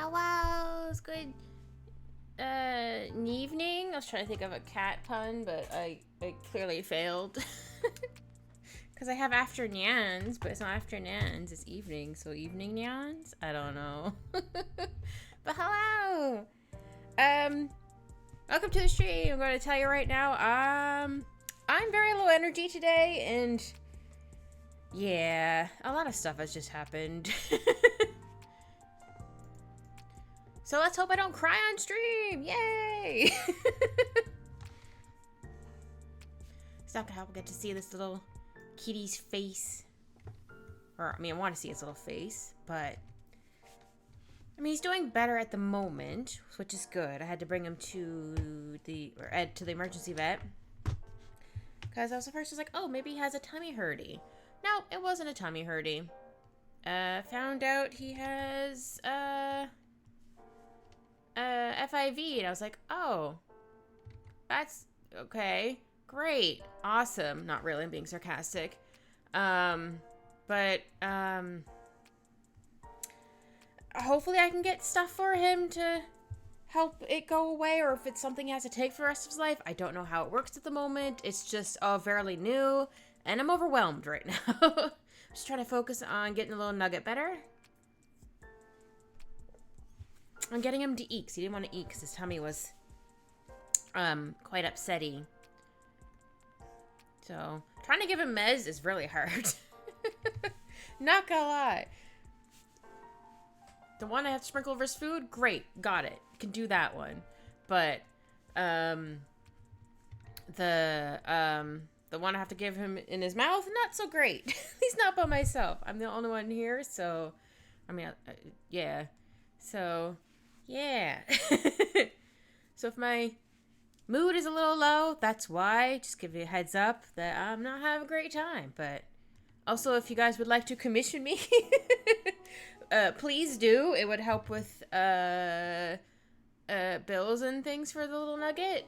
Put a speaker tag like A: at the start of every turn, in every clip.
A: Hello, it's good evening. I was trying to think of a cat pun, but I clearly failed. Because I have afternoons, but it's not afternoons, it's evening, so evening nyans? I don't know. But hello! Welcome to the stream. I'm going to tell you right now, I'm very low energy today, and yeah, a lot of stuff has just happened. So let's hope I don't cry on stream! Yay! It's not gonna help get to see this little kitty's face. Or, I mean, I want to see his little face, but I mean, he's doing better at the moment, which is good. I had to bring him to the emergency vet because I was at first like, oh, maybe he has a tummy hurdy. No, it wasn't a tummy hurdy. Found out he has FIV, and I was like, oh, that's okay, great, awesome. Not really, I'm being sarcastic. But hopefully I can get stuff for him to help it go away, or if it's something he has to take for the rest of his life. I don't know how it works at the moment. It's just all fairly new, and I'm overwhelmed right now. Just trying to focus on getting a little nugget better. I'm getting him to eat, because he didn't want to eat because his tummy was quite upsetty. So, trying to give him meds is really hard. Not gonna lie. The one I have to sprinkle over his food, great, got it. Can do that one. But the one I have to give him in his mouth, not so great. He's not by myself. I'm the only one here, so I mean, yeah. So, yeah. So if my mood is a little low, that's why. Just give you a heads up that I'm not having a great time. But also, if you guys would like to commission me, please do. It would help with bills and things for the little nugget.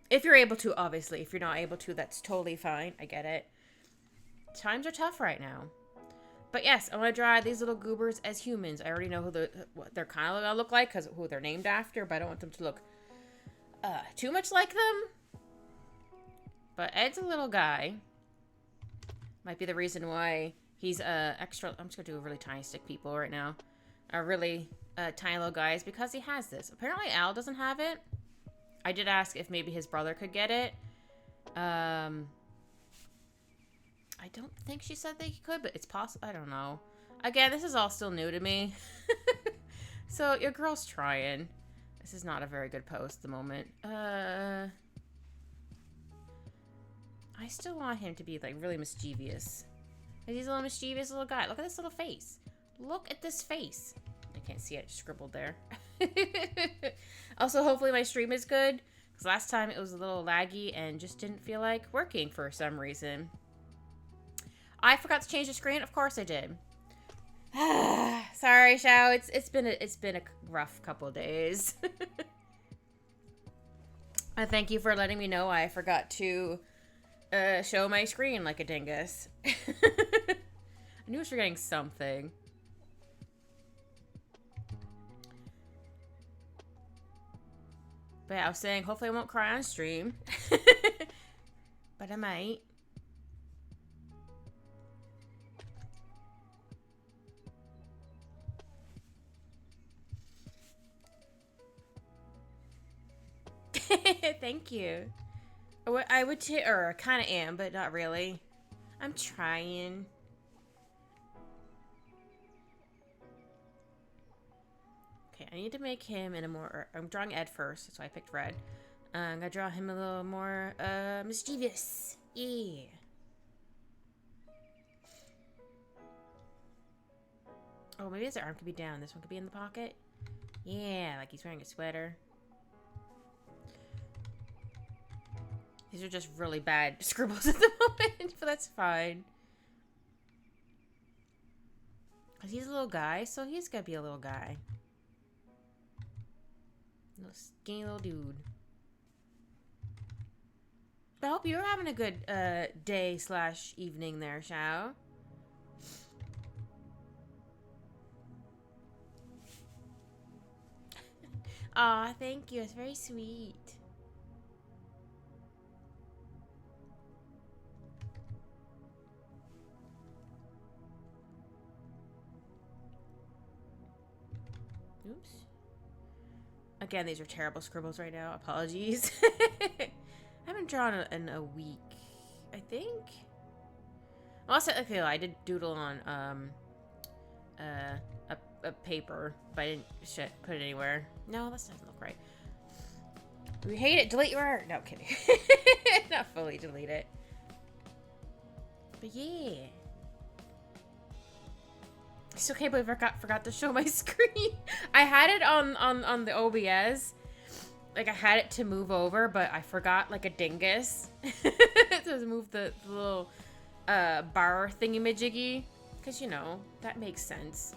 A: If you're able to, obviously. If you're not able to, that's totally fine. I get it. Times are tough right now. But yes, I want to draw these little goobers as humans. I already know what they're kind of going to look like because who they're named after, but I don't want them to look too much like them. But Ed's a little guy. Might be the reason why he's extra. I'm just going to do a really tiny stick people right now. A really tiny little guy is because he has this. Apparently Al doesn't have it. I did ask if maybe his brother could get it. I don't think she said that he could, but it's possible. I don't know. Again, this is all still new to me. So, your girl's trying. This is not a very good post at the moment. I still want him to be, like, really mischievous. He's a little mischievous little guy. Look at this little face. Look at this face. I can't see it. I just scribbled there. Also, hopefully my stream is good. Because last time it was a little laggy and just didn't feel like working for some reason. I forgot to change the screen. Of course I did. Sorry, Xiao. It's been a rough couple days. I thank you for letting me know I forgot to show my screen like a dingus. I knew I was forgetting something. But yeah, I was saying hopefully I won't cry on stream. But I might. Thank you. I would or kind of am, but not really. I'm trying. Okay, I need to make him in a more. I'm drawing Ed first, so I picked red. I'm gonna draw him a little more mischievous. Yeah. Oh, maybe his arm could be down. This one could be in the pocket. Yeah, like he's wearing a sweater. These are just really bad scribbles at the moment, but that's fine. Because he's a little guy, so he's gonna be a little guy. Little skinny little dude. But I hope you're having a good day/evening there, Xiao. Aw, thank you. It's very sweet. Oops. Again, these are terrible scribbles right now. Apologies. I haven't drawn in a week, I think. Also, okay, I did doodle on a paper, but I didn't put it anywhere. No, that doesn't look right. We hate it. Delete your art. No, kidding. Not fully delete it. But yeah. I still can't believe I forgot to show my screen. I had it on the OBS. Like, I had it to move over, but I forgot like a dingus to move the little bar thingy-majiggy. Because, you know, that makes sense.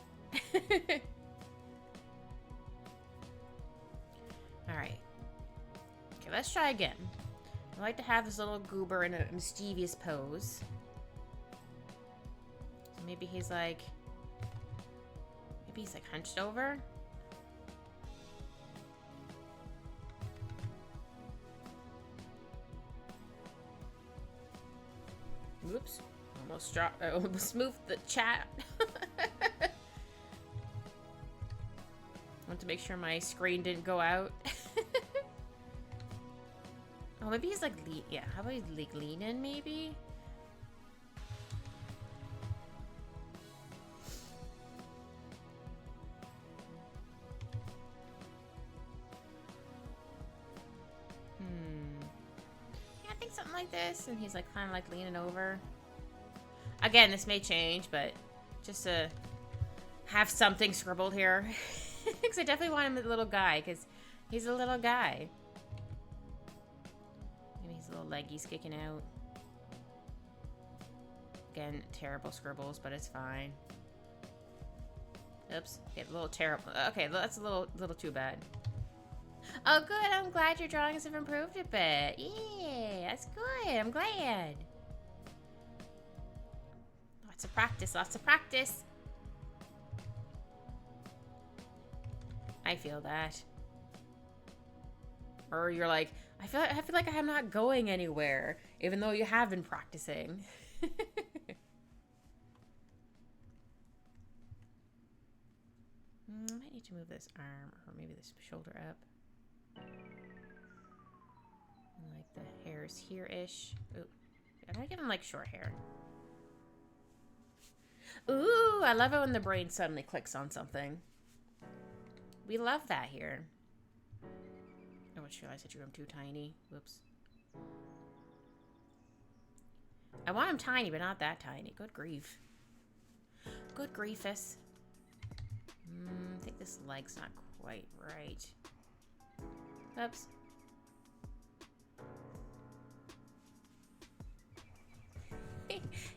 A: Alright. Okay, let's try again. I like to have this little goober in a mischievous pose. So maybe he's like... Maybe he's like hunched over? Oops. Almost moved the chat. Want to make sure my screen didn't go out. Oh, maybe he's like yeah, how about he like lean in maybe? Yeah, I think something like this, and he's like kind of like leaning over. Again, this may change, but just to have something scribbled here. Because I definitely want him a little guy, because he's a little guy. Maybe his little leggies kicking out. Again, terrible scribbles, but it's fine. Oops. Okay, a little terrible. Okay, that's a little too bad. Oh, good. I'm glad your drawings have improved a bit. Yeah, that's good. I'm glad. Lots of practice. Lots of practice. I feel that. Or you're like, I feel like I'm not going anywhere, even though you have been practicing. I might need to move this arm, or maybe this shoulder up. And like the hair's here-ish. Ooh, I'm gonna give him like short hair. Ooh, I love it when the brain suddenly clicks on something. We love that here. I just realized I drew him too tiny. Whoops. I want him tiny, but not that tiny. Good grief. Good griefus. I think this leg's not quite right. Oops.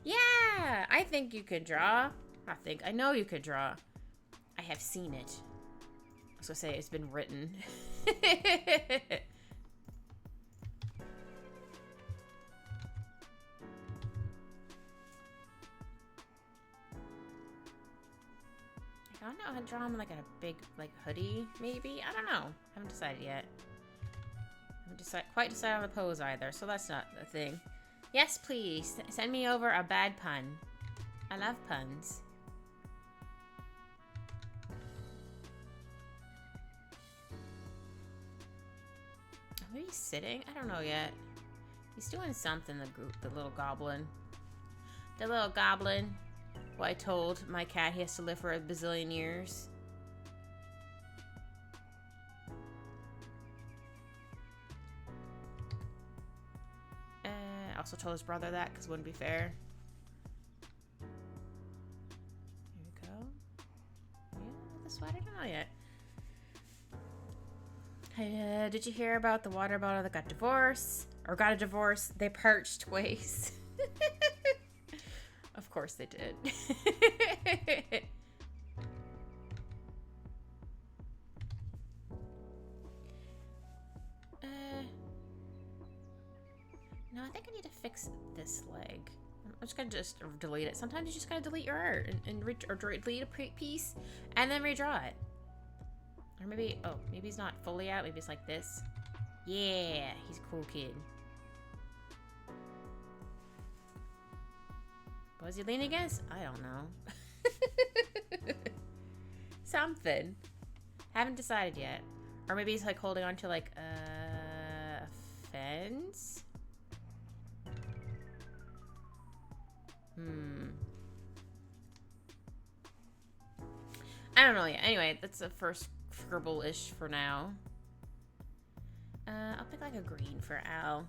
A: Yeah! I think you could draw. I know you could draw. I have seen it. I was gonna say it's been written. I don't know how to draw him like in a big like hoodie, maybe? I don't know. Haven't decided yet. Haven't quite decided on the pose either, so that's not the thing. Yes, please. Send me over a bad pun. I love puns. Are we sitting? I don't know yet. He's doing something, the little goblin. The little goblin. Well, I told my cat he has to live for a bazillion years. I also told his brother that because it wouldn't be fair. Here we go. Yeah, this one I don't know yet. Did you hear about the water bottle that got divorced? Or got a divorce? They parched ways. Of course they did. No, I think I need to fix this leg. I'm just gonna delete it. Sometimes you just gotta delete your art or delete a piece and then redraw it. Or maybe, oh, maybe he's not fully out. Maybe it's like this. Yeah, he's a cool kid. What was he leaning against? I don't know. Something. Haven't decided yet. Or maybe he's like holding on to like a fence? I don't know yet. Anyway, that's the first scribble-ish for now. I'll pick like a green for Al.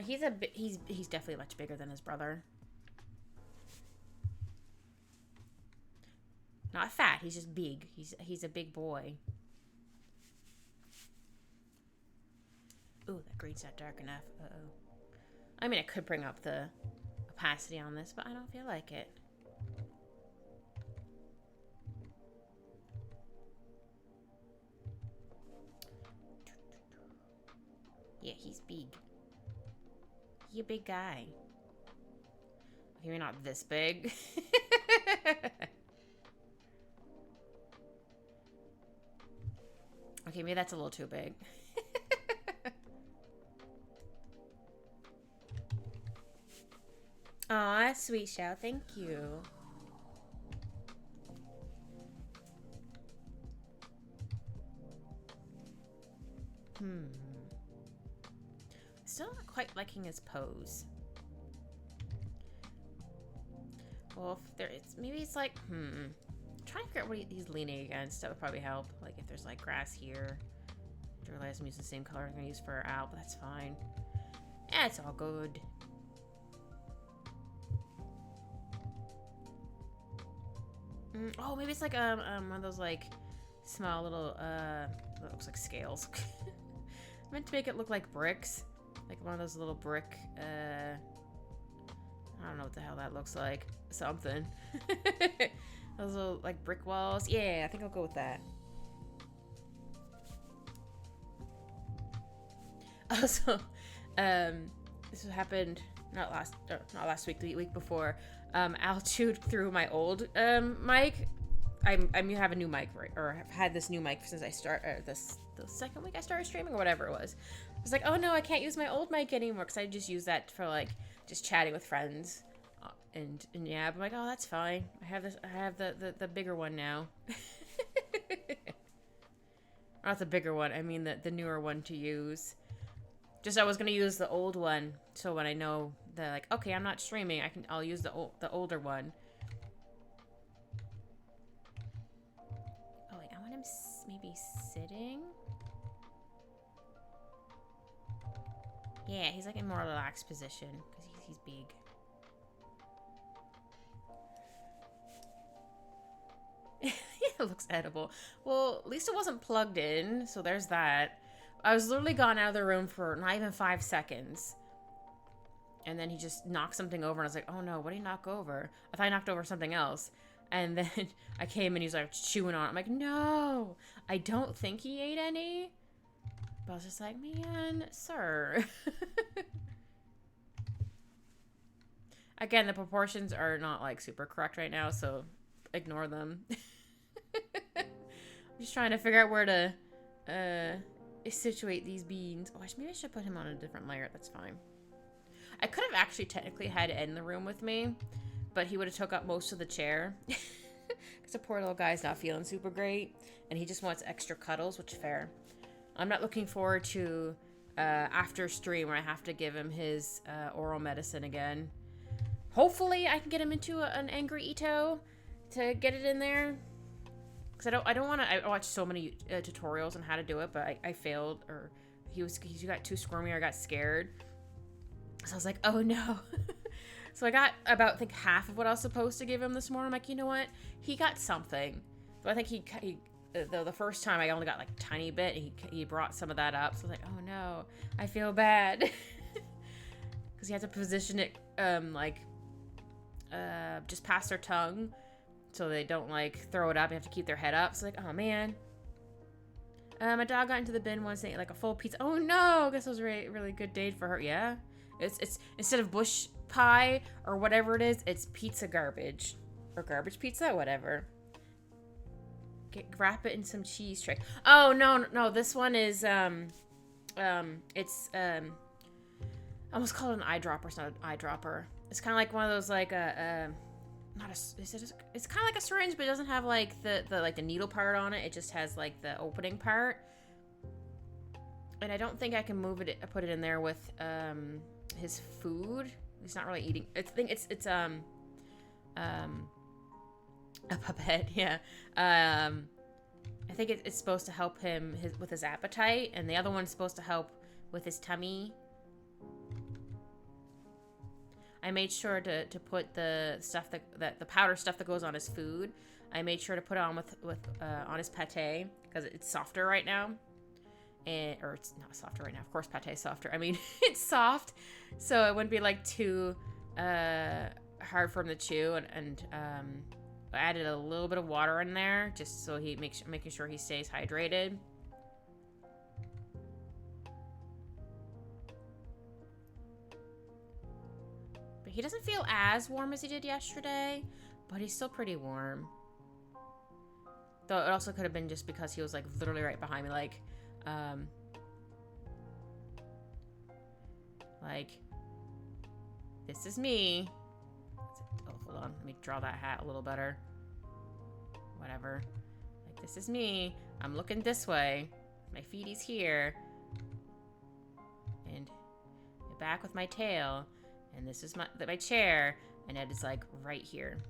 A: He's definitely much bigger than his brother. Not fat, he's just big. He's a big boy. Ooh, that green's not dark enough. Uh-oh. I mean, I could bring up the opacity on this, but I don't feel like it. Yeah, he's big. He a big guy. Okay, maybe not this big. Okay, maybe that's a little too big. Aw, sweet shout, thank you. Still not quite liking his pose. Well, if there is, maybe it's like, trying to figure out what he's leaning against. That would probably help. Like if there's like grass here. I realize I'm using the same color I'm gonna use for Al, but that's fine. Yeah, it's all good. Oh, maybe it's like one of those like small little that looks like scales. I meant to make it look like bricks, like one of those little brick. I don't know what the hell that looks like. Something. Those little like brick walls. Yeah, I think I'll go with that. Also, this happened not last week, the week before. Al chewed through my old mic. I have a new mic, right? Or have had this new mic since I the second week I started streaming or whatever it was. I was like, oh no, I can't use my old mic anymore because I just use that for like just chatting with friends. And yeah, I'm like, oh, that's fine. I have the bigger one now. Not the bigger one. I mean the newer one to use. Just I was gonna use the old one, so when I know that like, okay, I'm not streaming, I'll use the older one. Oh wait, I want him maybe sitting. Yeah, he's like in a more relaxed position because he's big. It looks edible. Well, at least it wasn't plugged in, so there's that. I was literally gone out of the room for not even 5 seconds. And then he just knocked something over, and I was like, oh no, what did he knock over? I thought he knocked over something else. And then I came and he was like chewing on it. I'm like, no, I don't think he ate any. But I was just like, man, sir. Again, the proportions are not like super correct right now, so ignore them. I'm just trying to figure out where to situate these beans. Oh, maybe I should put him on a different layer. That's fine. I could have actually technically had Ed in the room with me, but he would have took up most of the chair. Because the poor little guy's not feeling super great, and he just wants extra cuddles, which is fair. I'm not looking forward to after stream where I have to give him his oral medicine again. Hopefully I can get him into an angry Ito to get it in there. Because I don't want to. I watched so many tutorials on how to do it, but I failed, or he got too squirmy, or I got scared. So I was like, oh no. So I got about, I think, half of what I was supposed to give him this morning. I'm like, you know what? He got something. But I think he the first time I only got like a tiny bit. And he brought some of that up. So I was like, oh no, I feel bad. Because he had to position it just past their tongue, so they don't like throw it up. They have to keep their head up. So like, oh man. My dog got into the bin once and ate like a full pizza. Oh no, I guess it was a really, really good day for her. Yeah, it's instead of bush pie or whatever it is, it's pizza garbage or garbage pizza, whatever. wrap it in some cheese tray. Oh, no. This one is, it's, I almost call it an eyedropper. It's not an eyedropper. It's kind of like one of those, like, not a, it's kind of like a syringe, but it doesn't have, like, the needle part on it. It just has, like, the opening part. And I don't think I can put it in there with, his food. He's not really eating. I think it's a puppet, yeah. I think it's supposed to help him with his appetite, and the other one's supposed to help with his tummy. I made sure to put the stuff that the powder stuff that goes on his food. I made sure to put it on on his pate because it's softer right now. Or it's not softer right now. Of course, pate is softer. I mean, it's soft, so it wouldn't be like too hard for him to chew. And I added a little bit of water in there just so making sure he stays hydrated. But he doesn't feel as warm as he did yesterday, but he's still pretty warm. Though it also could have been just because he was like literally right behind me, like this is me. Oh, hold on. Let me draw that hat a little better. Whatever. Like, this is me. I'm looking this way. My feety's here. And back with my tail. And this is my chair. And Ed is, like, right here.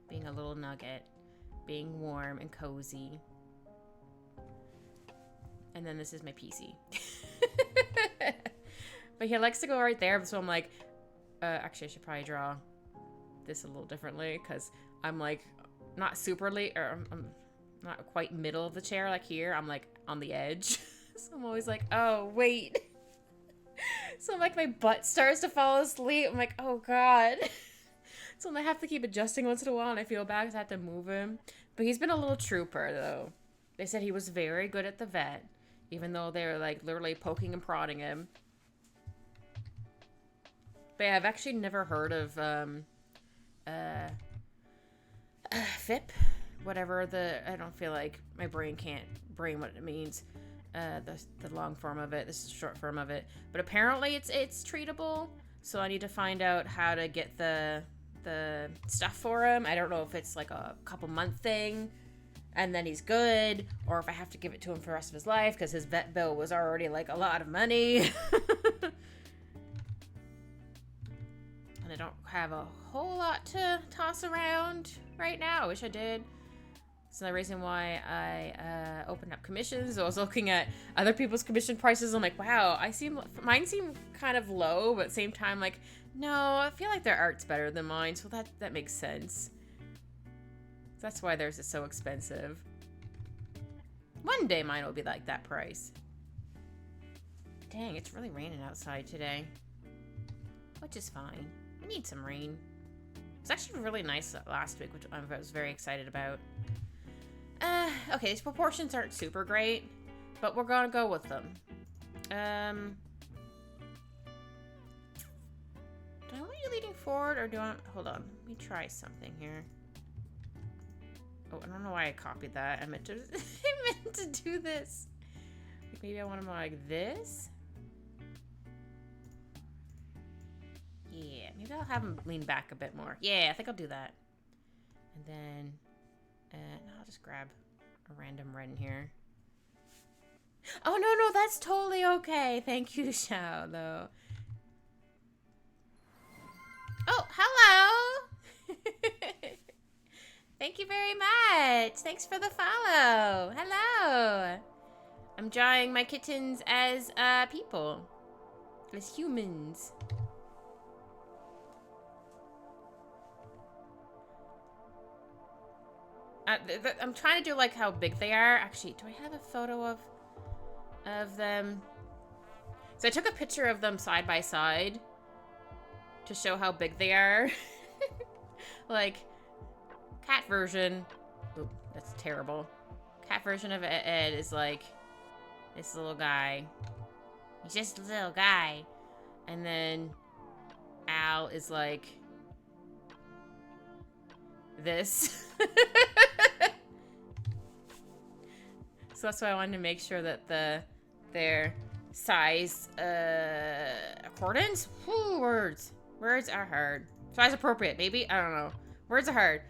A: Being a little nugget. Being warm and cozy. And then this is my PC. But he likes to go right there, so I'm like, actually I should probably draw this a little differently, because I'm like, not super late, or I'm not quite middle of the chair like here, I'm like on the edge. So I'm always like, oh, wait. So like my butt starts to fall asleep, I'm like, oh god. So I have to keep adjusting once in a while, and I feel bad because I have to move him. But he's been a little trooper, though. They said he was very good at the vet, even though they were like literally poking and prodding him. But yeah, I've actually never heard of FIP, whatever I don't feel like my brain can't brain what it means. The long form of it. This is the short form of it. But apparently it's treatable. So I need to find out how to get the stuff for him. I don't know if it's like a couple month thing and then he's good, or if I have to give it to him for the rest of his life because his vet bill was already like a lot of money. And I don't have a whole lot to toss around right now. I wish I did. It's the reason why I opened up commissions. I was looking at other people's commission prices. I'm like, wow, mine seem kind of low, but at the same time, like, no, I feel like their art's better than mine, so that makes sense. That's why theirs is so expensive. One day mine will be like that price. Dang, it's really raining outside today. Which is fine. We need some rain. It was actually really nice last week, which I was very excited about. Okay, these proportions aren't super great, but we're gonna go with them. Do I want you leading forward, or do I... Hold on, let me try something here. Oh, I don't know why I copied that. I meant to do this. Maybe I want them like this. Yeah, maybe I'll have them lean back a bit more. Yeah, I think I'll do that. And then... no, I'll just grab a random red in here. Oh, no, that's totally okay. Thank you, Xiao, though. Oh, hello! Thank you very much. Thanks for the follow. Hello. I'm drawing my kittens as people. As humans. I'm trying to do like how big they are. Actually, do I have a photo of them? So I took a picture of them side by side to show how big they are. Like, cat version. Oop, that's terrible. Cat version of Ed is like this little guy. He's just a little guy. And then Al is like this. So that's why I wanted to make sure that their size accordance. Whew, words are hard. Size appropriate, maybe. I don't know. Words are hard.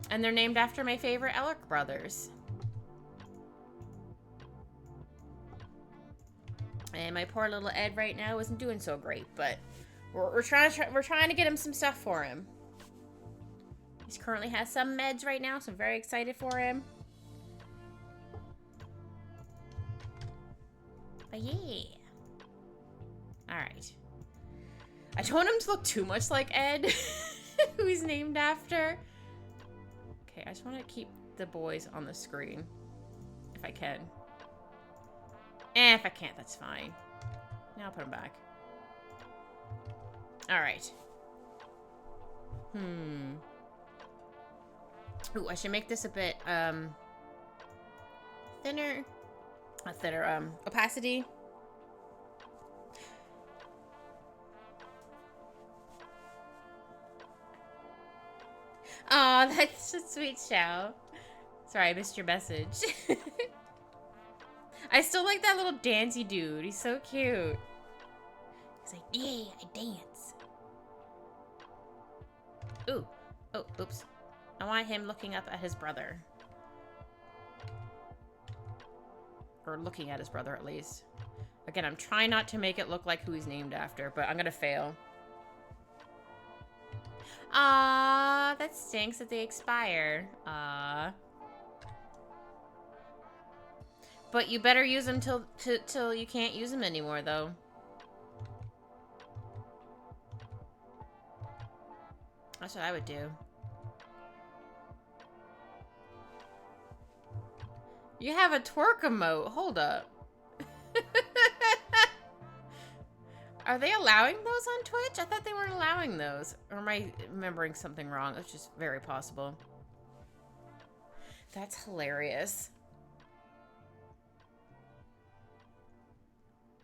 A: And they're named after my favorite Elric brothers. And my poor little Ed right now isn't doing so great, but we're trying to get him some stuff for him. He currently has some meds right now, so I'm very excited for him. But yeah. Alright. I don't want him to look too much like Ed, who he's named after. Okay, I just want to keep the boys on the screen, if I can. If I can't, that's fine. Now I'll put them back. Alright. Ooh, I should make this a bit, thinner. Not thinner, opacity. Aw, that's a sweet shout. Sorry, I missed your message. I still like that little dancey dude. He's so cute. He's like, yeah, I dance. Ooh. Oh, oops. I want him looking up at his brother. Or looking at his brother, at least. Again, I'm trying not to make it look like who he's named after, but I'm gonna fail. Ah, that stinks that they expire. Ah. But you better use them till you can't use them anymore, though. That's what I would do. You have a twerk emote. Hold up. Are they allowing those on Twitch? I thought they weren't allowing those. Or am I remembering something wrong? It's just very possible. That's hilarious.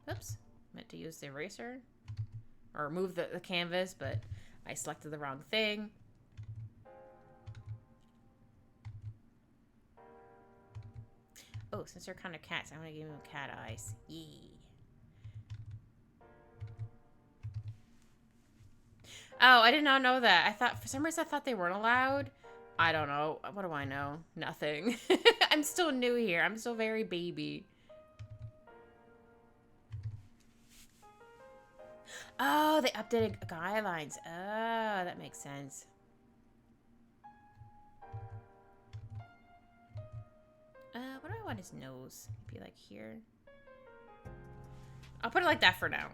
A: Oops. Meant to use the eraser. Or move the canvas, but I selected the wrong thing. Oh, since they're kind of cats, I'm going to give them cat eyes. Yeah. Oh, I did not know that. I thought, for some reason, I thought they weren't allowed. I don't know. What do I know? Nothing. I'm still new here. I'm still very baby. Oh, they updated guidelines. Oh, that makes sense. What do I want his nose? Maybe like here. I'll put it like that for now.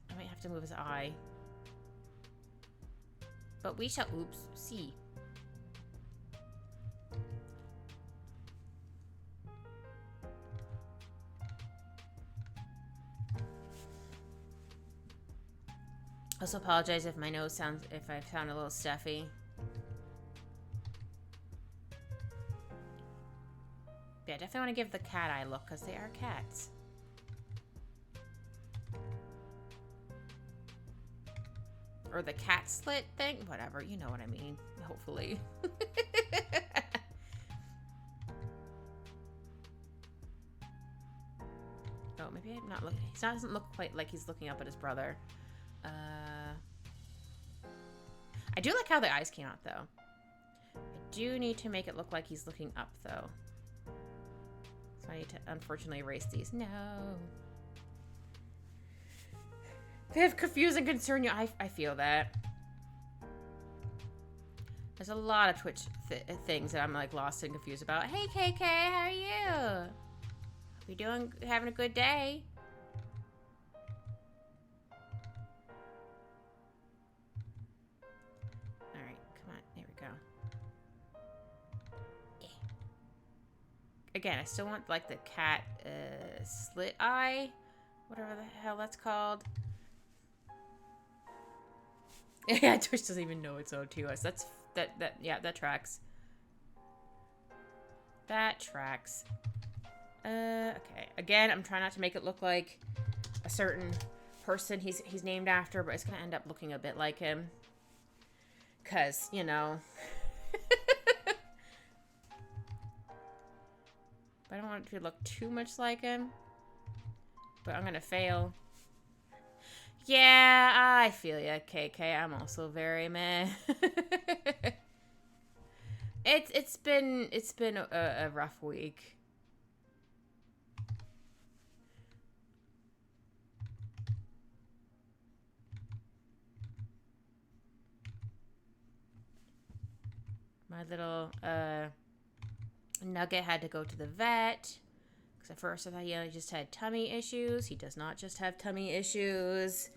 A: I might have to move his eye. But we shall, oops, see. Also apologize if my nose sounds, if I sound a little stuffy. Yeah, I definitely want to give the cat eye look because they are cats. Or the cat slit thing. Whatever, you know what I mean. Hopefully. Oh, maybe I'm not looking. He doesn't look quite like he's looking up at his brother. I do like how the eyes came out, though. I do need to make it look like he's looking up, though. So I need to, unfortunately, erase these. No. They have confused and concerned you. I feel that. There's a lot of Twitch things that I'm, like, lost and confused about. Hey, KK, how are you? Hope you're doing, having a good day. Again, I still want, like, the cat slit eye. Whatever the hell that's called. Yeah, Twitch doesn't even know it's O2S. Yeah, that tracks. That tracks. Okay. Again, I'm trying not to make it look like a certain person he's named after, but it's gonna end up looking a bit like him. 'Cause, you know... But I don't want it to look too much like him. But I'm gonna fail. Yeah, I feel ya, KK. I'm also very meh. It's been a rough week. My little Nugget had to go to the vet. Because at first I thought he only just had tummy issues. He does not just have tummy issues.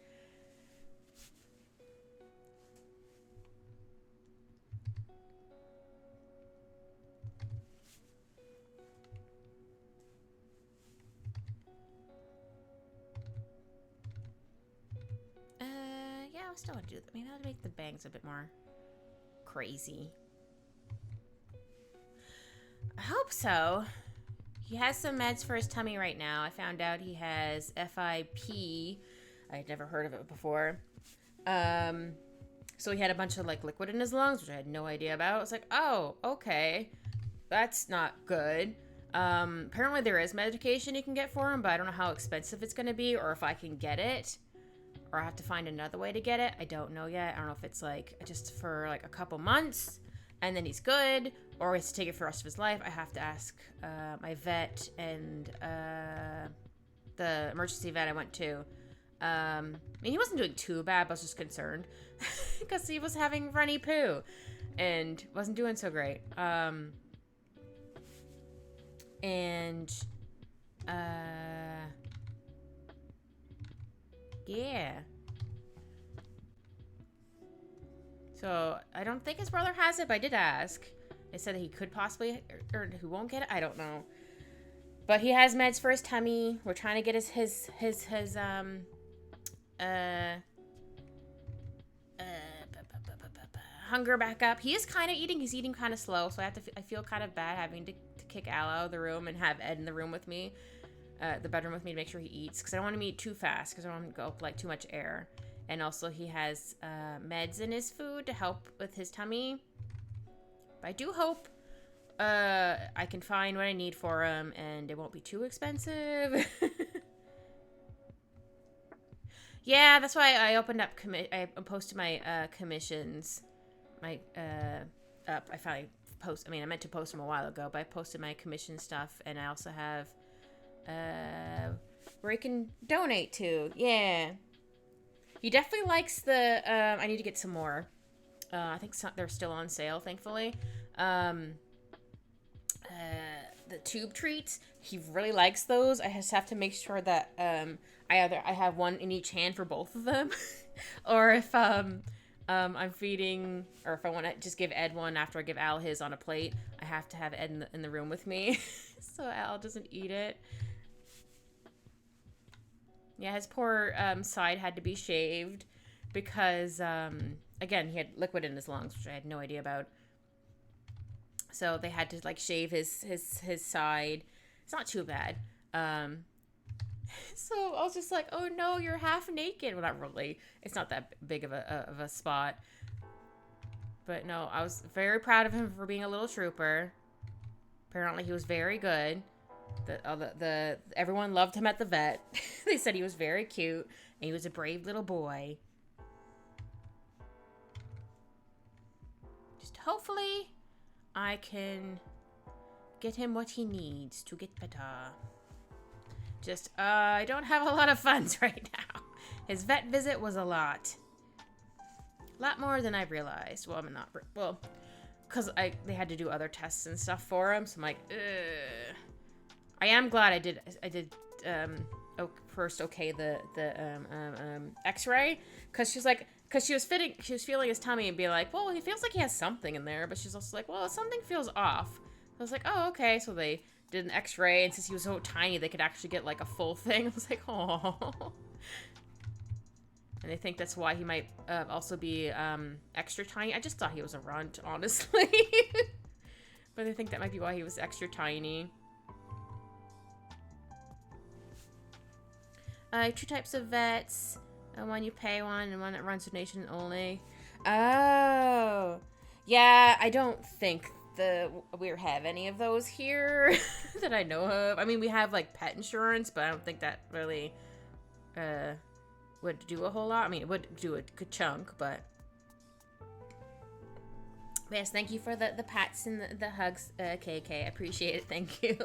A: Yeah, I still want to do that. Maybe I'll make the bangs a bit more crazy. I hope so. He has some meds for his tummy right now. I found out he has FIP. I had never heard of it before. So he had a bunch of like liquid in his lungs, which I had no idea about. I was like, oh, okay. That's not good. Apparently there is medication you can get for him, but I don't know how expensive it's going to be or if I can get it. Or I have to find another way to get it. I don't know yet. I don't know if it's like just for like a couple months and then he's good, or he has to take it for the rest of his life. I have to ask my vet and the emergency vet I went to. I mean, he wasn't doing too bad, but I was just concerned because he was having runny poo and wasn't doing so great. Yeah. So, I don't think his brother has it, but I did ask. They said that he could possibly, or who won't get it? I don't know. But he has meds for his tummy. We're trying to get his hunger back up. He is kind of eating. He's eating kind of slow, so I feel kind of bad having to kick Al out of the room and have Ed in the room with me. The bedroom with me to make sure he eats, because I don't want him to eat too fast because I don't want him to go up like too much air. And also he has meds in his food to help with his tummy. But I do hope I can find what I need for him and it won't be too expensive. Yeah, that's why I opened up I posted my commissions. I finally I meant to post them a while ago, but I posted my commission stuff, and I also have where you can donate to. Yeah. He definitely likes the, I need to get some more. I think they're still on sale, thankfully. The tube treats. He really likes those. I just have to make sure that I have one in each hand for both of them. Or if I'm feeding, or if I want to just give Ed one after I give Al his on a plate, I have to have Ed in the room with me. So Al doesn't eat it. Yeah, his poor side had to be shaved because, again, he had liquid in his lungs, which I had no idea about. So they had to, like, shave his side. It's not too bad. So I was just like, oh, no, you're half naked. Well, not really. It's not that big of a spot. But, no, I was very proud of him for being a little trooper. Apparently, he was very good. Everyone loved him at the vet. They said he was very cute and he was a brave little boy. Just hopefully I can get him what he needs to get better. Just I don't have a lot of funds right now. His vet visit was a lot more than I realized. Well, I'm not because they had to do other tests and stuff for him, so I'm like, ugh. I am glad I did first okay the X-ray, because she was feeling his tummy and be like, well, he feels like he has something in there, but she's also like, well, something feels off. I was like, oh, okay. So they did an X-ray, and since he was so tiny, they could actually get like a full thing. I was like, oh. And I think that's why he might also be extra tiny. I just thought he was a runt, honestly. But I think that might be why he was extra tiny. Two types of vets. One you pay one and one that runs donation only. Oh. Yeah, I don't think we have any of those here that I know of. I mean, we have like pet insurance, but I don't think that really would do a whole lot. I mean, it would do a good chunk, but yes, thank you for the pats and the hugs, KK. I appreciate it. Thank you.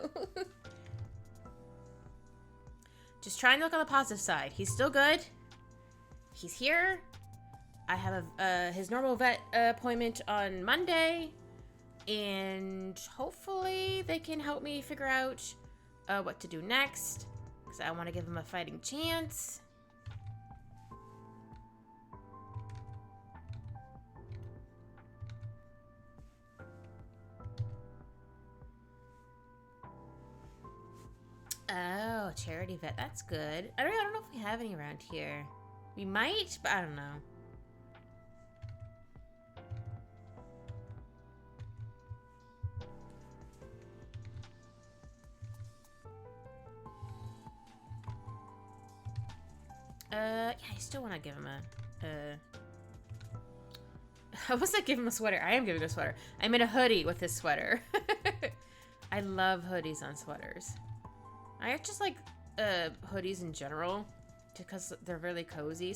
A: Just trying to look on the positive side. He's still good. He's here. I have his normal vet appointment on Monday, and hopefully they can help me figure out what to do next, because I want to give him a fighting chance. Oh, charity vet. That's good. I don't know if we have any around here. We might, but I don't know. Yeah, I still want to give him I wasn't giving him a sweater. I am giving him a sweater. I made a hoodie with this sweater. I love hoodies on sweaters. I just like hoodies in general because they're really cozy.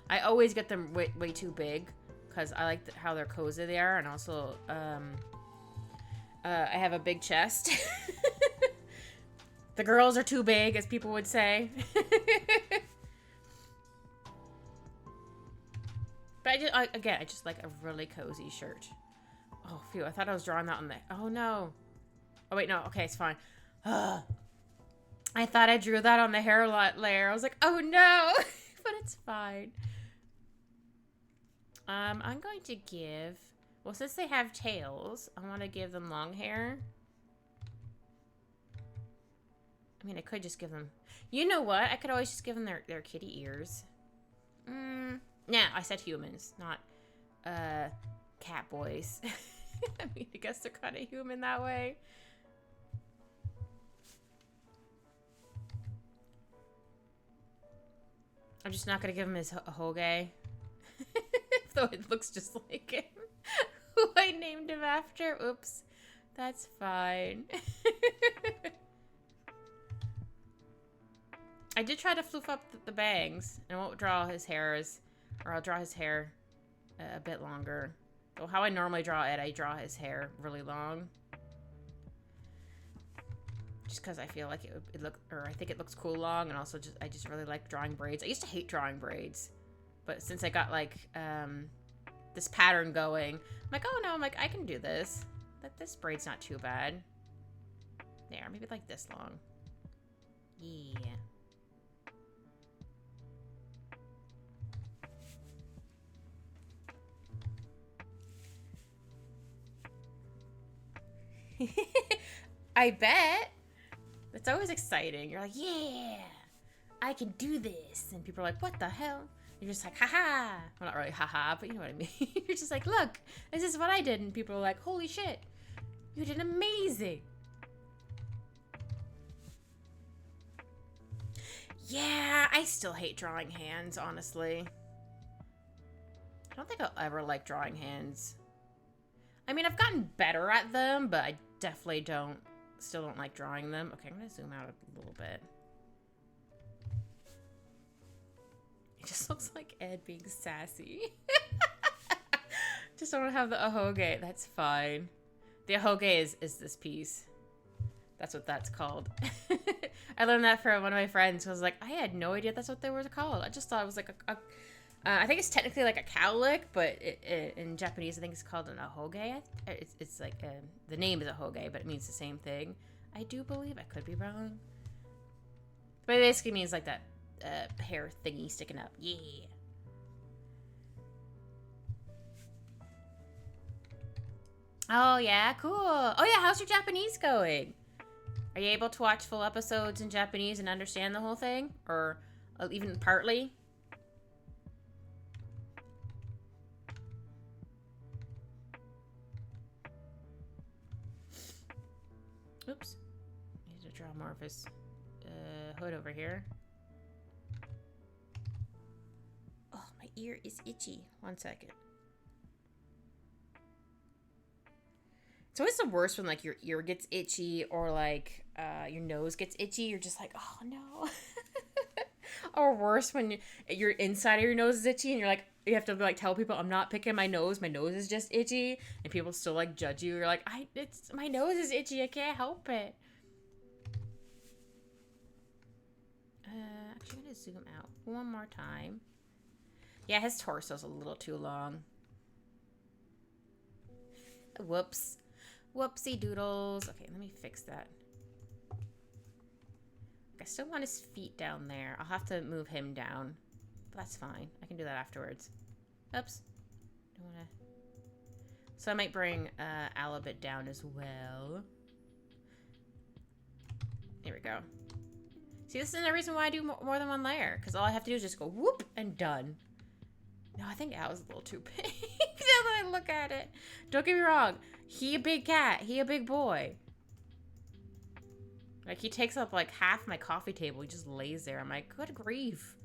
A: I always get them way too big because I like how they're cozy they are, and also I have a big chest. The girls are too big, as people would say. But I just like a really cozy shirt. Oh, phew, I thought I was drawing that on the... Oh, no. Oh, wait, no. Okay, it's fine. I thought I drew that on the hair layer. I was like, oh, no. But it's fine. I'm going to give... Well, since they have tails, I want to give them long hair. I mean, I could just give them... You know what? I could always just give them their kitty ears. Nah, I said humans, not cat boys. I mean, I guess they're kind of human that way. I'm just not going to give him his hoge. Though it looks just like him. Who I named him after. Oops. That's fine. I did try to floof up the bangs. And I won't draw his hairs. Or I'll draw his hair a bit longer. So how I normally draw it, I draw his hair really long. Just because I feel like I think it looks cool long, and also I just really like drawing braids. I used to hate drawing braids, but since I got like this pattern going, I'm like, oh no, I'm like, I can do this. This braid's not too bad. There, maybe like this long. Yeah. I bet. That's always exciting. You're like, yeah, I can do this. And people are like, what the hell? You're just like, haha. Well, not really haha, but you know what I mean. You're just like, look, this is what I did. And people are like, holy shit, you did amazing. Yeah, I still hate drawing hands, honestly. I don't think I'll ever like drawing hands. I mean, I've gotten better at them, but I definitely still don't like drawing them. Okay, I'm gonna zoom out a little bit. It just looks like Ed being sassy. Just don't have the ahoge. That's fine. The ahoge is this piece. That's what that's called. I learned that from one of my friends who was like, I had no idea that's what they were called. I just thought it was like I think it's technically like a cowlick, but in Japanese, I think it's called an ahoge. It's like the name is ahoge, but it means the same thing. I do believe. I could be wrong. But it basically means like that hair thingy sticking up. Yeah. Oh, yeah. Cool. Oh, yeah. How's your Japanese going? Are you able to watch full episodes in Japanese and understand the whole thing? Or even partly? Oops. Need to draw more of his hood over here. Oh, my ear is itchy. 1 second. It's always the worst when like your ear gets itchy or like your nose gets itchy. You're just like, oh no. Or worse when your inside of your nose is itchy and you're like, you have to like tell people I'm not picking my nose is just itchy, and people still like judge you. You're like, it's my nose is itchy, I can't help it. Actually, I'm gonna zoom out one more time. Yeah, his torso's a little too long. Whoops. Whoopsie doodles. Okay, let me fix that. I still want his feet down there. I'll have to move him down. But that's fine. I can do that afterwards. Oops. Don't wanna... So I might bring Alabit down as well. There we go. See, this is the reason why I do more than one layer. Because all I have to do is just go whoop and done. No, I think Al is a little too big. Now that I look at it. Don't get me wrong. He a big cat. He a big boy. Like, he takes up, like, half my coffee table. He just lays there. I'm like, good grief.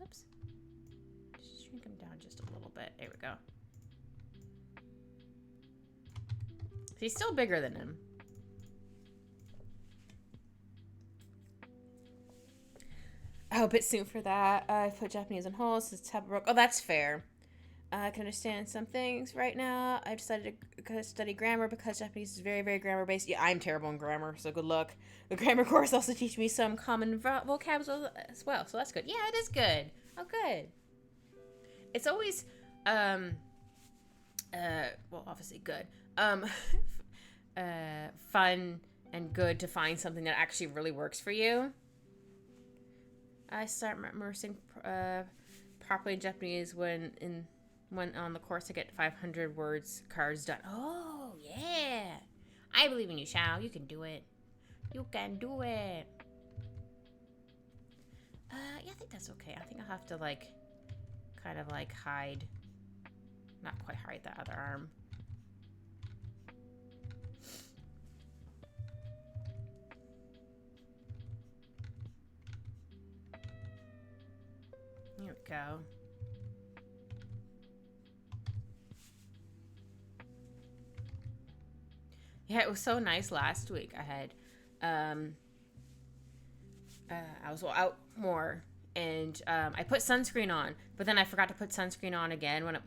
A: Oops. Just shrink him down just a little bit. There we go. He's still bigger than him. Oh, a bit soon for that. I put Japanese on hold since Tabarok. Oh, that's fair. I can understand some things right now. I've decided to study grammar because Japanese is very, very grammar-based. Yeah, I'm terrible in grammar, so good luck. The grammar course also teaches me some common vocabs as well, so that's good. Yeah, it is good. Oh, good. It's always, well, obviously good. Fun and good to find something that actually really works for you. I start immersing properly in Japanese when on the course I get 500 words cards done. Oh, yeah. I believe in you, Shao. You can do it. You can do it. Yeah, I think that's okay. I think I'll have to, like, kind of, like, hide. Not quite hide that other arm. Here we go. Yeah, it was so nice last week. I had, I was out more, and I put sunscreen on, but then I forgot to put sunscreen on again when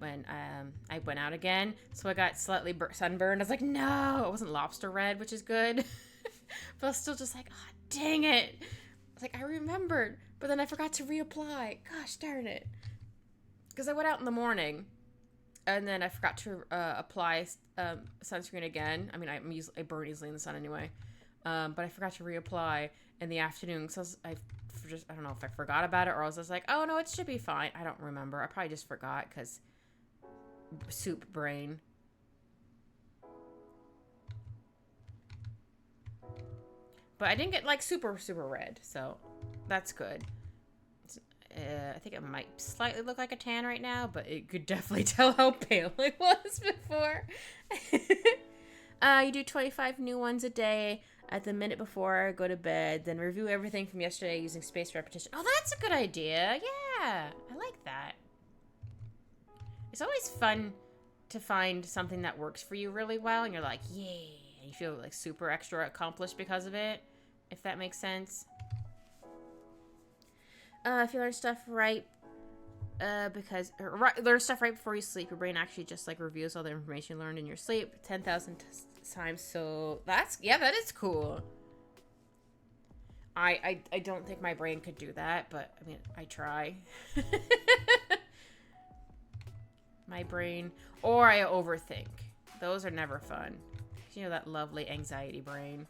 A: I went out again, so I got slightly sunburned. I was like, no, it wasn't lobster red, which is good, but I was still just like, oh, dang it. I was like, I remembered, but then I forgot to reapply. Gosh darn it. Because I went out in the morning, and then I forgot to apply sunscreen again. I mean, I burn easily in the sun anyway. But I forgot to reapply in the afternoon. So I don't know if I forgot about it or I was just like, oh, no, it should be fine. I don't remember. I probably just forgot because soup brain. But I didn't get, like, super, super red. So that's good. I think it might slightly look like a tan right now, but it could definitely tell how pale it was before. You do 25 new ones a day at the minute before I go to bed, then review everything from yesterday using spaced repetition. Oh, that's a good idea. Yeah, I like that. It's always fun to find something that works for you really well, and you're like, yay, and you feel like super extra accomplished because of it, if that makes sense. If you learn stuff right, learn stuff right before you sleep, your brain actually just like reviews all the information you learned in your sleep 10,000 times. So that is cool. I don't think my brain could do that, but I mean, I try. My brain, or I overthink. Those are never fun. You know, that lovely anxiety brain.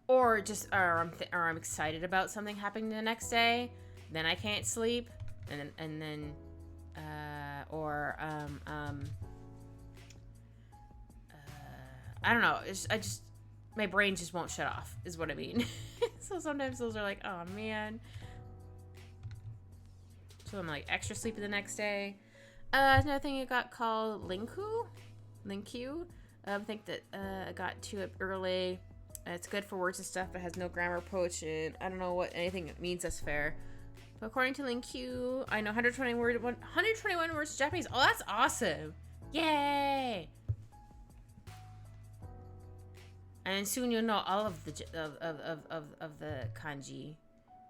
A: Or just, or I'm excited about something happening the next day, then I can't sleep, and then, I don't know. My brain just won't shut off, is what I mean. So sometimes those are like, oh man. So I'm like extra sleepy the next day. Another thing I got called Linku. I think that I got to it early. It's good for words and stuff, but has no grammar approach, and I don't know what anything means that's fair. But according to LingQ, I know 121 words Japanese. Oh, that's awesome! Yay! And soon you'll know all of the of the kanji.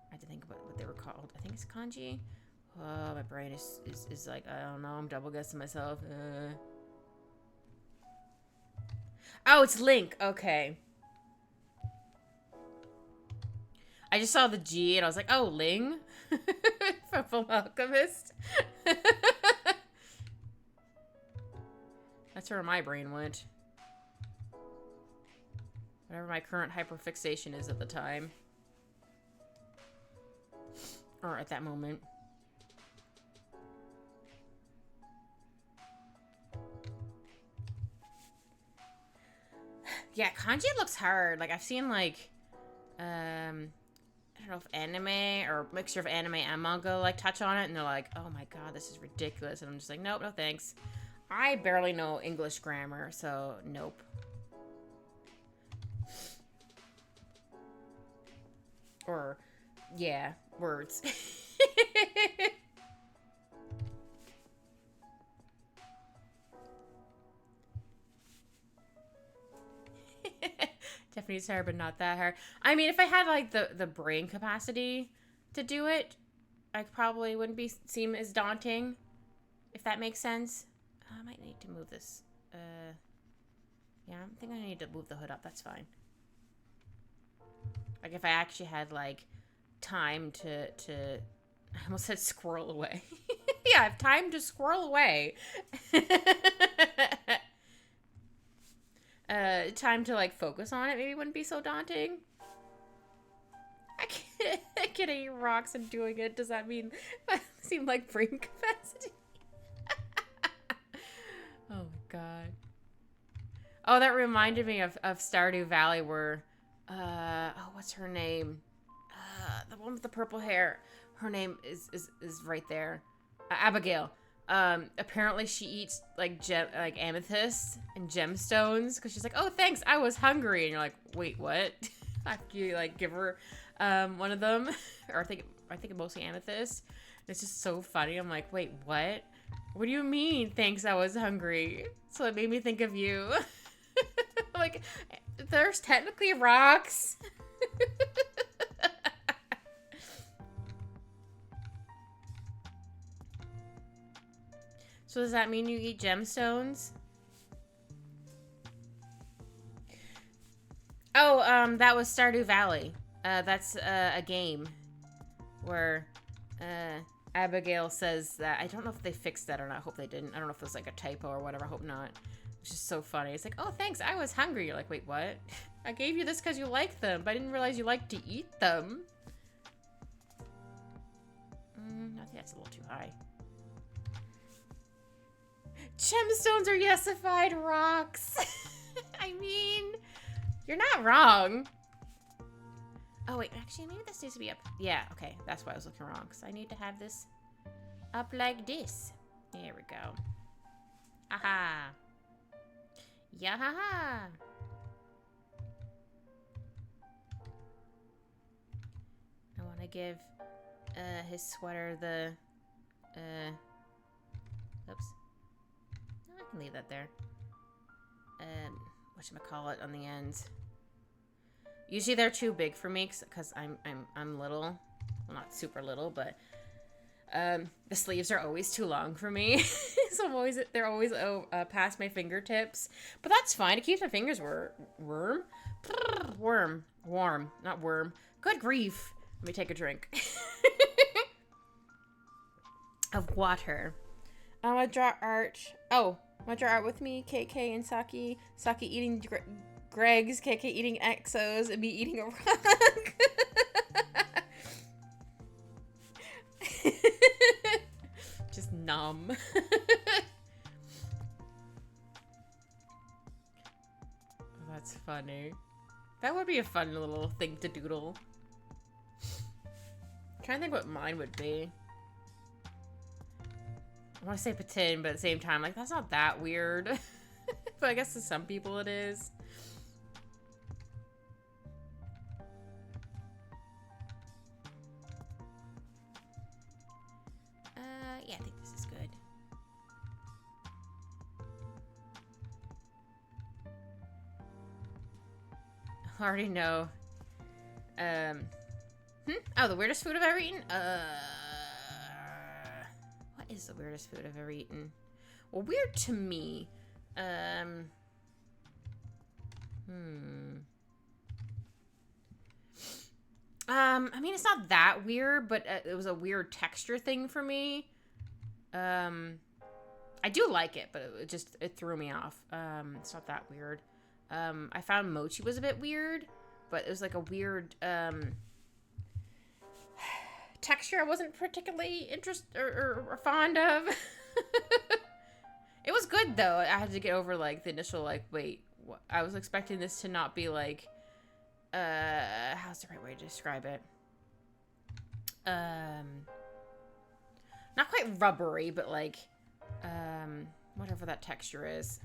A: I have to think about what they were called. I think it's kanji. Oh, my brain is like, I don't know. I'm double guessing myself. Oh, it's Link. Okay. I just saw the G and I was like, oh, Ling? From Full Alchemist. That's where my brain went. Whatever my current hyperfixation is at the time. Or at that moment. Yeah, kanji looks hard. Like, I've seen, like, I don't know if anime or mixture of anime and manga, like, touch on it, and they're like, oh my god, this is ridiculous. And I'm just like, nope, no thanks. I barely know English grammar, so nope. Or, yeah, words. Japanese hard, but not that hard. I mean, if I had, like, the brain capacity to do it, I probably wouldn't seem as daunting, if that makes sense. I might need to move this. Yeah, I think I need to move the hood up. That's fine. Like, if I actually had, like, time to I almost said squirrel away. Yeah, I have time to squirrel away. Time to, like, focus on it maybe wouldn't be so daunting. I can't eat rocks and doing it. Does that mean I seem like brain capacity? Oh my god. Oh, that reminded me of Stardew Valley where, oh, what's her name? The one with the purple hair. Her name is right there. Abigail. Apparently she eats, like, amethyst and gemstones because she's like, oh, thanks, I was hungry. And you're like, wait, what? After you, like, give her one of them. Or I think mostly amethyst. And it's just so funny. I'm like, wait, what? What do you mean, thanks, I was hungry? So it made me think of you. Like, there's technically rocks. So does that mean you eat gemstones? Oh, that was Stardew Valley. That's a game where Abigail says that. I don't know if they fixed that or not. I hope they didn't. I don't know if it was like a typo or whatever. I hope not. It's just so funny. It's like, oh, thanks, I was hungry. You're like, wait, what? I gave you this because you like them, but I didn't realize you like to eat them. I think that's a little too high. Gemstones are yesified rocks. I mean, you're not wrong. Oh, wait, actually, maybe this needs to be up. Yeah, okay, that's why I was looking wrong, because I need to have this up like this. There we go. Aha. Yeah, ha. I want to give his sweater the, oops. I can leave that there. Whatchamacallit on the ends. Usually they're too big for me because I'm little. Well, not super little, but the sleeves are always too long for me. So they're always past my fingertips. But that's fine. It keeps my fingers warm. Not worm. Good grief. Let me take a drink of water. I want to draw art. Oh, want to draw art with me? KK and Saki. Saki eating Greg's, KK eating Exos, and me eating a rock. Just numb. That's funny. That would be a fun little thing to doodle. I'm trying to think what mine would be. I want to say patin, but at the same time, like, that's not that weird. But I guess to some people it is. Yeah, I think this is good. I already know. Oh, the weirdest food I've ever eaten? What is the weirdest food I've ever eaten? Well, weird to me. I mean, it's not that weird, but it was a weird texture thing for me. I do like it, but it threw me off. It's not that weird. I found mochi was a bit weird, but it was like a weird, texture I wasn't particularly interested or fond of. It was good, though. I had to get over, like, the initial, like, wait, what? I was expecting this to not be, like, how's the right way to describe it? Not quite rubbery, but, like, whatever that texture is.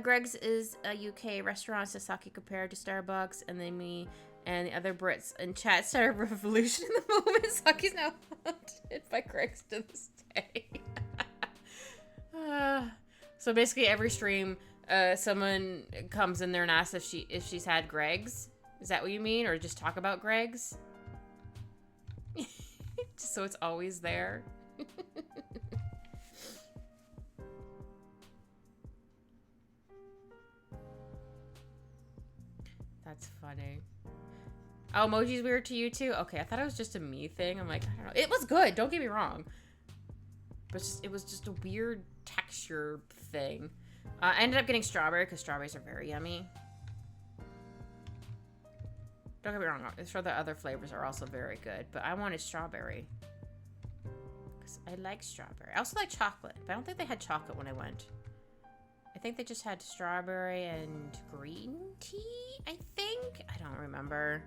A: Greg's is a UK restaurant, Sasaki compared to Starbucks, and then me and the other Brits in chat started a revolution in the moment. Saki's now haunted by Greg's to this day. So basically every stream, someone comes in there and asks if she's had Greg's. Is that what you mean? Or just talk about Greg's? Just so it's always there. That's funny. Oh, emoji's weird to you too? Okay, I thought it was just a me thing. I'm like, I don't know. It was good, don't get me wrong. But it was just a weird texture thing. I ended up getting strawberry because strawberries are very yummy. Don't get me wrong, I'm sure the other flavors are also very good, but I wanted strawberry. Because I like strawberry. I also like chocolate, but I don't think they had chocolate when I went. I think they just had strawberry and green tea, I think? I don't remember.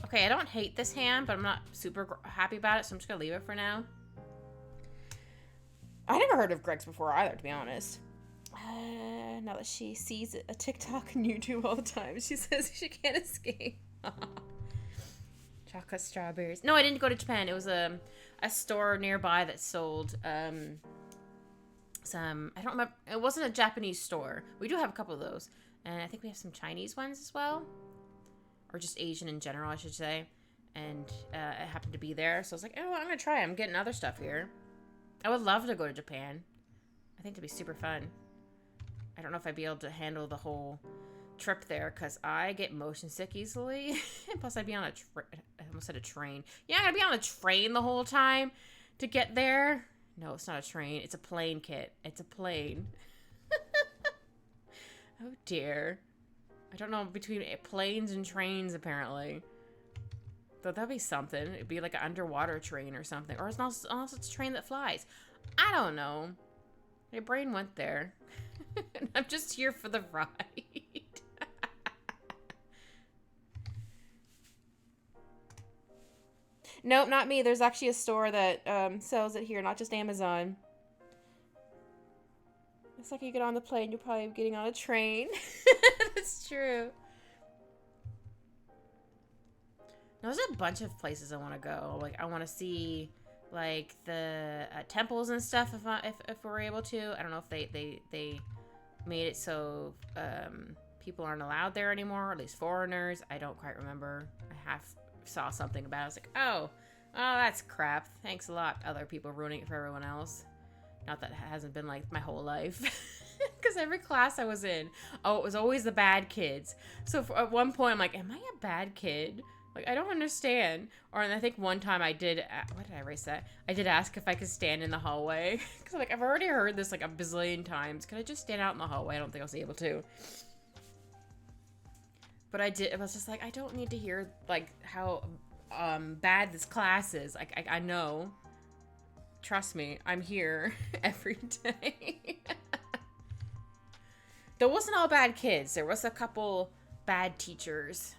A: Okay, I don't hate this ham, but I'm not super happy about it, so I'm just gonna leave it for now. I never heard of Greg's before either, to be honest. Now that she sees a TikTok and YouTube all the time, she says she can't escape. Chocolate strawberries. No, I didn't go to Japan. It was a store nearby that sold some, I don't remember, it wasn't a Japanese store. We do have a couple of those. And I think we have some Chinese ones as well. Or just Asian in general, I should say. And it happened to be there. So I was like, oh, I'm going to try it. I'm getting other stuff here. I would love to go to Japan. I think it'd be super fun. I don't know if I'd be able to handle the whole trip there because I get motion sick easily. Plus, I'd be on I almost said a train. Yeah, I'm going to be on a train the whole time to get there. No, it's not a train. It's a plane, Kit. It's a plane. Oh, dear. I don't know between planes and trains, apparently. Though that'd be something. It'd be like an underwater train or something. Or unless it's a train that flies. I don't know. My brain went there. And I'm just here for the ride. Nope, not me. There's actually a store that sells it here, not just Amazon. It's like you get on the plane, you're probably getting on a train. That's true. There's a bunch of places I want to go. Like, I want to see, like, the temples and stuff if we're able to. I don't know if they made it so people aren't allowed there anymore, or at least foreigners. I don't quite remember. I saw something about it. I was like, oh, that's crap. Thanks a lot, other people ruining it for everyone else. Not that it hasn't been like my whole life. Because every class I was in, it was always the bad kids. So at one point, I'm like, am I a bad kid? Like, I don't understand. And I think one time I did, what did I erase that? I did ask if I could stand in the hallway. Because, like, I've already heard this, like, a bazillion times. Could I just stand out in the hallway? I don't think I was able to. But I did. It was just like, I don't need to hear, like, how bad this class is. Like, I know. Trust me, I'm here every day. There wasn't all bad kids. There was a couple bad teachers.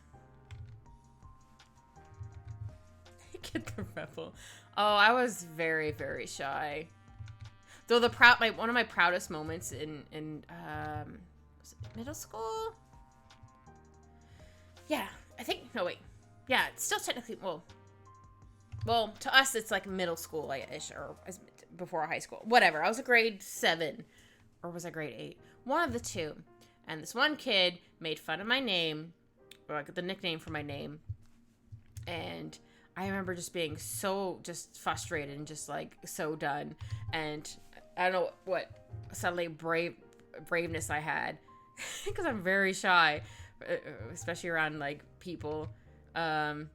A: Get the rebel. Oh, I was very, very shy. Though one of my proudest moments in was it middle school? Yeah, I think. No, wait. Yeah, it's still technically, well, to us, it's like middle school-ish, or before high school. Whatever. I was a grade 7, or was I grade 8? One of the two. And this one kid made fun of my name, or like the nickname for my name. And I remember just being so just frustrated and just like so done. And I don't know what suddenly braveness I had, because I'm very shy, especially around like people. And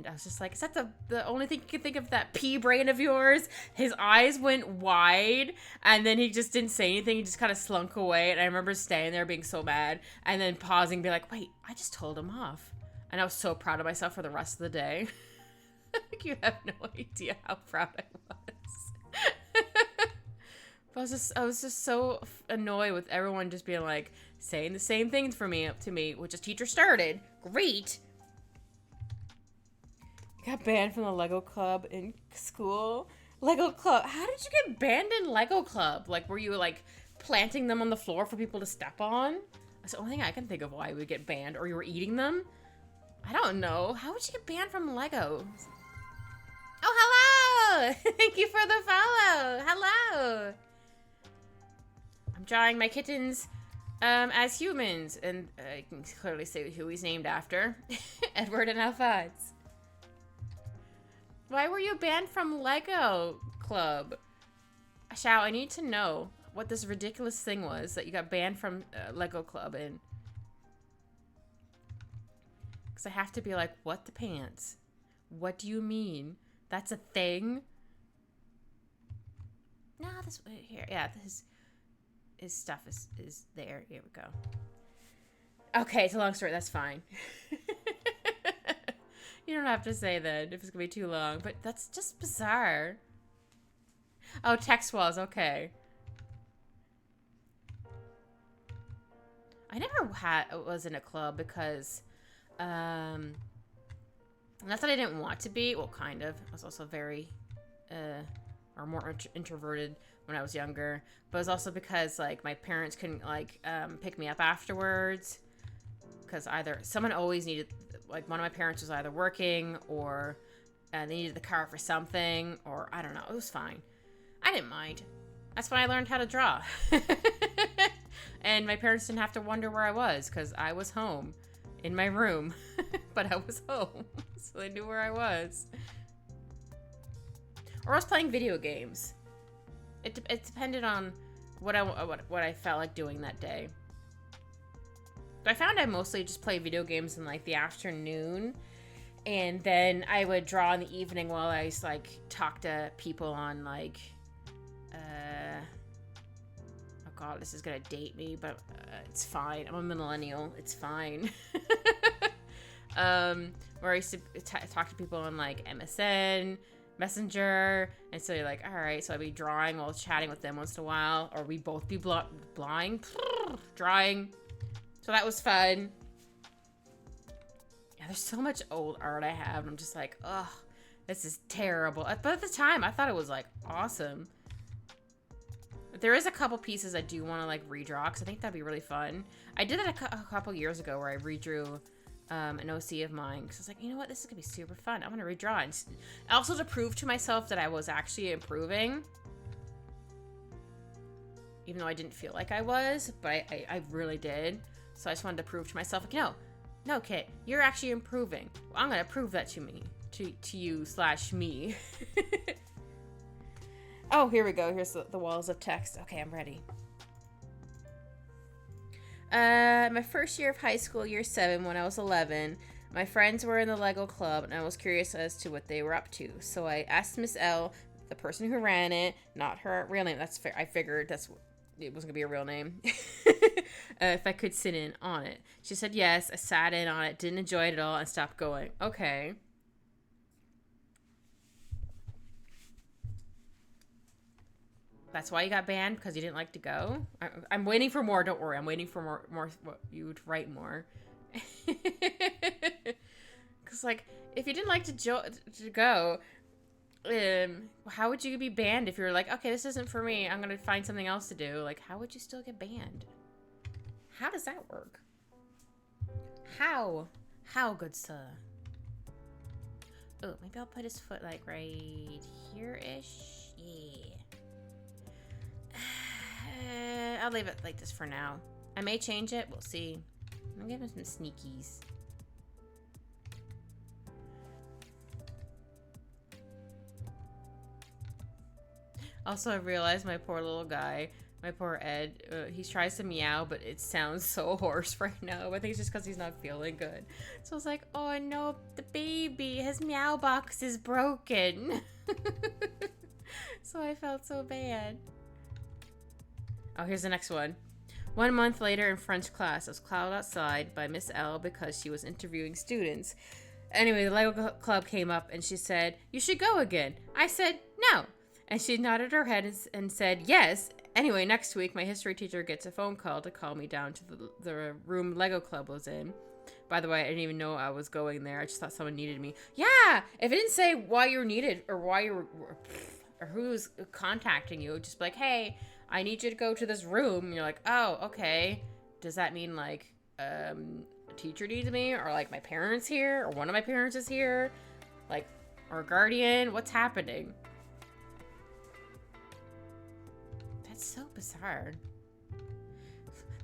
A: I was just like, is that the only thing you can think of, that pea brain of yours? His eyes went wide, and then he just didn't say anything. He just kind of slunk away, and I remember standing there being so mad, and then pausing and be like, wait, I just told him off. And I was so proud of myself for the rest of the day. You have no idea how proud I was. I was just so annoyed with everyone just being like, saying the same things to me, which a teacher started. Great. Got banned from the Lego club in school. Lego club. How did you get banned in Lego club? Like, were you like planting them on the floor for people to step on? That's the only thing I can think of why we would get banned. Or you were eating them? I don't know. How would you get banned from Lego? Oh, hello! Thank you for the follow. Hello. I'm drawing my kittens as humans. And you can clearly see who he's named after. Edward and Alphonse. Why were you banned from Lego Club? Xiao, I need to know what this ridiculous thing was that you got banned from Lego Club in. Because I have to be like, what the pants? What do you mean? That's a thing? No, this here. Yeah, his stuff is there. Here we go. Okay, it's a long story. That's fine. You don't have to say that if it's gonna be too long, but that's just bizarre. Oh, text walls, okay. I never was in a club because, not that I didn't want to be, well, kind of. I was also very, or more introverted when I was younger, but it was also because, like, my parents couldn't, like, pick me up afterwards, because either someone always needed, like, one of my parents was either working or they needed the car for something, or I don't know. It was fine. I didn't mind. That's when I learned how to draw. And my parents didn't have to wonder where I was, because I was home in my room. But I was home, so they knew where I was. Or I was playing video games. It depended on what I felt like doing that day. But I found I mostly just play video games in, like, the afternoon. And then I would draw in the evening while I, like, talk to people on, like, oh god, this is gonna date me, but it's fine. I'm a millennial. It's fine. Where I used to talk to people on, like, MSN, Messenger, and so you're like, alright, so I'd be drawing while chatting with them once in a while, or we'd both be drawing. So that was fun. Yeah, there's so much old art I have, and I'm just like, ugh, this is terrible. But at the time, I thought it was, like, awesome. But there is a couple pieces I do want to, like, redraw, because I think that'd be really fun. I did it a couple years ago where I redrew an OC of mine, because I was like, you know what, this is going to be super fun. I'm going to redraw it. Also to prove to myself that I was actually improving. Even though I didn't feel like I was, but I really did. So I just wanted to prove to myself, like, no, Kit, you're actually improving. Well, I'm going to prove that to me, to you / me. Oh, here we go. Here's the walls of text. Okay, I'm ready. My first year of high school, year 7, when I was 11, my friends were in the Lego club, and I was curious as to what they were up to. So I asked Miss L, the person who ran it, not her real name. That's fair. I figured it wasn't gonna be a real name. If I could sit in on it. She said yes. I sat in on it, didn't enjoy it at all, and stopped going. Okay. That's why you got banned? Because you didn't like to go? I'm waiting for more. Don't worry. I'm waiting for more. You would write more. Because, like, if you didn't like to go, how would you be banned if you were like, okay, this isn't for me. I'm going to find something else to do. Like, how would you still get banned? How does that work? How How good, sir? Oh, maybe I'll put his foot like right here-ish. Yeah. I'll leave it like this for now. I may change it. We'll see. I'm gonna give him some sneakies. Also, I realized my poor little guy, my poor Ed, he tries to meow, but it sounds so hoarse right now. I think it's just because he's not feeling good. So I was like, oh no, the baby, his meow box is broken. So I felt so bad. Oh, here's the next one. 1 month later in French class, I was called outside by Miss L because she was interviewing students. Anyway, the Lego club came up and she said, "You should go again." I said, "No." And she nodded her head and said, "Yes." Anyway, next week, my history teacher gets a phone call to call me down to the room Lego club was in. By the way, I didn't even know I was going there. I just thought someone needed me. Yeah! If it didn't say why you were needed or why you were, or who was contacting you, just be like, "Hey, I need you to go to this room." And you're like, "Oh, okay." Does that mean, like, a teacher needs me? Or, like, my parents here? Or one of my parents is here? Like, or a guardian? What's happening? That's so bizarre.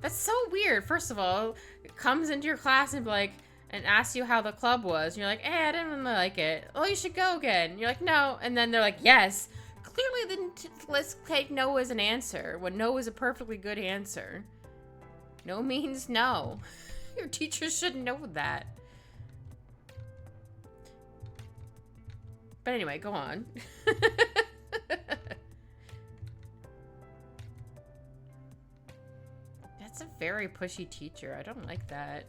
A: That's so weird. First of all, it comes into your class and, like, and asks you how the club was. And you're like, I didn't really like it. Oh, you should go again. And you're like, no. And then they're like, yes. Clearly, then let's take no as an answer when no is a perfectly good answer. No means no. Your teachers should know that. But anyway, go on. That's a very pushy teacher. I don't like that.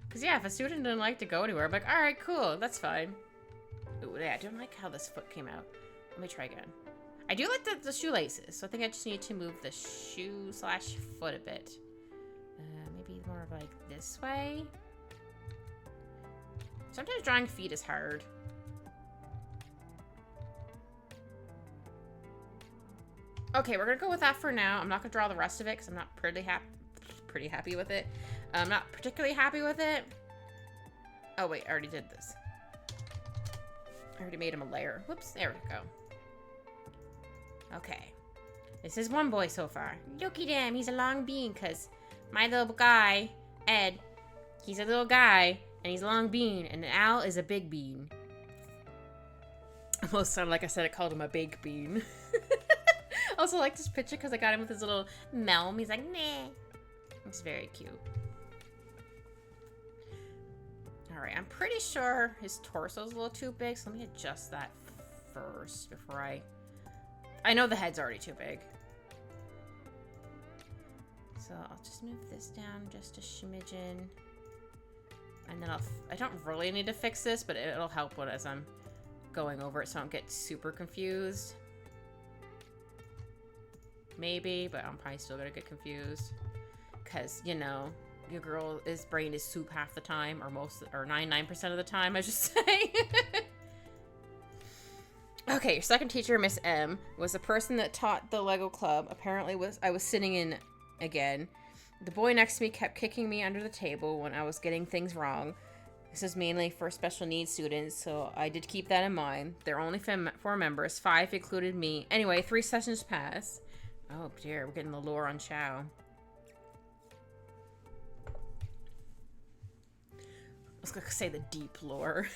A: Because, yeah, if a student doesn't like to go anywhere, I'm like, all right, cool. That's fine. Ooh, yeah, I don't like how this foot came out. Let me try again. I do like the shoelaces, so I think I just need to move the shoe/foot a bit. Maybe more like this way. Sometimes drawing feet is hard. Okay, we're gonna go with that for now. I'm not gonna draw the rest of it because I'm not pretty happy with it. I'm not particularly happy with it. Oh wait, I already did this. I already made him a layer. Whoops, there we go. Okay. This is one boy so far. Look at him, he's a long bean, because my little guy, Ed, he's a little guy, and he's a long bean, and Al is a big bean. Almost sounded like I said I called him a big bean. I also like this picture because I got him with his little melm. He's like, nah. It's very cute. Alright, I'm pretty sure his torso's a little too big, so let me adjust that first before I know the head's already too big. So I'll just move this down just a smidgen. And then I don't really need to fix this, but it'll help as I'm going over it so I don't get super confused. Maybe, but I'm probably still gonna get confused. Because, you know, your girl's brain is soup half the time, or 99% of the time, I should say. Okay, your second teacher, Miss M, was the person that taught the Lego club. Apparently, I was sitting in again. The boy next to me kept kicking me under the table when I was getting things wrong. This is mainly for special needs students, so I did keep that in mind. There are only 4 members, 5 included me. Anyway, 3 sessions passed. Oh dear, we're getting the lore on Chow. I was gonna say the deep lore.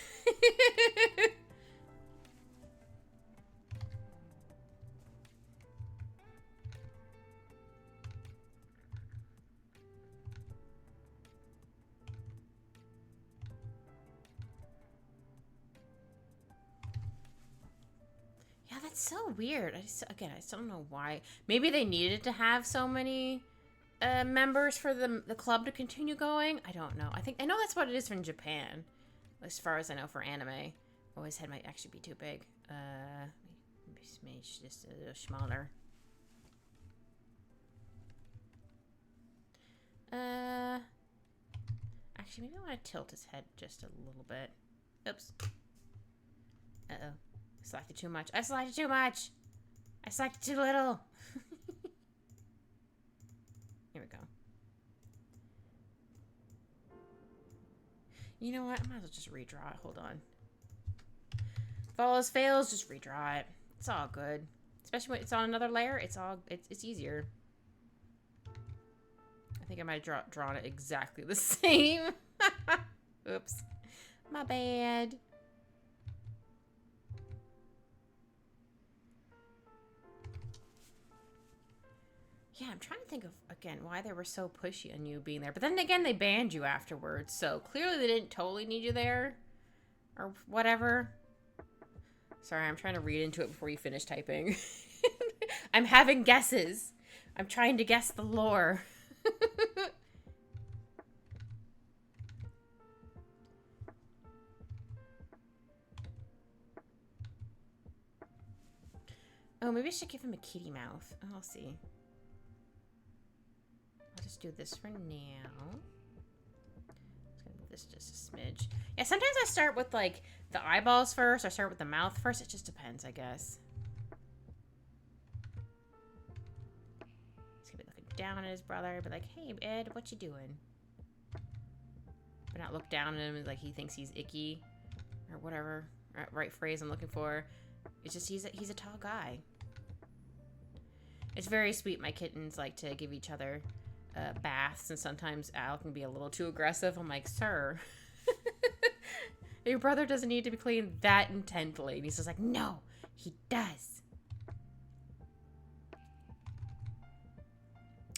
A: Yeah, that's so weird. I just don't know why. Maybe they needed to have so many members for the club to continue going. I don't know. I know that's what it is in Japan, as far as I know for anime. Oh, his head might actually be too big. Maybe just a little smaller. Actually, maybe I want to tilt his head just a little bit. Oops. Uh-oh. I selected too much. I selected too much! I selected too little! Here we go. You know what? I might as well just redraw it. Hold on. If all else fails, just redraw it. It's all good. Especially when it's on another layer, it's easier. I think I might have drawn it exactly the same. Oops. My bad. Yeah, I'm trying to think of, again, why they were so pushy on you being there. But then again, they banned you afterwards. So clearly they didn't totally need you there. Or whatever. Sorry, I'm trying to read into it before you finish typing. I'm having guesses. I'm trying to guess the lore. Oh, maybe I should give him a kitty mouth. Oh, I'll see. I'll just do this for now. Let's move this just a smidge. Yeah, sometimes I start with, like, the eyeballs first. I start with the mouth first. It just depends, I guess. He's gonna be looking down at his brother. Be like, hey, Ed, what you doing? But not look down at him like he thinks he's icky. Or whatever. Right phrase I'm looking for. It's just he's a tall guy. It's very sweet. My kittens like to give each other baths, and sometimes Al can be a little too aggressive. I'm like, sir, your brother doesn't need to be cleaned that intently. And he's just like, no, he does.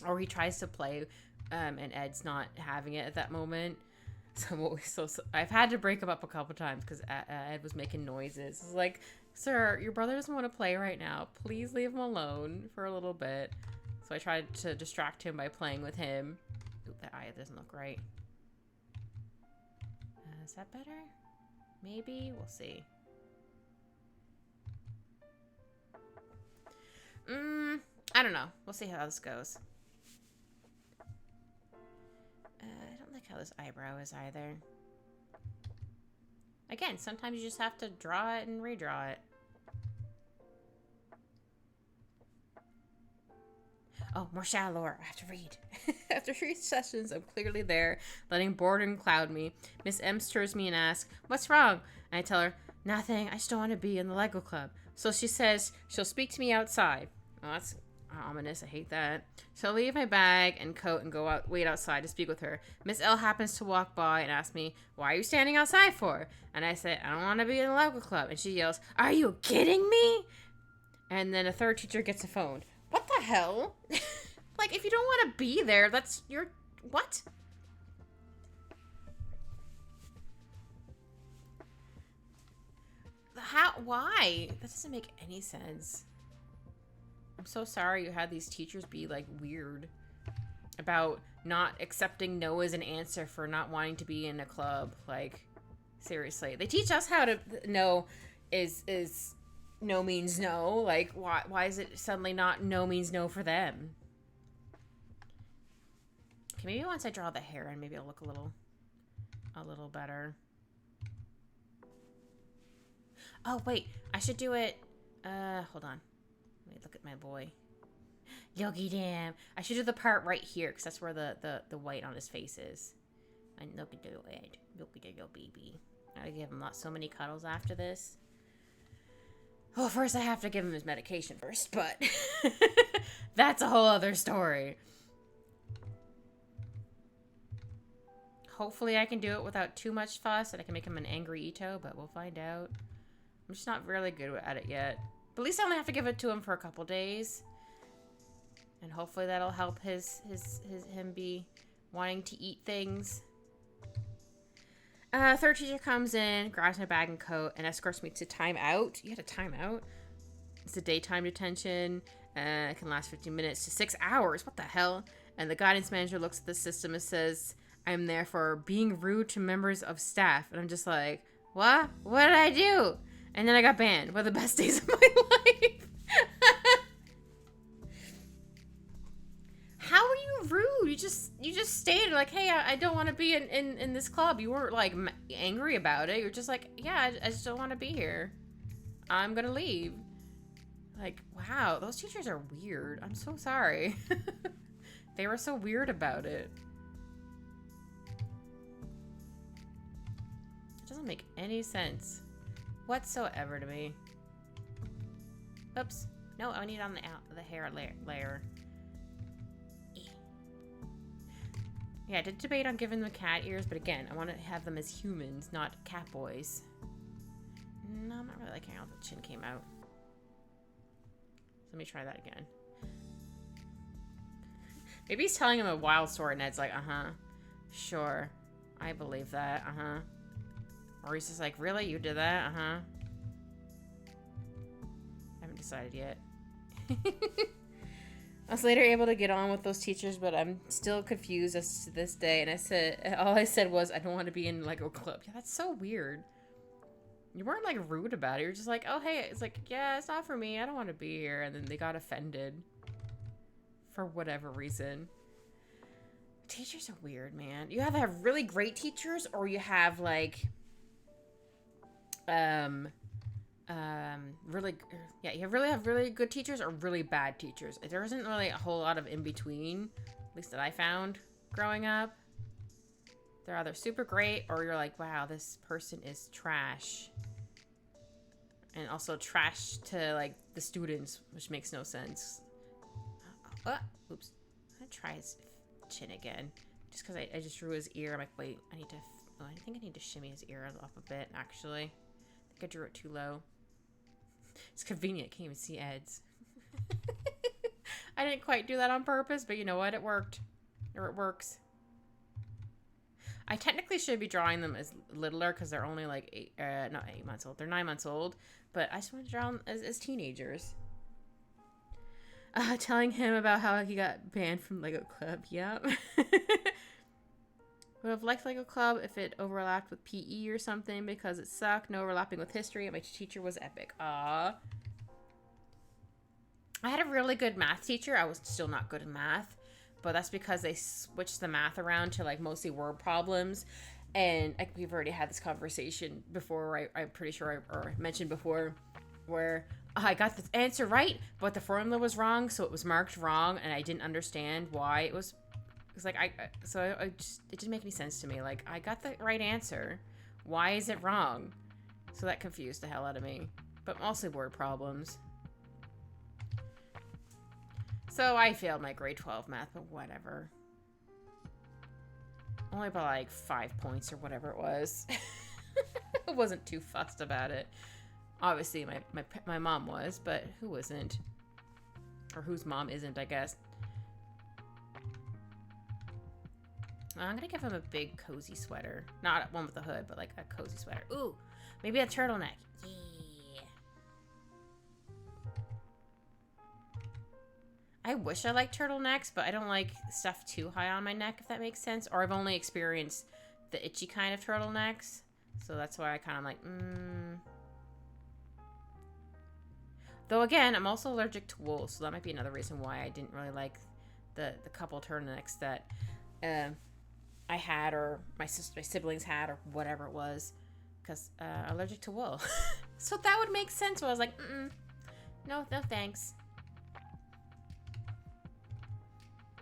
A: Or he tries to play, and Ed's not having it at that moment. So I've had to break him up a couple times because Ed was making noises. It's like, sir, your brother doesn't want to play right now. Please leave him alone for a little bit. So I tried to distract him by playing with him. Ooh, that eye doesn't look right. Is that better? Maybe? We'll see. I don't know. We'll see how this goes. I don't like how this eyebrow is either. Again, sometimes you just have to draw it and redraw it. Oh, more shallow lore. I have to read. After 3 sessions, I'm clearly there, letting boredom cloud me. Miss M stirs me and asks, what's wrong? And I tell her, nothing. I just don't want to be in the Lego club. So she says she'll speak to me outside. Oh, that's ominous. I hate that. So I leave my bag and coat and wait outside to speak with her. Miss L happens to walk by and ask me, why are you standing outside for? And I say, I don't want to be in the Lego club. And she yells, are you kidding me? And then a third teacher gets a phone. What the hell? Like, if you don't want to be there, that's your... What? How? Why? That doesn't make any sense. I'm so sorry you had these teachers be, like, weird about not accepting no as an answer for not wanting to be in a club. Like, seriously. They teach us how to... No is no means no. Like, why is it suddenly not no means no for them? Okay, maybe once I draw the hair in, maybe it'll look a little better. Oh, wait. I should do it... hold on. Let me look at my boy. Yogi damn. I should do the part right here, because that's where the white on his face is. And look at your Ed. Look at your baby. I give him so many cuddles after this. Well, first I have to give him his medication first, but that's a whole other story. Hopefully I can do it without too much fuss and I can make him an angry Ito, but we'll find out. I'm just not really good at it yet. But at least I only have to give it to him for a couple days. And hopefully that'll help him be wanting to eat things. Third teacher comes in, grabs my bag and coat, and escorts me to timeout. You had a timeout? It's a daytime detention. It can last 15 minutes to 6 hours. What the hell? And the guidance manager looks at the system and says, I'm there for being rude to members of staff. And I'm just like, what? What did I do? And then I got banned. One of the best days of my life. How are you rude? You just stated like, hey, I don't want to be in this club. You weren't like angry about it. You're just like, yeah, I just don't want to be here. I'm gonna leave. Like, wow, those teachers are weird. I'm so sorry. They were so weird about it. doesn't make any sense whatsoever to me. Oops. No, I need on the hair layer. Yeah, I did debate on giving them cat ears, but again, I want to have them as humans, not cat boys. No, I'm not really liking how the chin came out. Let me try that again. Maybe he's telling him a wild story, and Ned's like, uh-huh. Sure. I believe that, uh-huh. Or he's just like, really? You did that? Uh-huh. I haven't decided yet. I was later able to get on with those teachers, but I'm still confused as to this day. And all I said was, I don't want to be in Lego Club. Yeah, that's so weird. You weren't like rude about it. You're just like, oh, hey, it's like, yeah, it's not for me. I don't want to be here. And then they got offended for whatever reason. Teachers are weird, man. You either have really great teachers or you have like, you really have really good teachers or really bad teachers. There isn't really a whole lot of in between, at least that I found growing up. They're either super great or you're like, wow, this person is trash. And also trash to like the students, which makes no sense. Oops. I'm gonna try his chin again. Just because I just drew his ear. I'm like, wait, I think I need to shimmy his ear up a bit, actually. I think I drew it too low. It's convenient. I can't even see Ed's. I didn't quite do that on purpose, but you know what? It worked. Or it works. I technically should be drawing them as littler because they're only like not 8 months old. They're 9 months old. But I just want to draw them as teenagers. Telling him about how he got banned from Lego Club. Yep. Would have liked Lego Club if it overlapped with PE or something because it sucked. No overlapping with history. My teacher was epic. Aww. I had a really good math teacher. I was still not good in math, but that's because they switched the math around to like mostly word problems. And we've already had this conversation before. I'm pretty sure I mentioned before where I got the answer right, but the formula was wrong, so it was marked wrong, and I didn't understand why it was. It's like it didn't make any sense to me. Like, I got the right answer. Why is it wrong? So that confused the hell out of me. But mostly word problems. So I failed my grade 12 math, but whatever. Only by like 5 points or whatever it was. I wasn't too fussed about it. Obviously, my mom was, but who isn't? Or whose mom isn't, I guess. I'm gonna give him a big cozy sweater. Not one with a hood, but like a cozy sweater. Ooh, maybe a turtleneck. Yeah. I wish I liked turtlenecks, but I don't like stuff too high on my neck, if that makes sense. Or I've only experienced the itchy kind of turtlenecks. So that's why I kind of like, Though again, I'm also allergic to wool, so that might be another reason why I didn't really like the couple turtlenecks that I had, or my siblings had, or whatever it was, because allergic to wool. So that would make sense. So I was like, no thanks.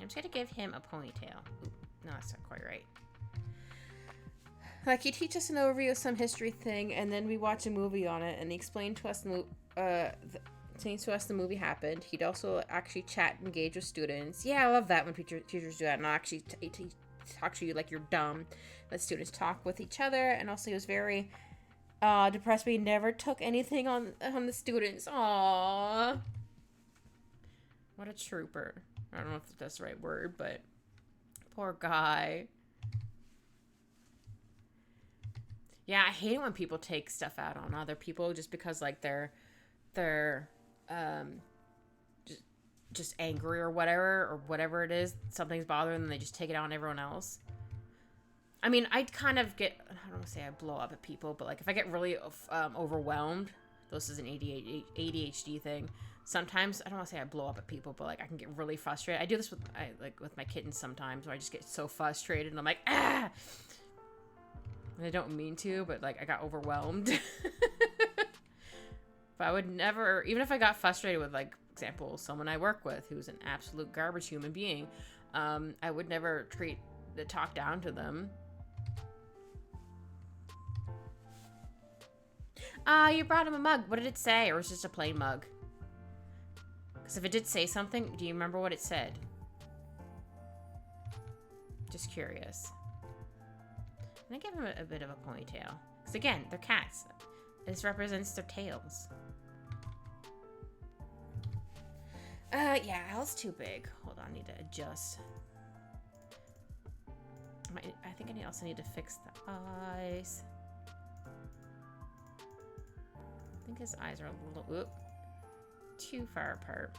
A: I'm just gonna give him a ponytail. Ooh, no, that's not quite right. Like, he teaches us an overview of some history thing, and then we watch a movie on it, and he explained to us the movie happened. He'd also actually chat and engage with students. Yeah, I love that when teachers do that, and not actually talk to you like you're dumb. Let students talk with each other, and also he was very depressed, but he never took anything on the students. Aww. What a trooper. I don't know if that's the right word, but poor guy. Yeah, I hate it when people take stuff out on other people just because, like, they're just angry or whatever it is. Something's bothering them, they just take it out on everyone else. I mean, I'd kind of get, I don't want to say I blow up at people, but, like, if I get really overwhelmed, this is an ADHD thing. Sometimes, I don't want to say I blow up at people, but, like, I can get really frustrated. I do this with my kittens sometimes, where I just get so frustrated, and I'm like, ah! And I don't mean to, but, like, I got overwhelmed. But I would never, even if I got frustrated with, like, example, someone I work with who's an absolute garbage human being, I would never talk down to them. You brought him a mug. What did it say? Or was it just a plain mug? Because if it did say something, do you remember what it said? Just curious. I'm gonna give him a bit of a ponytail. Because again, they're cats. This represents their tails. Yeah, Al's too big. Hold on, I need to adjust. I think I also need to fix the eyes. I think his eyes are a little too far apart.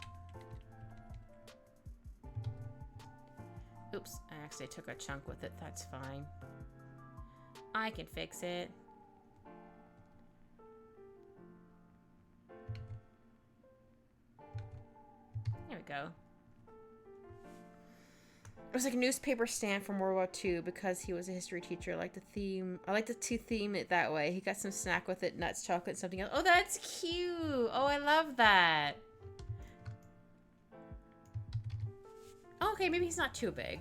A: Oops, I actually took a chunk with it. That's fine. I can fix it. There we go. It was like a newspaper stand from World War II because he was a history teacher. I like to theme it that way. He got some snack with it, nuts, chocolate, something else. Oh, that's cute. Oh, I love that. Oh, okay, maybe he's not too big.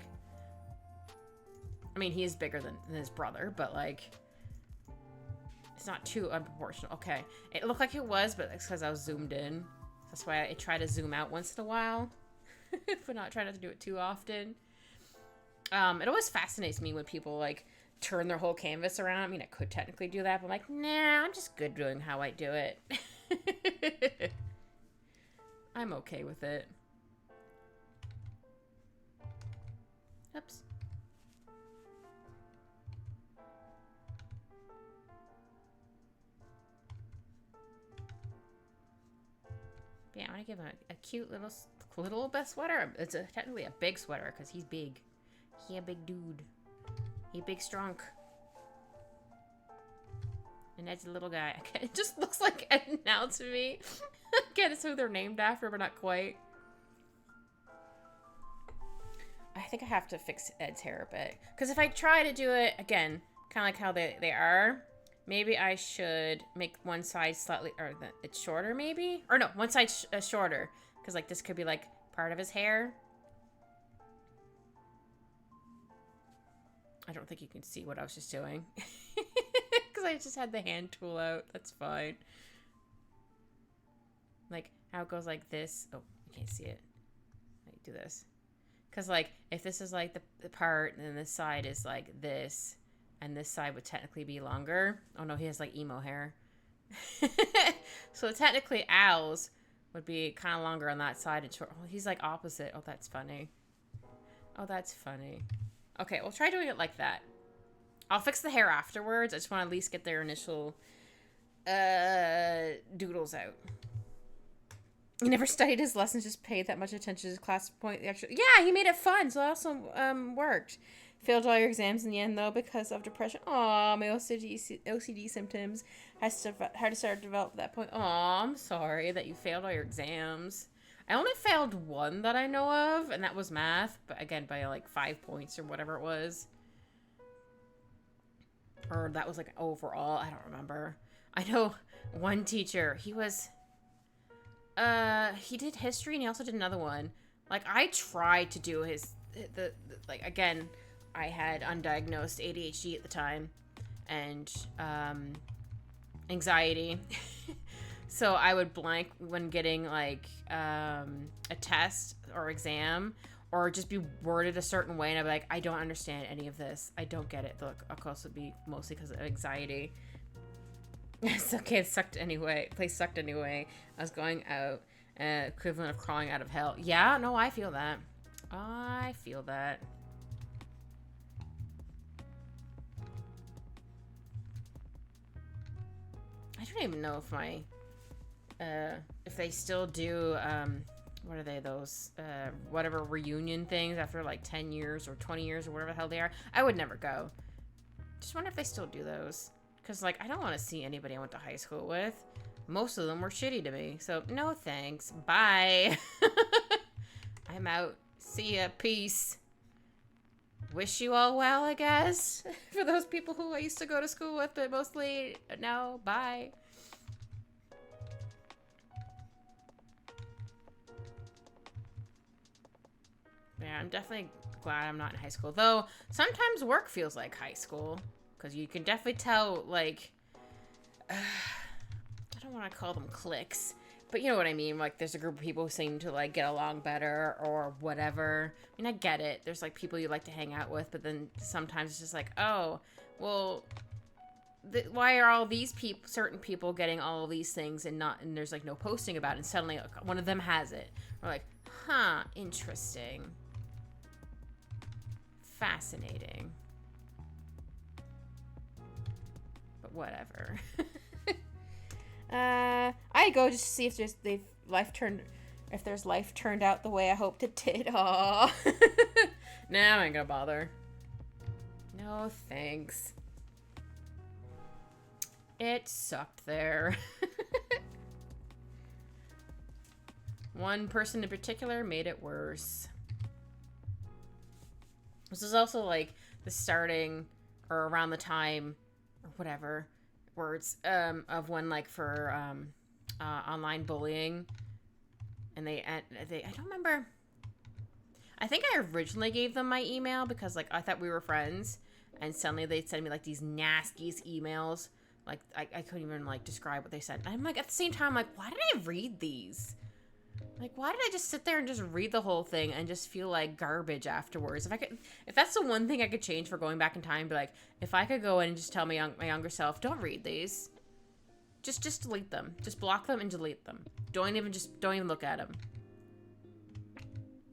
A: I mean, he is bigger than his brother, but like, it's not too unproportional. Okay, it looked like it was, but it's because I was zoomed in. That's why I try to zoom out once in a while, but not try not to do it too often. It always fascinates me when people like turn their whole canvas around. I mean, I could technically do that, but I'm like, nah, I'm just good doing how I do it. I'm okay with it. Oops. But yeah, I want to give him a cute little best sweater. It's technically a big sweater because he's big. He a big dude. He big strong. And Ed's a little guy. It just looks like Ed now to me. Again, it's who they're named after, but not quite. I think I have to fix Ed's hair a bit. Because if I try to do it, again, kind of like how they are, maybe I should make one side slightly, or it's shorter maybe? Or no, one side shorter. Because like this could be like part of his hair. I don't think you can see what I was just doing. Because I just had the hand tool out. That's fine. Like how it goes like this. Oh, you can't see it. Like do this. Because like if this is like the part and then this side is like this. And this side would technically be longer. Oh no, he has like emo hair. So technically Al's would be kind of longer on that side and short. Oh, he's like opposite. Oh, that's funny. Oh, that's funny. Okay, we'll try doing it like that. I'll fix the hair afterwards. I just want to at least get their initial doodles out. He never studied his lessons, just paid that much attention to his class point. Yeah, he made it fun, so it also worked. Failed all your exams in the end, though, because of depression. Aw, my OCD symptoms had to start to develop at that point. Aw, I'm sorry that you failed all your exams. I only failed one that I know of, and that was math. But again, by like 5 points or whatever it was. Or that was like overall. I don't remember. I know one teacher, he did history and he also did another one. Like, I tried to do like, again, I had undiagnosed ADHD at the time. And, anxiety. So I would blank when getting like a test or exam, or just be worded a certain way, and I'd be like, I don't understand any of this. I don't get it. Look, of course, it would be mostly because of anxiety. It's okay. It sucked anyway. Place sucked anyway. I was going out, equivalent of crawling out of hell. Yeah, no, I feel that. I feel that. I don't even know if my if they still do, what are they, those, whatever reunion things after like 10 years or 20 years or whatever the hell they are. I would never go. Just wonder if they still do those. Because, like, I don't want to see anybody I went to high school with. Most of them were shitty to me. So, no thanks. Bye. I'm out. See ya. Peace. Wish you all well, I guess. For those people who I used to go to school with, but mostly, no. Bye. Yeah, I'm definitely glad I'm not in high school. Though, sometimes work feels like high school. Because you can definitely tell, like... want to call them cliques, but you know what I mean. Like, there's a group of people who seem to, like, get along better or whatever. I mean, I get it. There's, like, people you like to hang out with, but then sometimes it's just like, oh, well, why are all these certain people getting all of these things and there's, like, no posting about it, and suddenly one of them has it. We're like, huh, interesting. Fascinating. But whatever. I go just to see if there's life turned out the way I hoped it did. Aw. Nah, I ain't gonna bother. No, thanks. It sucked there. One person in particular made it worse. This is also like the starting or around the time or whatever words of when, like, for online bullying, and they I don't remember. I think I originally gave them my email because, like, I thought we were friends, and suddenly they'd send me, like, these nastiest emails. Like, I couldn't even, like, describe what they said. And I'm like, at the same time, like, why did I read these? Like, why did I just sit there and just read the whole thing and just feel like garbage afterwards? If that's the one thing I could change for going back in time, be like, if I could go in and just tell my younger self, don't read these. Just delete them. Just block them and delete them. Don't even look at them.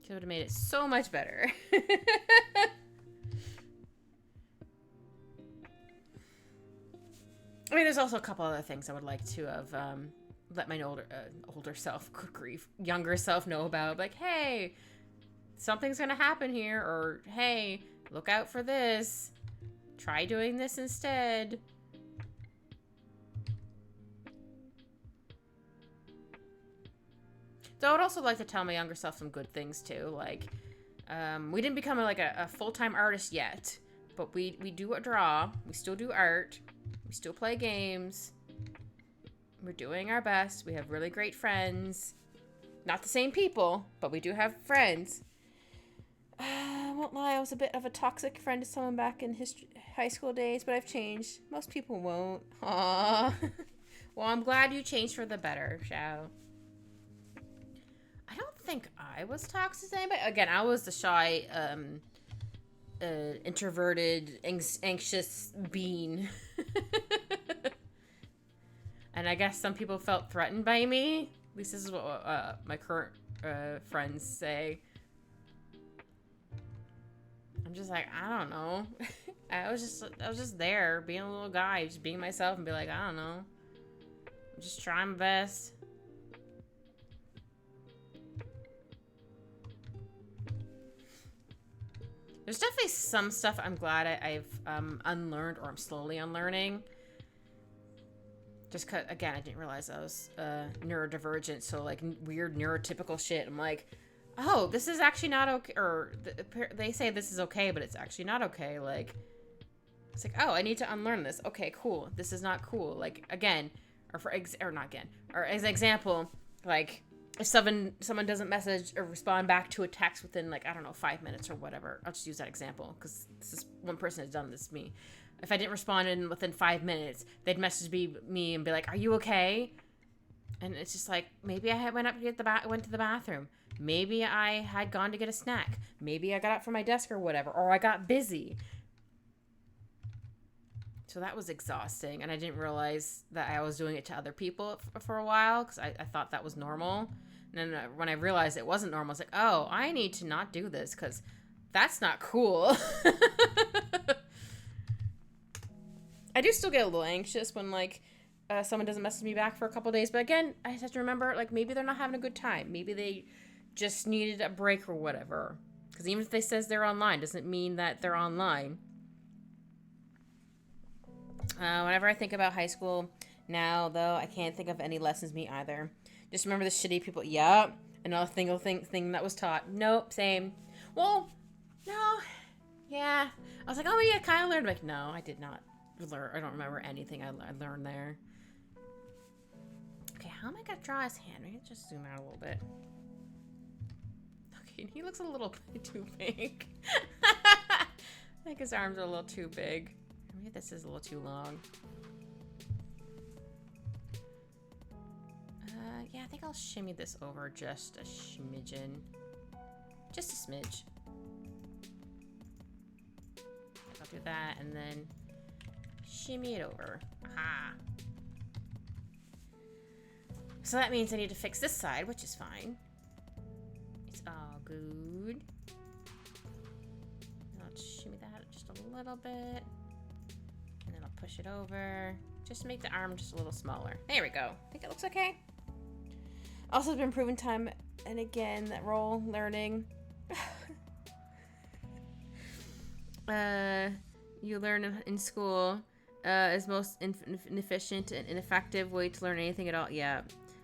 A: It would have made it so much better. I mean, there's also a couple other things I would like to have let my older self, good grief, younger self know about. Like, hey, something's gonna happen here, or hey, look out for this. Try doing this instead. So I would also like to tell my younger self some good things too. Like, we didn't become a full-time artist yet, but we do draw. We still do art. We still play games. We're doing our best. We have really great friends. Not the same people, but we do have friends. I won't lie, I was a bit of a toxic friend to someone back in high school days, but I've changed. Most people won't. Aww. Well, I'm glad you changed for the better, Xiao. I don't think I was toxic to anybody. Again, I was the shy, introverted, anxious bean. And I guess some people felt threatened by me. At least this is what my current friends say. I'm just like, I don't know. I was just there, being a little guy, just being myself, and be like, I don't know. I'm just trying my best. There's definitely some stuff I'm glad I've unlearned, or I'm slowly unlearning. Just cause, again, I didn't realize I was neurodivergent, so like weird neurotypical shit. I'm like, oh, this is actually not okay, or they say this is okay, but it's actually not okay. Like, it's like, oh, I need to unlearn this. Okay, cool. This is not cool. Like, again, or not again, or as an example, like, if someone doesn't message or respond back to a text within, like, I don't know, 5 minutes or whatever. I'll just use that example because this is one person has done this, me. If I didn't respond within 5 minutes, they'd message me and be like, "Are you okay?" And it's just like, maybe I went to the bathroom. Maybe I had gone to get a snack. Maybe I got up from my desk or whatever, or I got busy. So that was exhausting, and I didn't realize that I was doing it to other people for a while because I thought that was normal. And then when I realized it wasn't normal, I was like, oh, I need to not do this because that's not cool. I do still get a little anxious when, like, someone doesn't message me back for a couple days. But again, I just have to remember, like, maybe they're not having a good time. Maybe they just needed a break or whatever. Because even if they says they're online, doesn't mean that they're online. Whenever I think about high school now, though, I can't think of any lessons me either. Just remember the shitty people. Yep. Another single thing that was taught. Nope. Same. Well, no. Yeah. I was like, oh, maybe I kind of learned. Like, no, I did not learn. I don't remember anything I learned there. Okay, how am I going to draw his hand? Maybe just zoom out a little bit. Okay, he looks a little bit too big. I think his arms are a little too big. Maybe this is a little too long. Yeah, I think I'll shimmy this over just a smidgen. Just a smidge. I'll do that and then shimmy it over. Aha. So that means I need to fix this side, which is fine. It's all good. I'll shimmy that just a little bit. And then I'll push it over. Just to make the arm just a little smaller. There we go. I think it looks okay. Also, it's been proven time and again that role learning. You learn in school is most inefficient and ineffective way to learn anything at all. Yeah.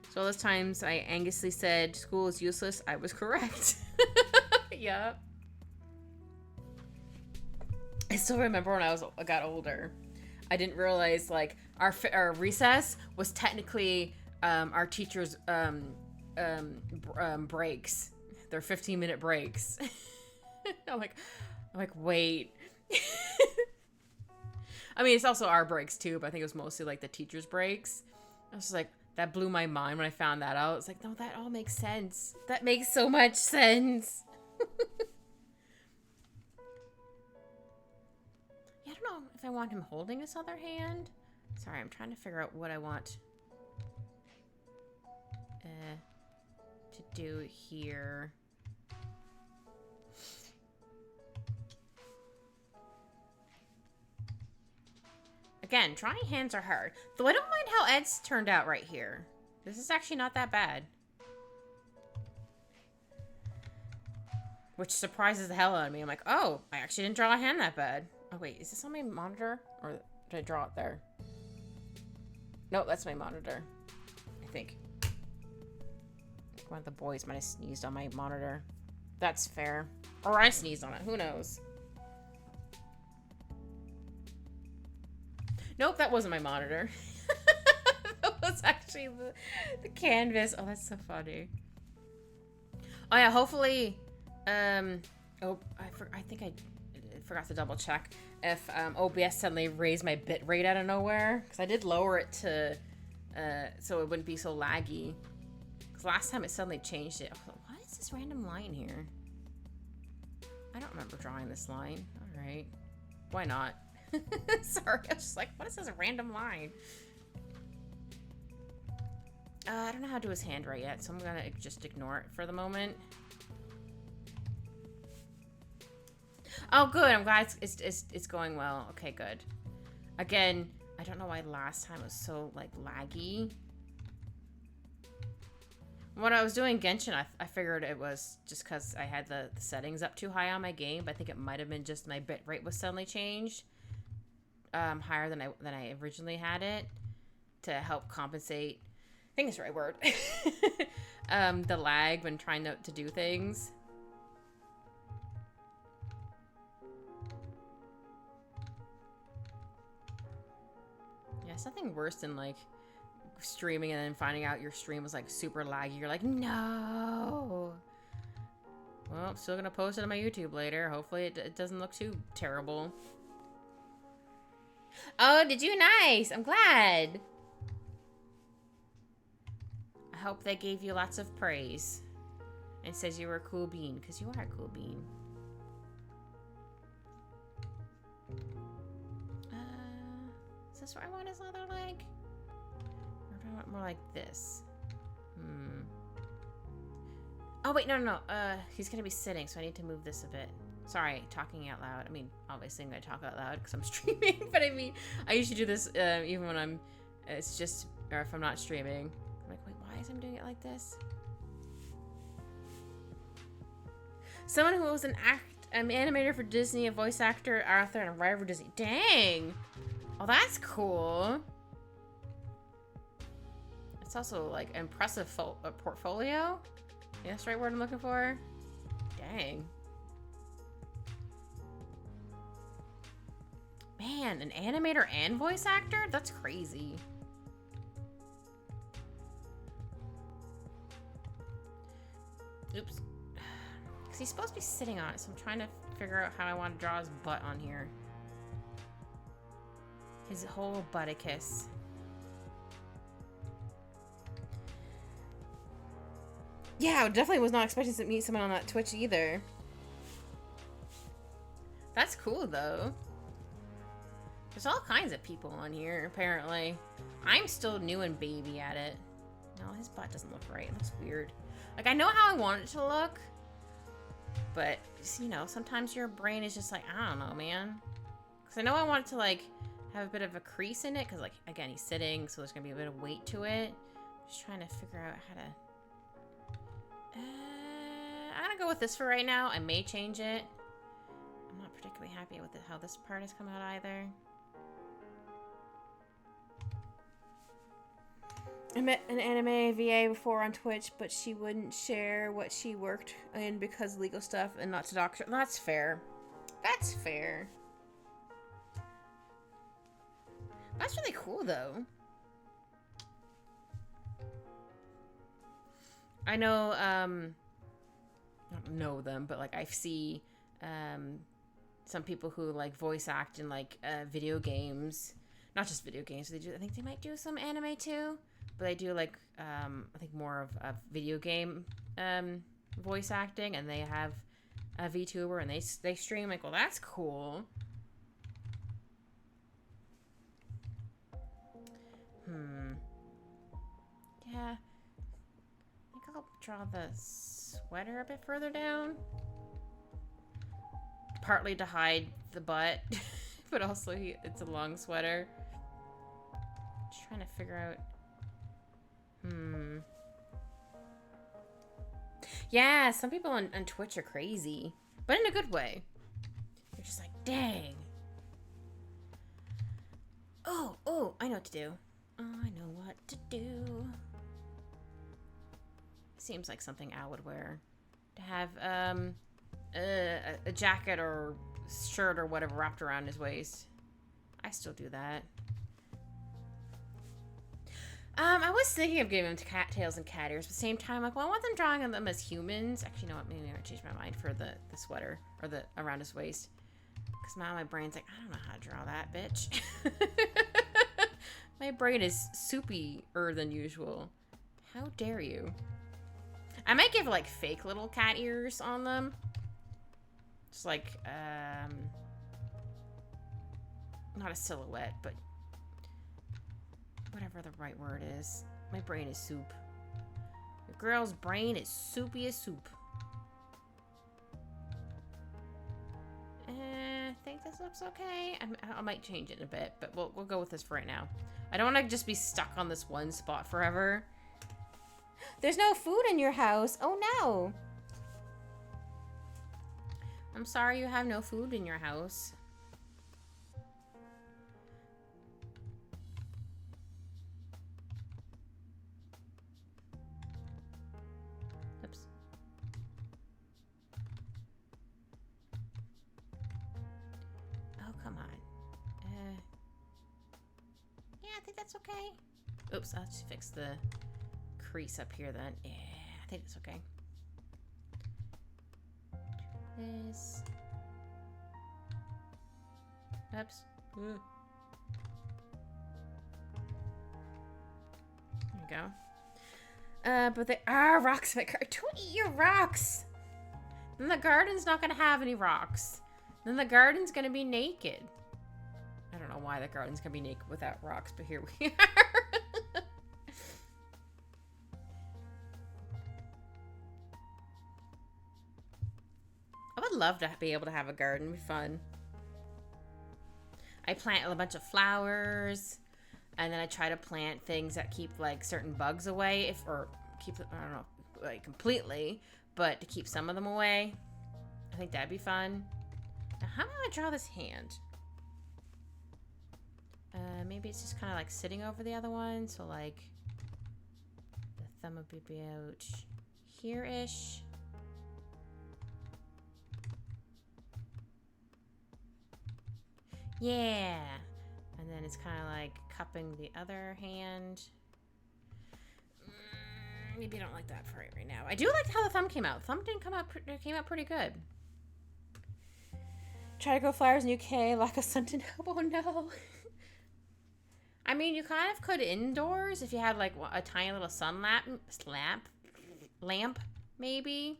A: So all those times I anxiously said school is useless, I was correct. Yeah. I still remember when I got older, I didn't realize like our recess was technically our teachers' breaks. They're 15-minute breaks. I'm like, wait. I mean, it's also our breaks too, but I think it was mostly like the teachers' breaks. I was just like, that blew my mind when I found that out. It's like, no, that all makes sense. That makes so much sense. Yeah, I don't know if I want him holding his other hand. Sorry, I'm trying to figure out what I want to do here. Again, drawing hands are hard. Though I don't mind how Ed's turned out right here. This is actually not that bad. Which surprises the hell out of me. I'm like, oh, I actually didn't draw a hand that bad. Oh, wait, is this on my monitor? Or did I draw it there? No, that's my monitor. I think. One of the boys might have sneezed on my monitor. That's fair. Or I sneezed on it. Who knows? Nope, that wasn't my monitor. That was actually the canvas. Oh, that's so funny. Oh yeah, hopefully. Oh, I think I forgot to double check if OBS suddenly raised my bit rate out of nowhere, because I did lower it to so it wouldn't be so laggy. Because last time it suddenly changed it. Oh, what is this random line here? I don't remember drawing this line. All right, why not? Sorry, I was just like, what is this random line? I don't know how to do his hand right yet, so I'm gonna just ignore it for the moment. Oh, good. I'm glad it's going well. Okay, good. Again, I don't know why last time was so like laggy. When I was doing Genshin, I figured it was just because I had the settings up too high on my game, but I think it might have been just my bitrate was suddenly changed higher than I originally had it to help compensate. I think it's the right word. The lag when trying to do things. Yeah, it's nothing worse than like streaming and then finding out your stream was like super laggy. You're like, no. Well, I'm still gonna post it on my YouTube later. Hopefully it doesn't look too terrible. Oh, did you? Nice. I'm glad. I hope they gave you lots of praise and says you were a cool bean, because you are a cool bean. Is this where I want his other leg? Or do I want more like this? Oh, wait, no. He's gonna be sitting, so I need to move this a bit. Sorry, talking out loud. I mean, obviously I'm gonna talk out loud because I'm streaming, but I mean, I usually do this even when it's just, or if I'm not streaming. I'm like, wait, why is I'm doing it like this? Someone who was an animator for Disney, a voice actor, author, and a writer for Disney. Dang! Oh, that's cool. It's also, like, impressive portfolio. Yeah, that's the right word I'm looking for. Dang. Man, an animator and voice actor? That's crazy. Oops. Because he's supposed to be sitting on it, so I'm trying to figure out how I want to draw his butt on here. His whole butticus. Yeah, I definitely was not expecting to meet someone on that Twitch either. That's cool, though. There's all kinds of people on here, apparently. I'm still new and baby at it. No, his butt doesn't look right. It looks weird. Like, I know how I want it to look, but, you know, sometimes your brain is just like, I don't know, man. Because I know I want it to, like, have a bit of a crease in it, because, like, again, he's sitting, so there's going to be a bit of weight to it. Just trying to figure out how to... I'm going to go with this for right now. I may change it. I'm not particularly happy with how this part has come out either. I met an anime VA before on Twitch, but she wouldn't share what she worked in because legal stuff and not to doctor. That's fair. That's fair. That's really cool, though. I know, I don't know them, but, like, I see, some people who, like, voice act in, like, video games. Not just video games. They do. I think they might do some anime, too. But they do, like, I think more of a video game, voice acting. And they have a VTuber, and they stream. Like, well, that's cool. Yeah. I think I'll draw the sweater a bit further down. Partly to hide the butt, but also it's a long sweater. Just trying to figure out. Yeah, some people on Twitch are crazy, but in a good way. You're just like, dang. Oh, I know what to do. I know what to do. Seems like something Al would wear. To have, a jacket or shirt or whatever wrapped around his waist. I still do that. I was thinking of giving them to cattails and cat ears, but at the same time, like, well, I want them drawing them as humans. Actually, you know what? Maybe I changed my mind for the sweater or the around his waist. Because now my brain's like, I don't know how to draw that, bitch. My brain is soupier than usual. How dare you? I might give, like, fake little cat ears on them. Just like, not a silhouette, but whatever the right word is. My brain is soup. The girl's brain is soupy as soup. I think this looks okay. I might change it in a bit, but we'll go with this for right now. I don't want to just be stuck on this one spot forever. There's no food in your house. Oh no. I'm sorry you have no food in your house. Oops. Oh, come on. Yeah, I think that's okay. Oops, I'll just fix the crease up here then. Yeah, I think it's okay. This. Oops. Ooh. There we go. But they are rocks in my garden. Don't eat your rocks! Then the garden's not gonna have any rocks. Then the garden's gonna be naked. I don't know why the garden's gonna be naked without rocks, but here we are. I would love to be able to have a garden. It'd be fun. I plant a bunch of flowers, and then I try to plant things that keep, like, certain bugs away, or keep, I don't know, like, completely, but to keep some of them away. I think that'd be fun. Now, how am I gonna draw this hand? Maybe it's just kind of, like, sitting over the other one, so, like, the thumb would be out here-ish. Yeah. And then it's kind of like cupping the other hand. Maybe I don't like that for right now. I do like how the thumb came out. Thumb didn't come out. Came out pretty good. Try to grow flowers in UK. Lack of sun to help. Oh no. I mean, you kind of could indoors if you had like a tiny little sun lamp. lamp, maybe?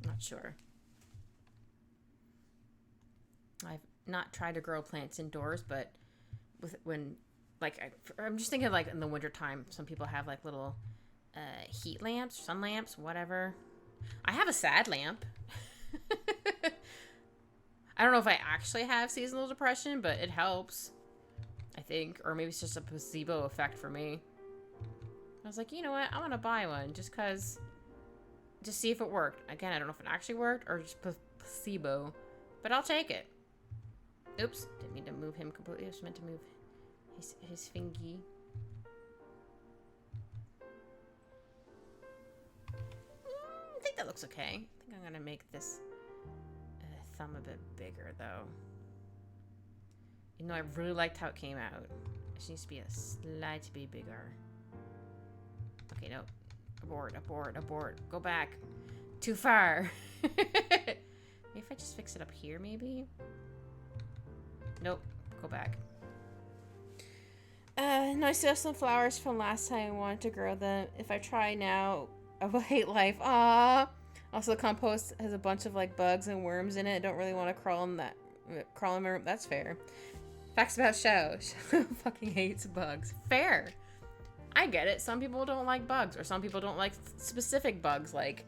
A: Not sure. I've not tried to grow plants indoors, but I'm just thinking of like in the wintertime, some people have like little heat lamps, sun lamps, whatever. I have a sad lamp. I don't know if I actually have seasonal depression, but it helps, I think. Or maybe it's just a placebo effect for me. I was like, you know what? I want to buy one just see if it worked. Again, I don't know if it actually worked or just placebo, but I'll take it. Oops, didn't mean to move him completely. I was meant to move his fingy. I think that looks okay. I think I'm gonna make this thumb a bit bigger though. You know, I really liked how it came out. It just needs to be a slight bit bigger. Okay, no. Abort, abort, abort. Go back. Too far. Maybe if I just fix it up here, maybe? Nope. Go back. No, I still have some flowers from last time I wanted to grow them. If I try now, I will hate life. Aww. Also, the compost has a bunch of like bugs and worms in it. I don't really want to crawl in my room. That's fair. Facts about Shao. Shao fucking hates bugs. Fair. I get it. Some people don't like bugs, or some people don't like specific bugs. Like,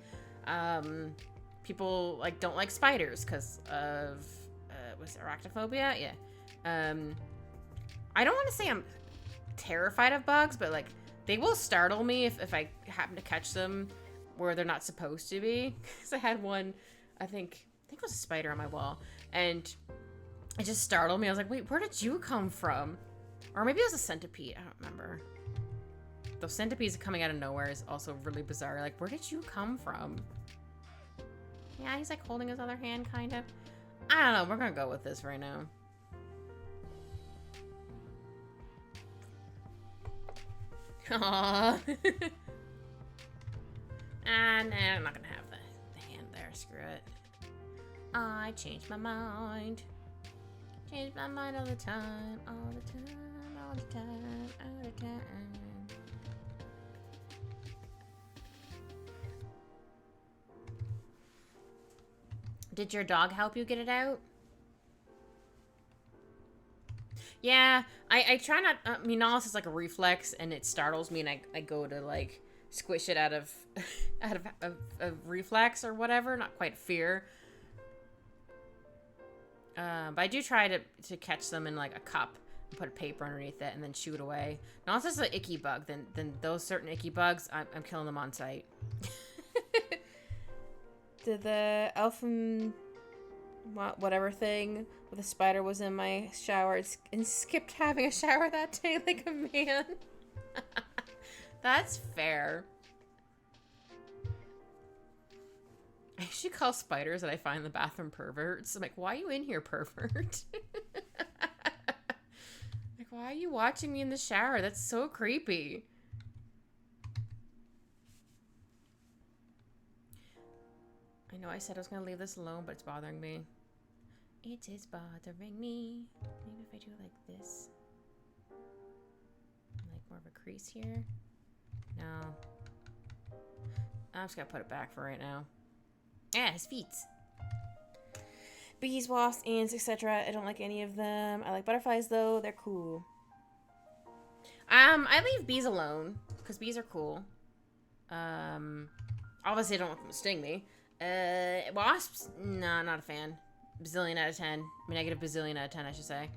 A: people like don't like spiders because of was arachnophobia. Yeah. I don't want to say I'm terrified of bugs, but like they will startle me if I happen to catch them where they're not supposed to be. Because I had one, I think it was a spider on my wall, and it just startled me. I was like, wait, where did you come from? Or maybe it was a centipede. I don't remember. Those centipedes coming out of nowhere is also really bizarre. Like, where did you come from? Yeah, he's like holding his other hand, kind of. I don't know. We're gonna go with this right now. Aww. And I'm not gonna have the hand there. Screw it. I changed my mind. Change my mind all the time. All the time. All the time. All the time. Did your dog help you get it out? Yeah, I try not. Menolis is like a reflex, and it startles me, and I go to like squish it out of reflex or whatever. Not quite fear. But I do try to catch them in like a cup and put a paper underneath it and then shoo it away. Now, if this is an icky bug, then those certain icky bugs, I'm killing them on sight. Did the elfin whatever thing with a spider was in my shower and skipped having a shower that day like a man? That's fair. I usually call spiders that I find in the bathroom perverts. I'm like, why are you in here, pervert? Like, why are you watching me in the shower? That's so creepy. I know I said I was going to leave this alone, but it's bothering me. It is bothering me. Maybe if I do it like this. Like more of a crease here. No. I'm just going to put it back for right now. Yeah, his feet. Bees, wasps, ants, etc. I don't like any of them. I like butterflies though. They're cool. I leave bees alone because bees are cool. Obviously I don't want them to sting me. Wasps? No, not a fan. Bazillion out of 10. I mean, negative bazillion out of 10, I should say.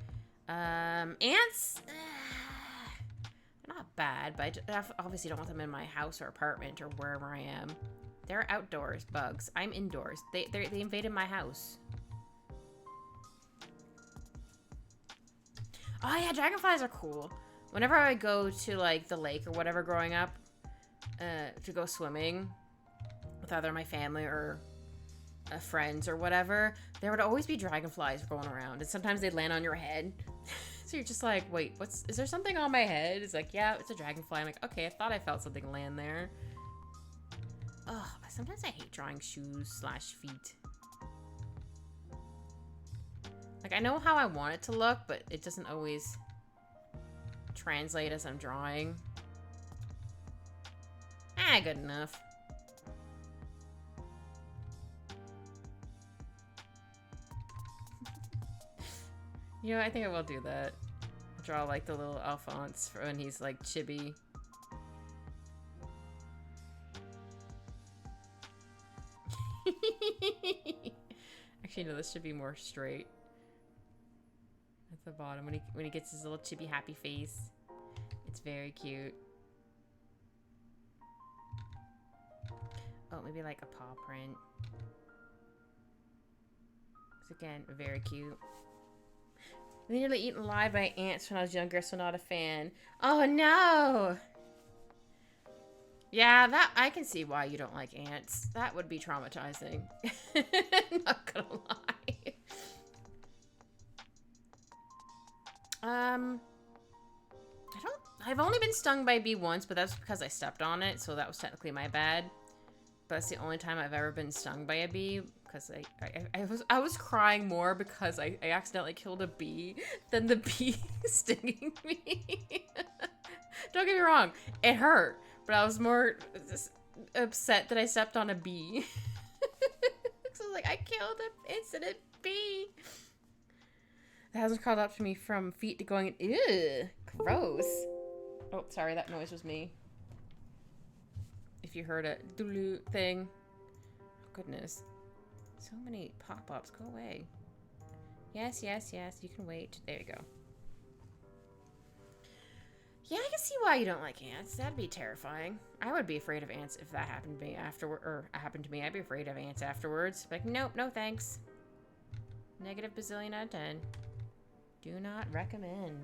A: Ants? Not bad, but I obviously don't want them in my house or apartment or wherever I am. They're outdoors bugs. I'm indoors. They invaded my house. Oh yeah, dragonflies are cool. Whenever I go to like the lake or whatever growing up, to go swimming with either my family or friends or whatever, there would always be dragonflies going around, and sometimes they'd land on your head. So you're just like, wait, is there something on my head? It's like, yeah, it's a dragonfly. I'm like, okay, I thought I felt something land there. Ugh, sometimes I hate drawing shoes / feet. Like, I know how I want it to look, but it doesn't always translate as I'm drawing. Ah, good enough. You know, I think I will do that. Draw like the little Alphonse for when he's like chibi. Actually, no, this should be more straight. At the bottom, when he gets his little chibi happy face. It's very cute. Oh, maybe like a paw print. It's again, very cute. Nearly eaten alive by ants when I was younger, so not a fan. Oh no! Yeah, that I can see why you don't like ants. That would be traumatizing. Not gonna lie. I've only been stung by a bee once, but that's because I stepped on it, so that was technically my bad. But it's the only time I've ever been stung by a bee, because I was crying more because I accidentally killed a bee than the bee stinging me. Don't get me wrong, it hurt, but I was more upset that I stepped on a bee. So I was like, I killed an innocent bee. That hasn't crawled up to me from feet to going, ew, gross. Oh, sorry, that noise was me. If you heard a doodle thing. Oh, goodness. So many pop-ups. Go away. Yes, yes, yes. You can wait. There you go. Yeah, I can see why you don't like ants. That'd be terrifying. I would be afraid of ants if that happened to me afterward, or happened to me. I'd be afraid of ants afterwards. Like, nope, no thanks. Negative bazillion out of 10. Do not recommend.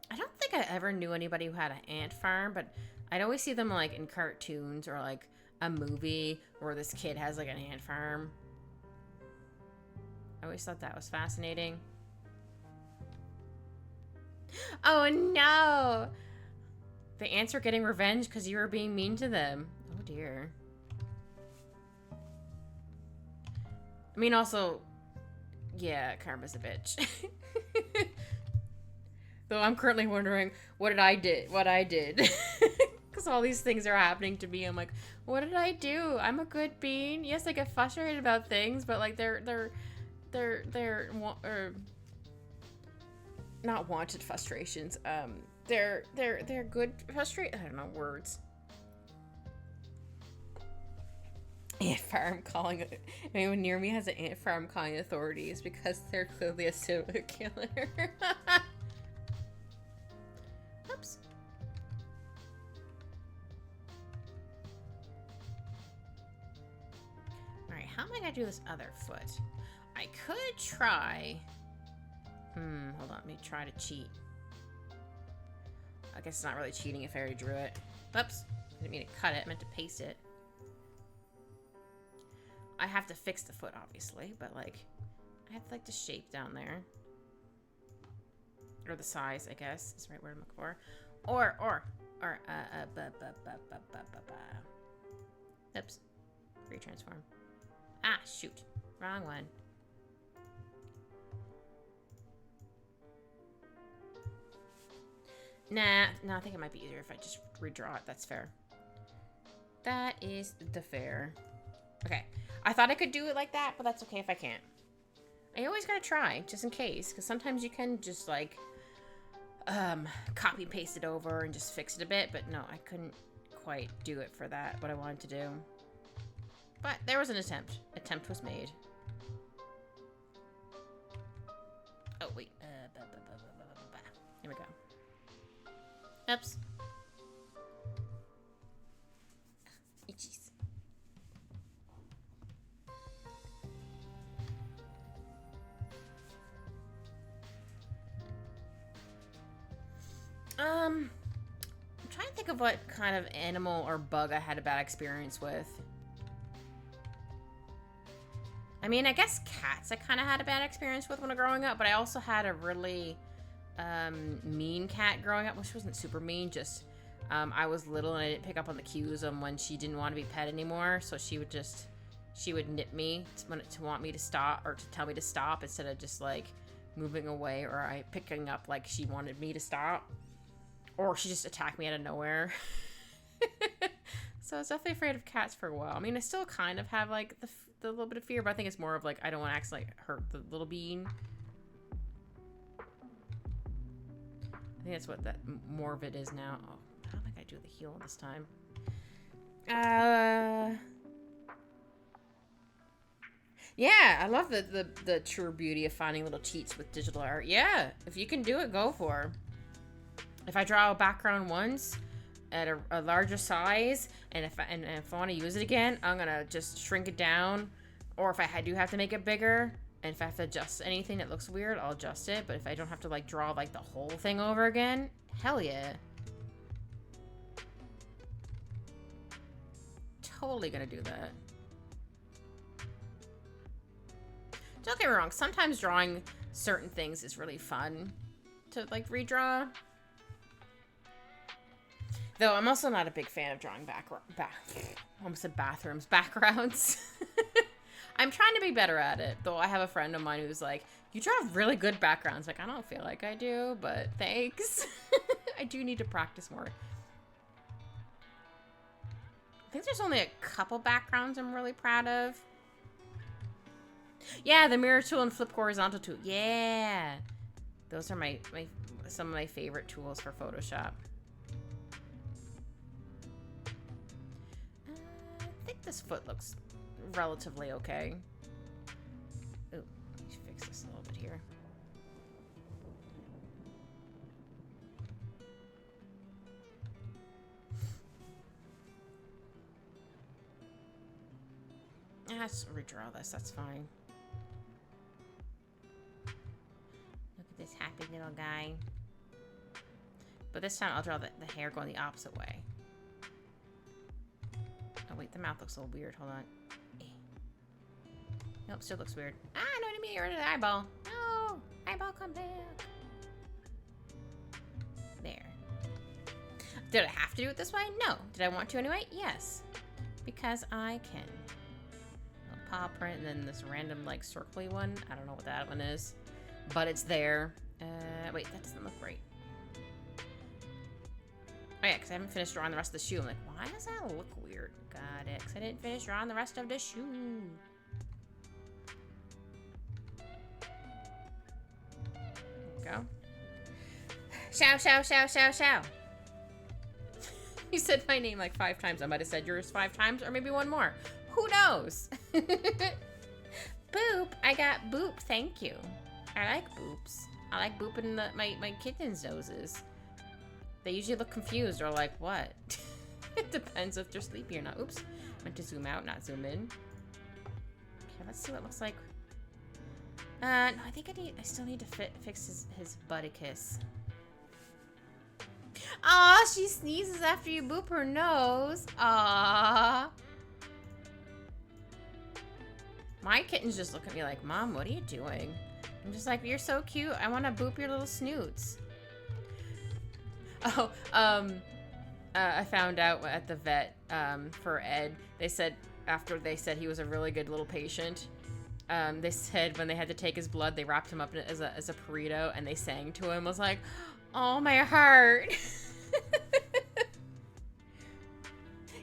A: I don't think I ever knew anybody who had an ant farm, but I'd always see them like in cartoons or like a movie where this kid has like an ant farm. I always thought that was fascinating. Oh no! The ants are getting revenge because you were being mean to them. Oh dear. I mean, also, yeah, karma's a bitch. Though I'm currently wondering what I did. Because all these things are happening to me. I'm like, what did I do? I'm a good bean. Yes, I get frustrated about things, but like they're not wanted frustrations. They're good frustration. I don't know words. Ant farm calling. Anyone near me has an ant farm calling authorities because they're clearly a serial killer. Oops. Alright, how am I gonna do this other foot? I could try. Hold on, let me try to cheat. I guess it's not really cheating if I already drew it. Oops. I didn't mean to cut it, I meant to paste it. I have to fix the foot, obviously, but like, I have like the shape down there. Or the size, I guess, is the right word I'm looking for. Oops. Retransform. Ah, shoot. Wrong one. Nah, no, I think it might be easier if I just redraw it. That's fair. That is the fair. Okay. I thought I could do it like that, but that's okay if I can't. I always gotta try, just in case, because sometimes you can just, like, copy and paste it over and just fix it a bit, but no, I couldn't quite do it for that, what I wanted to do. But there was an attempt. Attempt was made. Oh, wait. Here we go. Oops. Itchies. I'm trying to think of what kind of animal or bug I had a bad experience with. I mean, I guess cats I kind of had a bad experience with when I was growing up, but I also had a really mean cat growing up, which wasn't super mean, just I was little and I didn't pick up on the cues on when she didn't want to be pet anymore, so she would just she would nip me to want me to stop, or to tell me to stop, instead of just like moving away, or I picking up like she wanted me to stop, or she just attacked me out of nowhere. So I was definitely afraid of cats for a while. I mean, I still kind of have like the little bit of fear, but I think it's more of like I don't want to accidentally hurt the little bean. I think that's what that more of it is now. Oh, I don't think I do the heal this time. Yeah, I love the true beauty of finding little cheats with digital art. Yeah, if you can do it, go for it. If I draw a background once at a larger size, and if I want to use it again, I'm gonna just shrink it down. Or if I do have to make it bigger, and if I have to adjust anything that looks weird, I'll adjust it. But if I don't have to like draw like the whole thing over again, hell yeah. Totally gonna do that. Don't get me wrong, sometimes drawing certain things is really fun to like redraw. Though I'm also not a big fan of drawing almost said bathrooms, backgrounds. I'm trying to be better at it, though I have a friend of mine who's like, you draw really good backgrounds. Like, I don't feel like I do, but thanks. I do need to practice more. I think there's only a couple backgrounds I'm really proud of. Yeah, the mirror tool and flip horizontal tool. Yeah. Those are some of my favorite tools for Photoshop. I think this foot looks relatively okay. Ooh, let me fix this a little bit here. Let's redraw this, that's fine. Look at this happy little guy. But this time I'll draw the hair going the opposite way. Oh wait, the mouth looks a little weird, hold on. Nope, still looks weird. Ah, no, I didn't mean to get rid of the eyeball. No, eyeball come back. There. Did I have to do it this way? No. Did I want to anyway? Yes. Because I can. A paw print and then this random like circly one. I don't know what that one is. But it's there. Wait, that doesn't look right. Oh yeah, because I haven't finished drawing the rest of the shoe. I'm like, why does that look weird? Got it. Because I didn't finish drawing the rest of the shoe. Go. Show, show, show, show, show. You said my name like 5 times. I might have said yours 5 times or maybe one more. Who knows? Boop. I got boop. Thank you. I like boops. I like booping my kittens' noses. They usually look confused or like, what? It depends if they're sleepy or not. Oops. Meant to zoom out, not zoom in. Okay, let's see what it looks like. No, I think I still need to fix his butticus. Aw, she sneezes after you boop her nose. Aw. My kittens just look at me like, Mom, what are you doing? I'm just like, you're so cute. I want to boop your little snoots. Oh, I found out at the vet, for Ed, they said, after they said he was a really good little patient, they said when they had to take his blood, they wrapped him up as a burrito, and they sang to him. I was like, oh, my heart.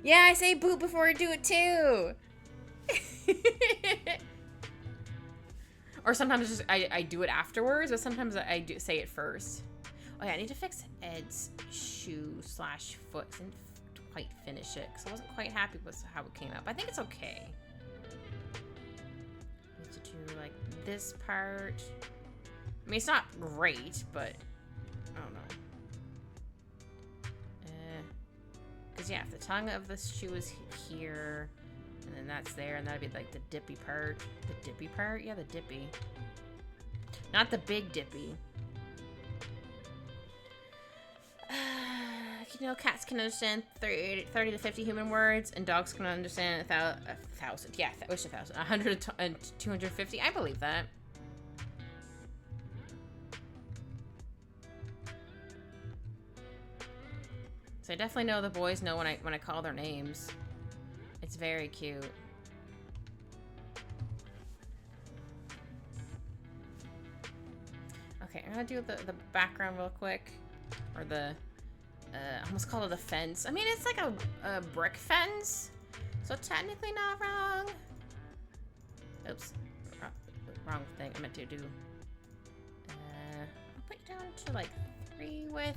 A: Yeah, I say boop before I do it, too. Or sometimes just I do it afterwards, but sometimes I do say it first. Oh, yeah, I need to fix Ed's shoe/foot. I didn't quite finish it, because I wasn't quite happy with how it came out. But I think it's okay. Need to do, like, this part. I mean, it's not great, but I don't know. Because, yeah, if the tongue of the shoe is here, and then that's there, and that'd be, like, the dippy part. The dippy part? Yeah, the dippy. Not the big dippy. You know, cats can understand 30 to 50 human words, and dogs can understand 1,000. Yeah, I wish 1,000. 100 and 250. I believe that. So I definitely know the boys know when I call their names. It's very cute. Okay, I'm gonna do the background real quick. Or the, I almost call it a fence. I mean, it's like a brick fence. So technically not wrong. Oops. Wrong thing I meant to do. I'll put you down to like 3 with...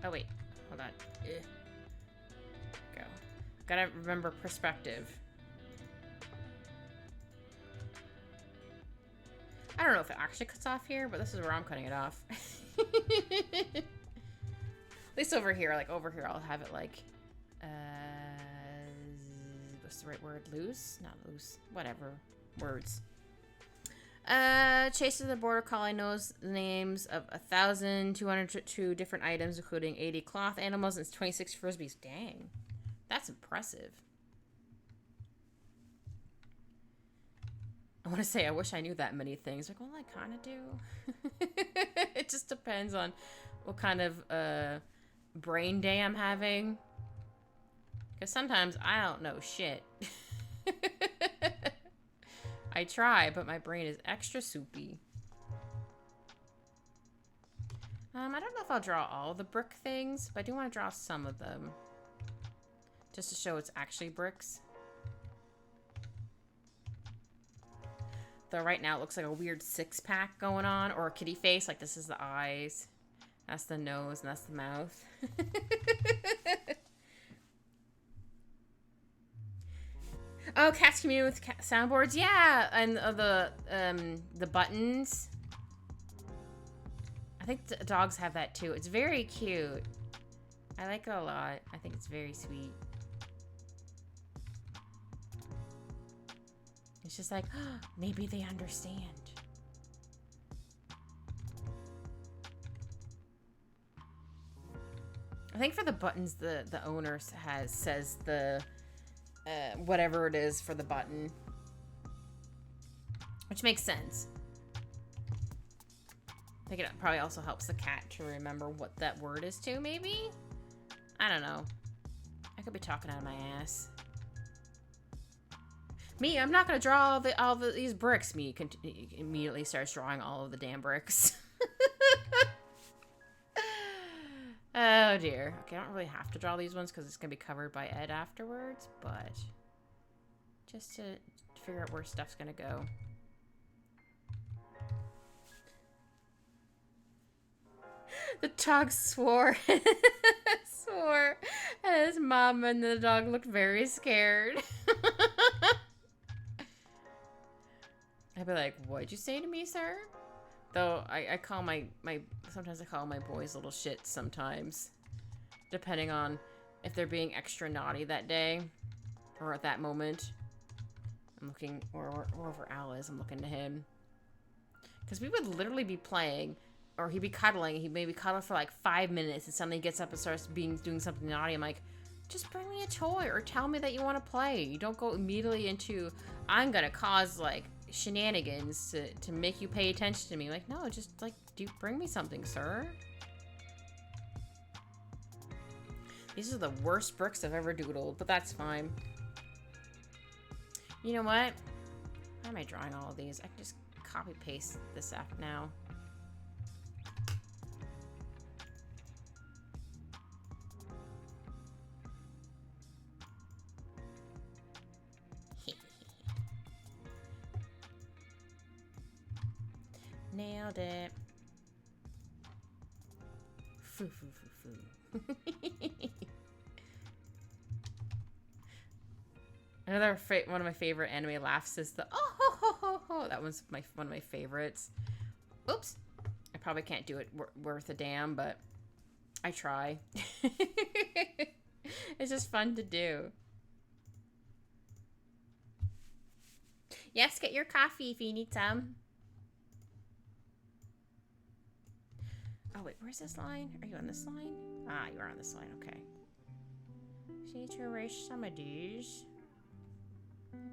A: Oh wait, hold on. Ugh. Go. Gotta remember perspective. I don't know if it actually cuts off here, but this is where I'm cutting it off. At least over here, like over here, I'll have it like, what's the right word? Loose? Not loose. Whatever. Words. Chases the border collie knows the names of 1,202 different items, including 80 cloth animals and 26 frisbees. Dang. That's impressive. I want to say I wish I knew that many things. Like, well, I kind of do. It just depends on what kind of brain day I'm having. Because sometimes I don't know shit. I try, but my brain is extra soupy. I don't know if I'll draw all the brick things, but I do want to draw some of them. Just to show it's actually bricks. Though right now it looks like a weird 6-pack going on, or a kitty face. Like this is the eyes, that's the nose, and that's the mouth. Oh, cats communing with soundboards, yeah, and the buttons. I think dogs have that too. It's very cute. I like it a lot. I think it's very sweet. It's just like, oh, maybe they understand. I think for the buttons, the owner says the whatever it is for the button, which makes sense. I think it probably also helps the cat to remember what that word is too. Maybe, I don't know. I could be talking out of my ass. Me, I'm not gonna draw all these bricks. Me immediately starts drawing all of the damn bricks. Oh dear. Okay, I don't really have to draw these ones because it's gonna be covered by Ed afterwards, but just to figure out where stuff's gonna go. The dog swore. Swore at his mom, and the dog looked very scared. I'd be like, what'd you say to me, sir? Though I call sometimes I call my boys little shits sometimes. Depending on if they're being extra naughty that day. Or at that moment. I'm looking, or wherever Al is, I'm looking to him. Because we would literally be playing, or he'd be cuddling, he'd maybe cuddle for like 5 minutes, and suddenly he gets up and starts doing something naughty. I'm like, just bring me a toy, or tell me that you want to play. You don't go immediately into, I'm gonna cause like shenanigans to make you pay attention to me. Like, no, just like, bring me something, sir. These are the worst bricks I've ever doodled, but that's fine. You know what? Why am I drawing all of these? I can just copy paste this app now. Nailed it. Foo, foo, foo, foo. Another one of my favorite anime laughs is the oh ho ho ho ho. That one's one of my favorites. Oops. I probably can't do it worth a damn, but I try. It's just fun to do. Yes, get your coffee if you need some. Oh, wait, where's this line? Are you on this line? Ah, you are on this line, okay. So you need to erase some of these.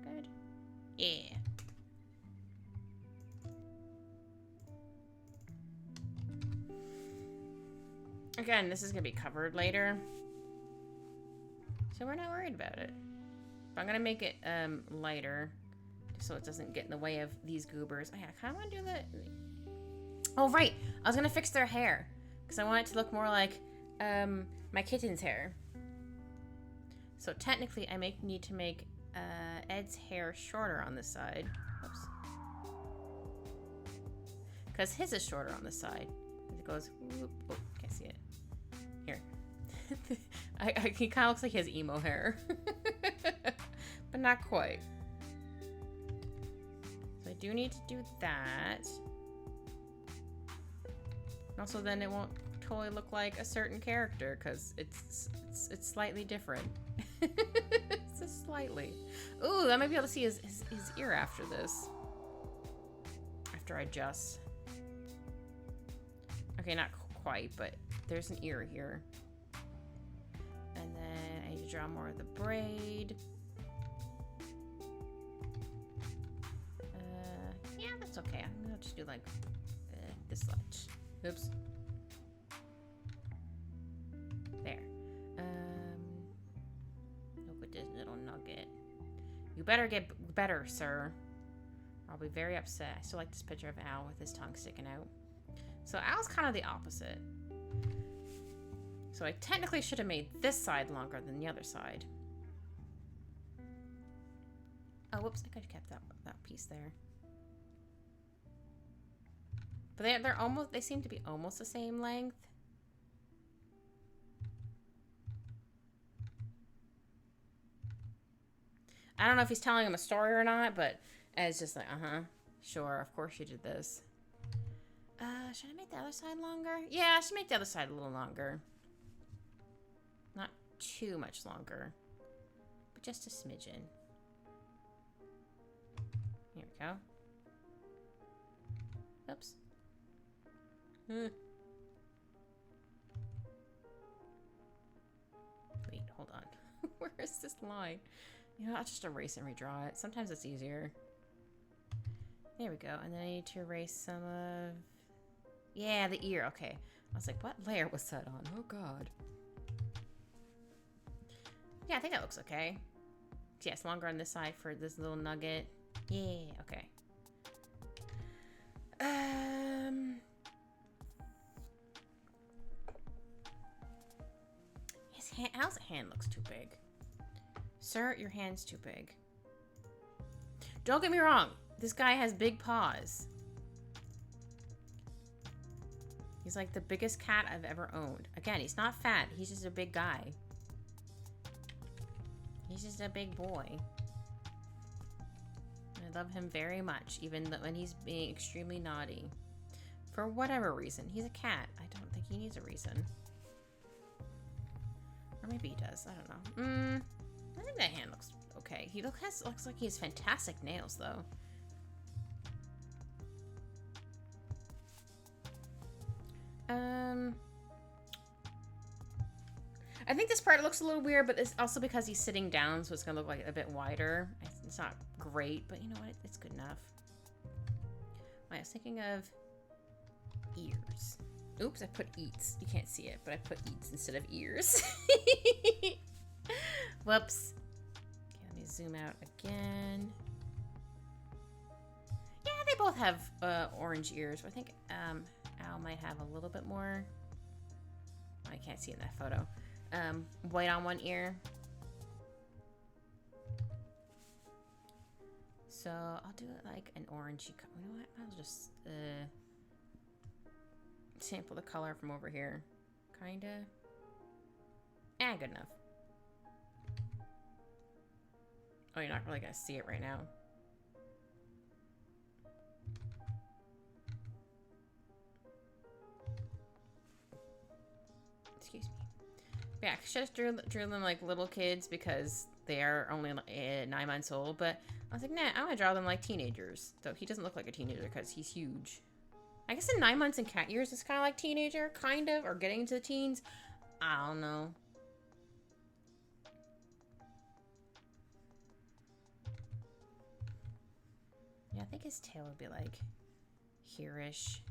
A: Good. Yeah. Again, this is gonna be covered later, so we're not worried about it. But I'm gonna make it lighter Just so it doesn't get in the way of these goobers. Oh, yeah, I kind of want to do that. Oh, right. I was going to fix their hair. Because I want it to look more like my kitten's hair. So technically, I need to make Ed's hair shorter on this side. Oops. Because his is shorter on this side. It goes, whoop. Oh, can't see it. Here. He kind of looks like he has emo hair. But not quite. So I do need to do that. Also, then it won't totally look like a certain character because it's slightly different. It's just slightly. Ooh, I might be able to see his ear after this. After I adjust. Okay, not quite, but there's an ear here. And then I need to draw more of the braid. Yeah, that's okay. I'm gonna just do like this much. Oops. There. Look at this little nugget. You better get better, sir. I'll be very upset. I still like this picture of Al with his tongue sticking out. So Al's kind of the opposite. So I technically should have made this side longer than the other side. Oh, whoops. I could have kept that piece there. But they seem to be almost the same length. I don't know if he's telling him a story or not, but it's just like, sure, of course you did this. Should I make the other side longer? Yeah, I should make the other side a little longer. Not too much longer, but just a smidgen. Here we go. Oops. Wait, hold on. Where is this line? You know, I'll just erase and redraw it. Sometimes it's easier. There we go. And then I need to erase some of... Yeah, the ear. Okay. I was like, what layer was that on? Oh, God. Yeah, I think that looks okay. Yes, longer on this side for this little nugget. Yeah, okay. Al's hand looks too big. Sir, your hand's too big. Don't get me wrong. This guy has big paws. He's like the biggest cat I've ever owned. Again, he's not fat. He's just a big guy. He's just a big boy. I love him very much, even when he's being extremely naughty. For whatever reason. He's a cat. I don't think he needs a reason. Or maybe he does. I don't know. I think that hand looks okay. He looks like he has fantastic nails, though. I think this part looks a little weird, but it's also because he's sitting down, so it's gonna look like a bit wider. It's not great, but you know what? It's good enough. I was thinking of ears. Oops, I put eats. You can't see it, but I put eats instead of ears. Whoops. Okay, let me zoom out again. Yeah, they both have orange ears. I think Al might have a little bit more. Oh, I can't see in that photo. White on one ear. So I'll do it like an orangey color. You know what? I'll just sample the color from over here. Kinda. Good enough. Oh, you're not really gonna see it right now. Excuse me. Yeah, I should have drew them like little kids because they are only 9 months old. But I was like, nah, I want to draw them like teenagers. Though he doesn't look like a teenager because he's huge. I guess in 9 months and cat years, it's kind of like teenager, kind of, or getting into the teens. I don't know. Yeah, I think his tail would be like here-ish.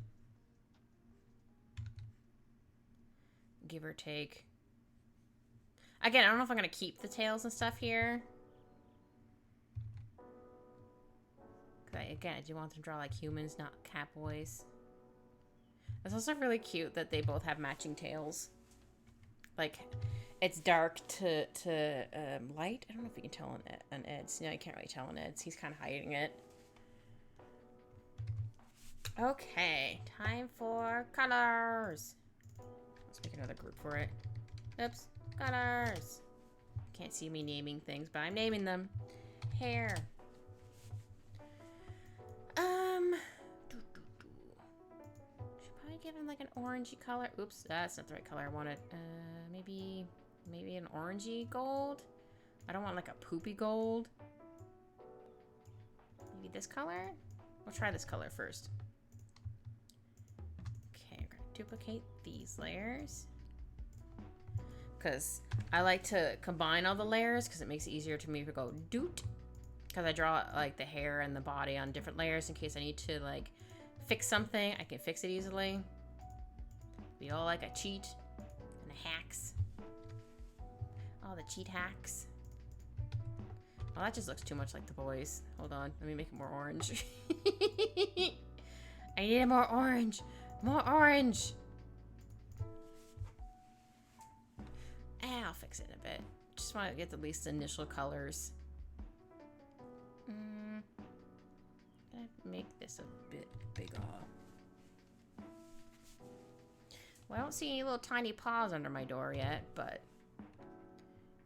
A: Give or take. Again, I don't know if I'm going to keep the tails and stuff here. again, I do want them to draw like humans, not cat boys. It's also really cute that they both have matching tails. Like, it's dark to light. I don't know if you can tell on Ed's. No, you can't really tell on Ed's. He's kind of hiding it. Okay, time for colors. Let's make another group for it. Oops, colors. Can't see me naming things, but I'm naming them. Hair. Should probably give him like an orangey color. Oops, that's not the right color I wanted. Maybe an orangey gold. I don't want like a poopy gold. Maybe this color? We'll try this color first. Okay, I'm gonna duplicate these layers. Because I like to combine all the layers because it makes it easier to me to go doot. Because I draw like the hair and the body on different layers in case I need to like fix something. I can fix it easily. We all like a cheat and the hacks. All the cheat hacks. Oh, that just looks too much like the boys. Hold on, let me make it more orange. I need it more orange. More orange. I'll fix it in a bit. Just want to get at least the initial colors. Gonna make this a bit bigger. Well, I don't see any little tiny paws under my door yet, but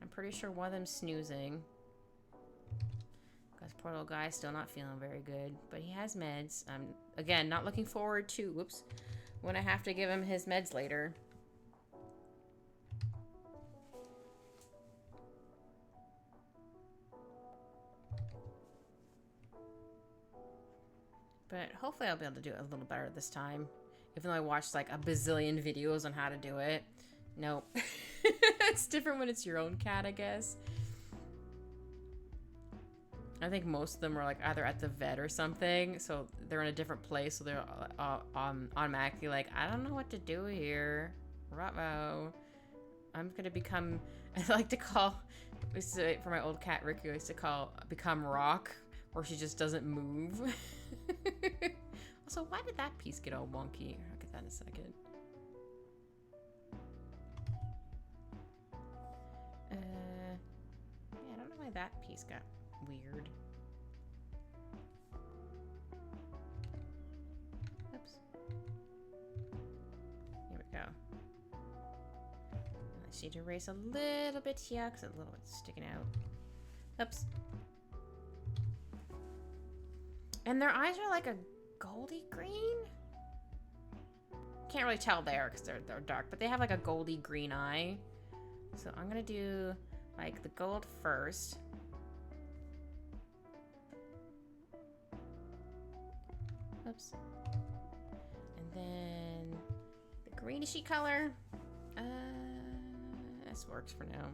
A: I'm pretty sure one of them's snoozing. Because poor little guy's still not feeling very good, but he has meds. I'm, again, not looking forward to, whoops, when I have to give him his meds later. But hopefully I'll be able to do it a little better this time. Even though I watched like a bazillion videos on how to do it. Nope. It's different when it's your own cat, I guess. I think most of them are like either at the vet or something. So they're in a different place. So they're automatically like, I don't know what to do here. Ruh-roh. I'm going to become, I like to call, for my old cat Ricky, I used to become Rock. Where she just doesn't move. Also, why did that piece get all wonky? I'll get that in a second. Yeah, I don't know why that piece got weird. Oops. Here we go. I just need to erase a little bit here because it's a little bit sticking out. Oops. And their eyes are like a goldy green? Can't really tell there because they're dark, but they have like a goldy green eye. So I'm gonna do like the gold first. Oops. And then the greenish-y color. This works for now.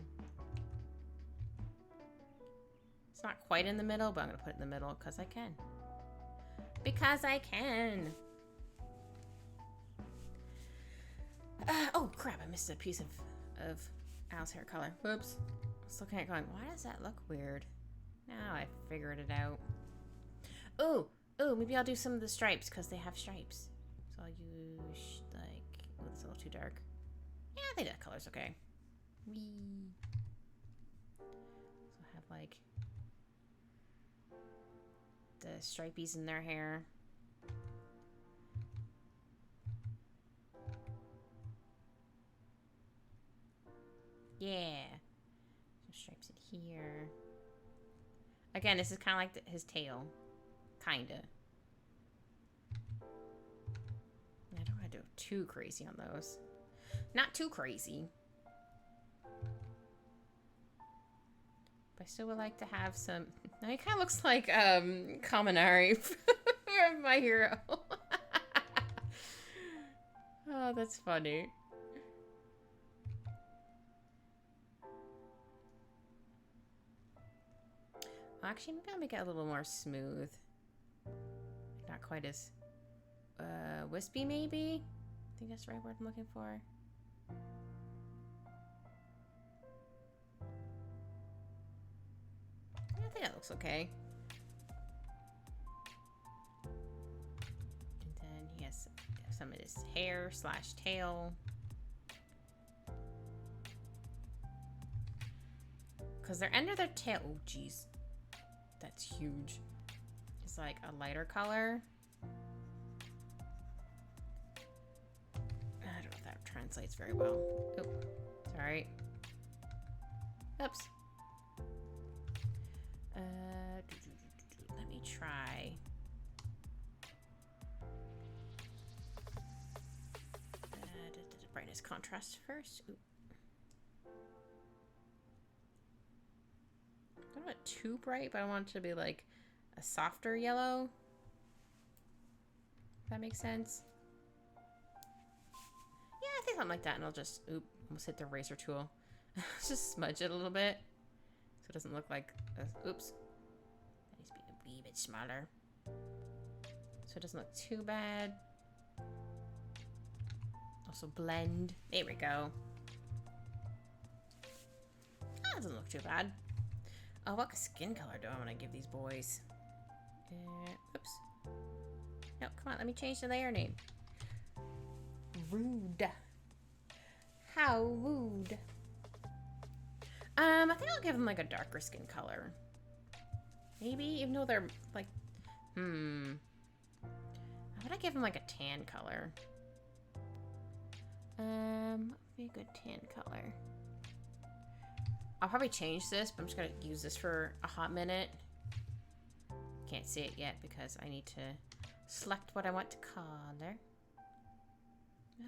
A: It's not quite in the middle, but I'm gonna put it in the middle because I can. Because I can. Oh crap, I missed a piece of Al's hair color. Whoops. I was looking at it going, why does that look weird? Now I figured it out. Oh, maybe I'll do some of the stripes because they have stripes. So I'll use like, oh, it's a little too dark. Yeah, I think that color's okay. Whee. So I have like the stripies in their hair. Yeah. Some stripes in here. Again, this is kind of like his tail. Kinda. I don't want to do too crazy on those. Not too crazy. But I still would like to have some... Now he kind of looks like Kaminari from My Hero. Oh, that's funny. Actually, maybe I'll make it a little more smooth. Not quite as wispy, maybe? I think that's the right word I'm looking for. I think that looks okay. some of this hair slash tail. Because they're under their tail. Oh, jeez. That's huge. It's like a lighter color. I don't know if that translates very well. Oh, sorry. Oops. Let me try. Brightness contrast first. Ooh. I don't want it too bright, but I want it to be like a softer yellow. If that makes sense. Yeah, I think something like that, and I'll just, almost hit the eraser tool. Just smudge it a little bit, so it doesn't look like, oops. That needs to be a wee bit smaller. So it doesn't look too bad. Also blend. There we go. That doesn't look too bad. Oh, what skin color do I want to give these boys? Oops. No, come on, let me change the layer name. Rude. How rude. I think I'll give them like a darker skin color. Maybe, even though they're like, how would I give them like a tan color? What would be a good tan color? I'll probably change this, but I'm just gonna use this for a hot minute. Can't see it yet because I need to select what I want to color.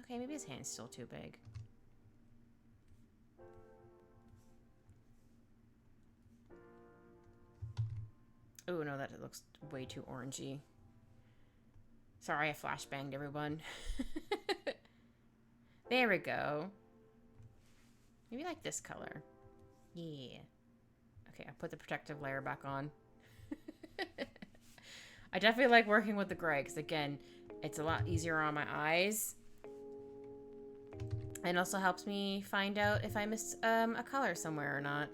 A: Okay, maybe his hand's still too big. Oh no, that looks way too orangey. Sorry, I flashbanged everyone. There we go. Maybe like this color. Yeah. Okay, I put the protective layer back on. I definitely like working with the gray because, again, it's a lot easier on my eyes. And also helps me find out if I missed a color somewhere or not.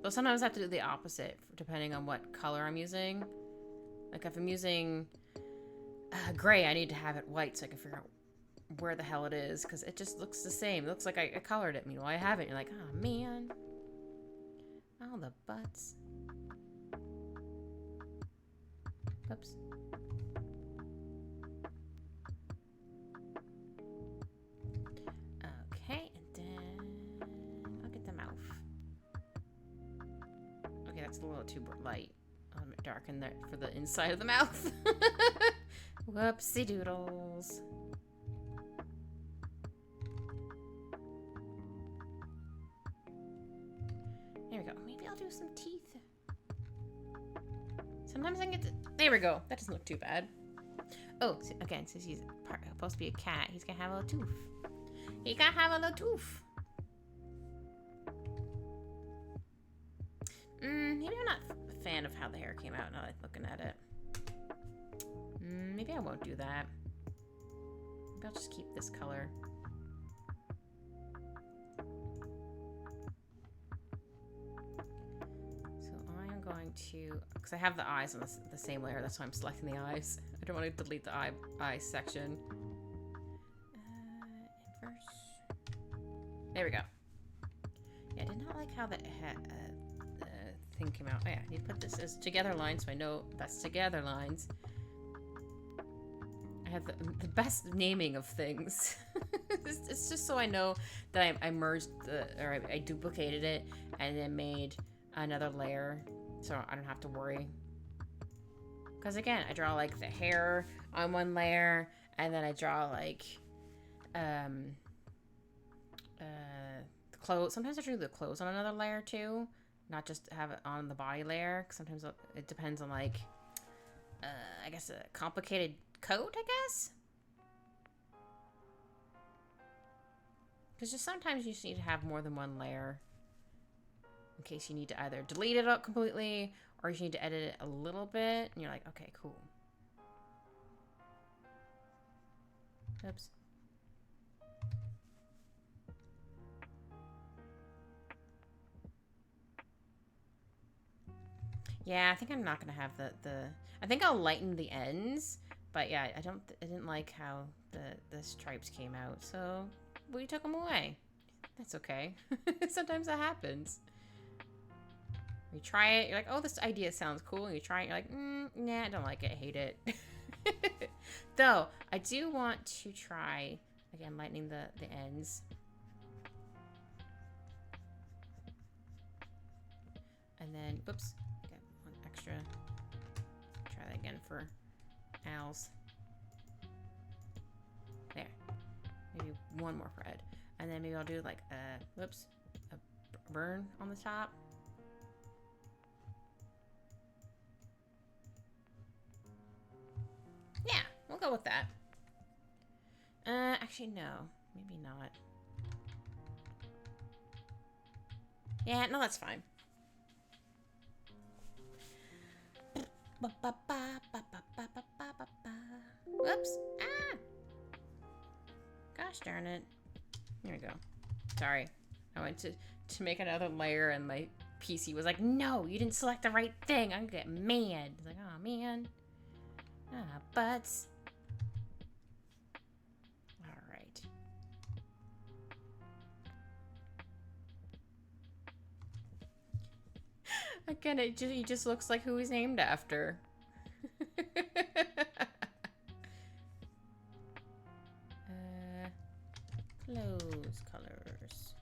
A: Though sometimes I have to do the opposite depending on what color I'm using. Like if I'm using gray, I need to have it white so I can figure out where the hell it is, because it just looks the same. It looks like I colored it. Meanwhile, I haven't. You're like, oh man. All the butts. Oops. Okay, and then I'll get the mouth. Okay, that's a little too light. I'll darken that for the inside of the mouth. Whoopsie doodles. There we go. Maybe I'll do some teeth. Sometimes I can get to... There we go. That doesn't look too bad. Oh, so again, since he's supposed to be a cat, he's gonna have a little tooth. He gotta have a little tooth. Maybe I'm not a fan of how the hair came out now that I'm looking at it. Maybe I won't do that. Maybe I'll just keep this color. So I'm going to, because I have the eyes on the same layer, that's why I'm selecting the eyes. I don't want to delete the eye section. Inverse. There we go. Yeah, I did not like how the thing came out. Oh yeah, I need to put this as together lines so I know that's together lines. I have the best naming of things. It's just so I know that I merged or I duplicated it and then made another layer so I don't have to worry. Because again, I draw like the hair on one layer and then I draw like clothes. Sometimes I do the clothes on another layer too, not just have it on the body layer. Cause sometimes it depends on like I guess a complicated coat, I guess. Because just sometimes you just need to have more than one layer in case you need to either delete it out completely or you need to edit it a little bit and you're like, okay, cool. Oops. Yeah, I think I'm not gonna have the I think I'll lighten the ends, but But yeah, I didn't like how the stripes came out, so we took them away. That's okay. Sometimes that happens. You try it, you're like, oh, this idea sounds cool. And you try it, you're like, nah, I don't like it, I hate it. Though, I do want to try, again, lightening the ends. And then, oops, got one extra. Try that again for owls. There. Maybe one more for Ed. And then maybe I'll do like a, whoops, a burn on the top. Yeah, we'll go with that. Actually, no. Maybe not. Yeah, no, that's fine. Whoops. Ah! Gosh darn it. Here we go. Sorry. I went to make another layer and my PC was like, no, you didn't select the right thing. I'm gonna get mad. It's like, oh man. Ah, butts. Alright. Again, he just looks like who he's named after. Clothes colors.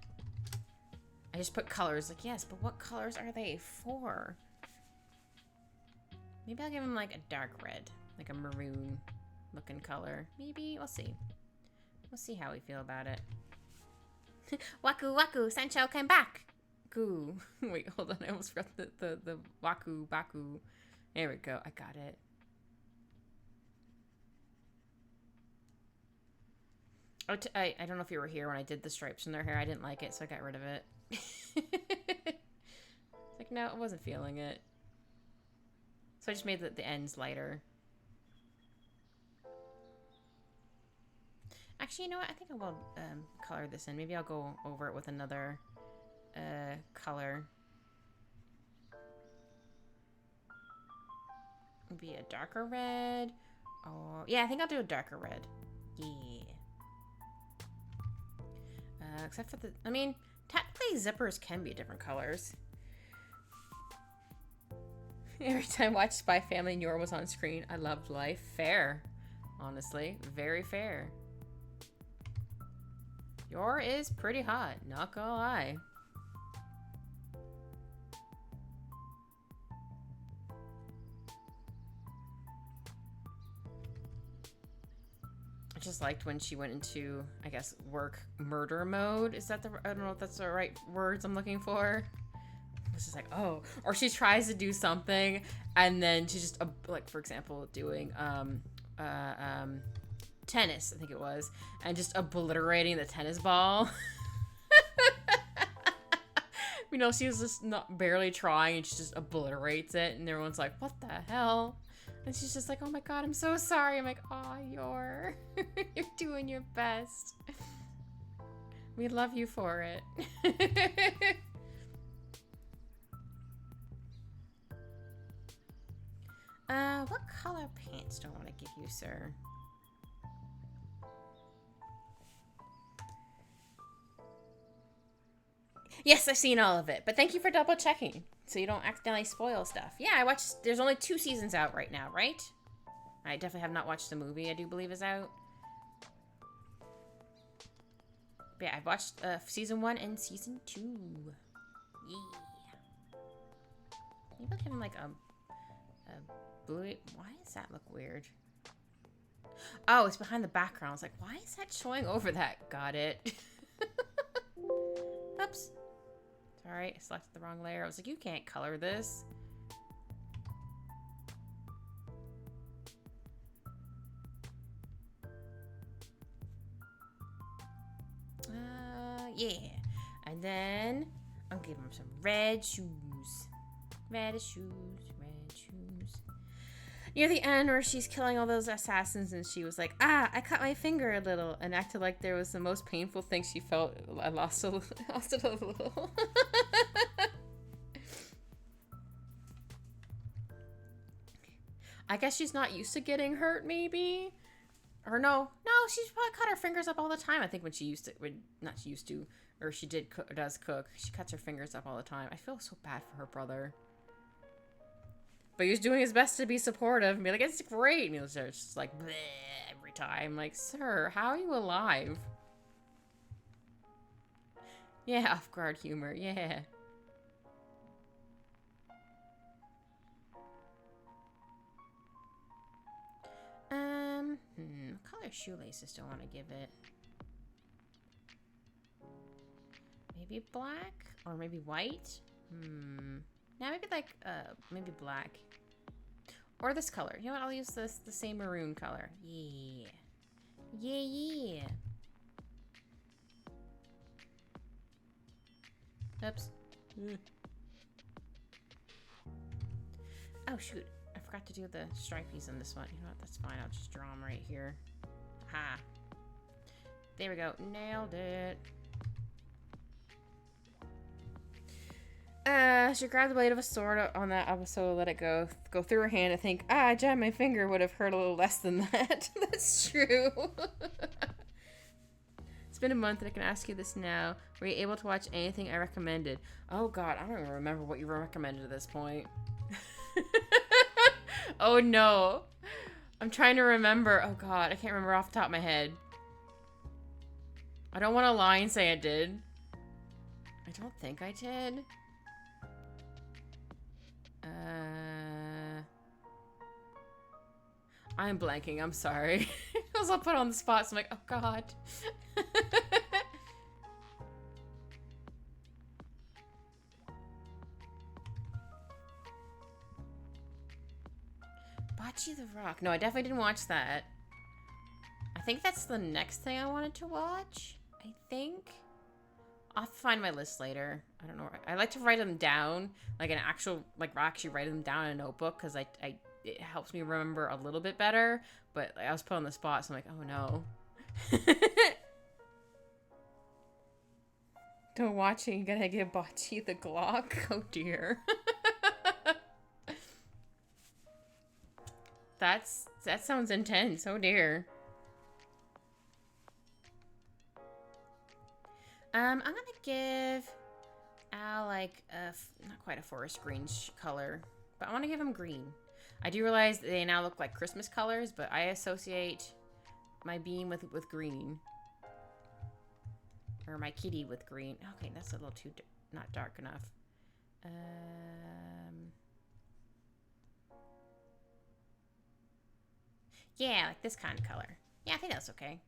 A: I just put colors. Like, yes, but what colors are they for? Maybe I'll give him like a dark red. Like a maroon looking color. Maybe. We'll see. We'll see how we feel about it. Waku Waku, Sancho came back. Goo. Wait, hold on. I almost forgot the Waku Baku. There we go. I got it. Oh, I don't know if you were here when I did the stripes in their hair. I didn't like it, so I got rid of it. Like, no, I wasn't feeling it. So I just made the ends lighter. Actually, you know what? I think I will color this in. Maybe I'll go over it with another color. Maybe a darker red. Oh, yeah, I think I'll do a darker red. Yeah. Except for I mean, technically zippers can be different colors. Every time I watched Spy Family and Yor was on screen, I loved life. Fair. Honestly, very fair. Yor is pretty hot, not gonna lie. I just liked when she went into, I guess, work murder mode. Is that I don't know if that's the right words I'm looking for. It's just like, oh. Or she tries to do something, and then she's just, like, for example, doing, tennis, I think it was, and just obliterating the tennis ball. You know, she was just barely trying, and she just obliterates it, and everyone's like, what the hell? And she's just like, oh my god, I'm so sorry. I'm like, aw, you're doing your best. We love you for it. What color pants do I want to give you, sir? Yes, I've seen all of it, but thank you for double checking so you don't accidentally spoil stuff. Yeah, I watched, there's only 2 seasons out right now, right? I definitely have not watched the movie, I do believe is out. But yeah, I've watched season 1 and season 2. Yeah. Maybe I'll give him like a blue. Why does that look weird? Oh, it's behind the background. I was like, why is that showing over that? Got it. Oops. Sorry, I selected the wrong layer. I was like, you can't color this. Yeah. And then I'll give him some red shoes. Red shoes, red shoes. Near the end where she's killing all those assassins and she was like, ah, I cut my finger a little, and acted like there was the most painful thing she felt. I lost it a little. I guess she's not used to getting hurt, maybe. Or no, she's probably cut her fingers up all the time. I think when she used to, not she used to, or she did cook, or does cook, she cuts her fingers up all the time. I feel so bad for her brother. But he was doing his best to be supportive and be like, it's great. And he was just like, bleh, every time. Like, sir, how are you alive? Yeah, off-guard humor, yeah. What color shoelaces do I want to give it? Maybe black? Or maybe white? Now maybe like, maybe black. Or this color. You know what? I'll use the same maroon color. Yeah. Yeah. Oops. Oh, shoot. I forgot to do the stripies on this one. You know what? That's fine. I'll just draw them right here. Ha. There we go. Nailed it. She grabbed the blade of a sword on that episode, let it go through her hand, and think, I jammed my finger, would have hurt a little less than that. That's true. It's been a month, and I can ask you this now. Were you able to watch anything I recommended? Oh god, I don't even remember what you recommended at this point. Oh no. I'm trying to remember. Oh god, I can't remember off the top of my head. I don't want to lie and say I did. I don't think I did. I'm blanking. I'm sorry. I was all put on the spot, so I'm like, oh god. Bocce the Rock. No, I definitely didn't watch that. I think that's the next thing I wanted to watch. I think. I'll have to find my list later. I don't know. I like to write them down, like an actual, like actually write them down in a notebook, because it helps me remember a little bit better. But I was put on the spot, so I'm like, oh no. Don't watch it. You gotta give Bocce the Glock. Oh dear. That sounds intense. Oh dear. I'm gonna give Al like not quite a forest green color, but I want to give him green. I do realize they now look like Christmas colors, but I associate my bean with green, or my kitty with green. Okay, that's a little too not dark enough. Yeah, like this kind of color. Yeah, I think that's okay.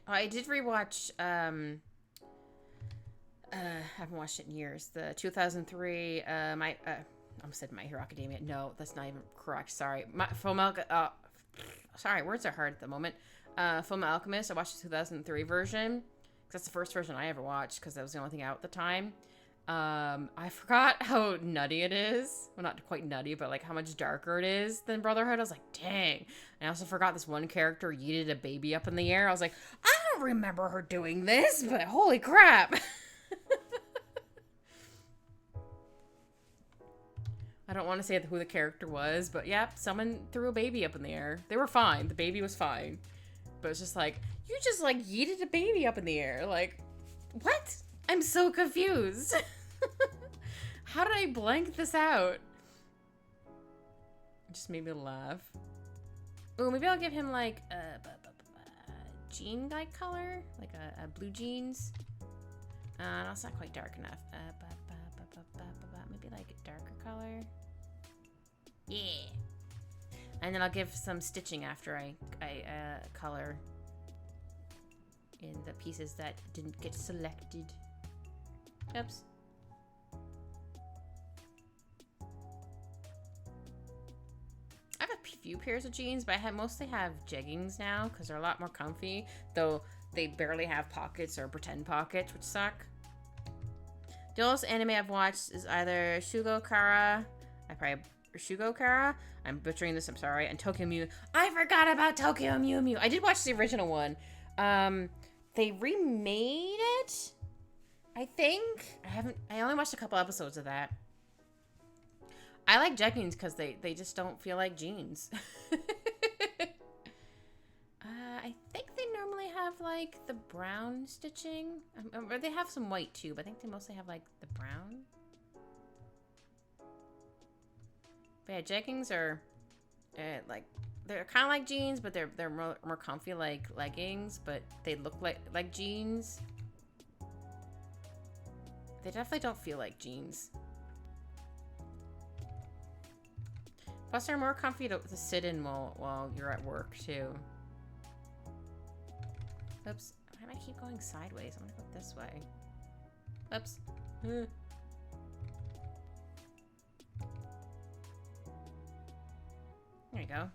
A: I did rewatch, I haven't watched it in years. The 2003, I almost said My Hero Academia. No, that's not even correct. Sorry. Sorry, words are hard at the moment. Fullmetal Alchemist, I watched the 2003 version, because that's the first version I ever watched, because that was the only thing out at the time. I forgot how nutty it is. Well, not quite nutty, but like how much darker it is than Brotherhood. I was like, dang. And I also forgot this one character yeeted a baby up in the air. I was like, I don't remember her doing this, but holy crap. I don't want to say who the character was, but yep, someone threw a baby up in the air. They were fine. The baby was fine. But it's just like, you just like yeeted a baby up in the air. Like, what? I'm so confused. How did I blank this out? It just made me laugh. Oh, maybe I'll give him like a jean-like color, like a blue jeans. That's not quite dark enough. Maybe like a darker color. Yeah. And then I'll give some stitching after I color in the pieces that didn't get selected. Oops. I have a few pairs of jeans, but I mostly have jeggings now because they're a lot more comfy, though they barely have pockets or pretend pockets, which suck. The oldest anime I've watched is either Shugokara, I'm butchering this, I'm sorry, and Tokyo Mew. I forgot about Tokyo Mew Mew. I did watch the original one. They remade it? I think I only watched a couple episodes of that. I like jeggings because they just don't feel like jeans. I think they normally have like the brown stitching, or they have some white too, but I think they mostly have like the brown. But yeah, jeggings are like, they're kind of like jeans, but they're more comfy like leggings, but they look like jeans. They definitely don't feel like jeans. Plus, they're more comfy to sit in while you're at work too. Oops. Why do I keep going sideways? I'm gonna go this way. Oops. There you go.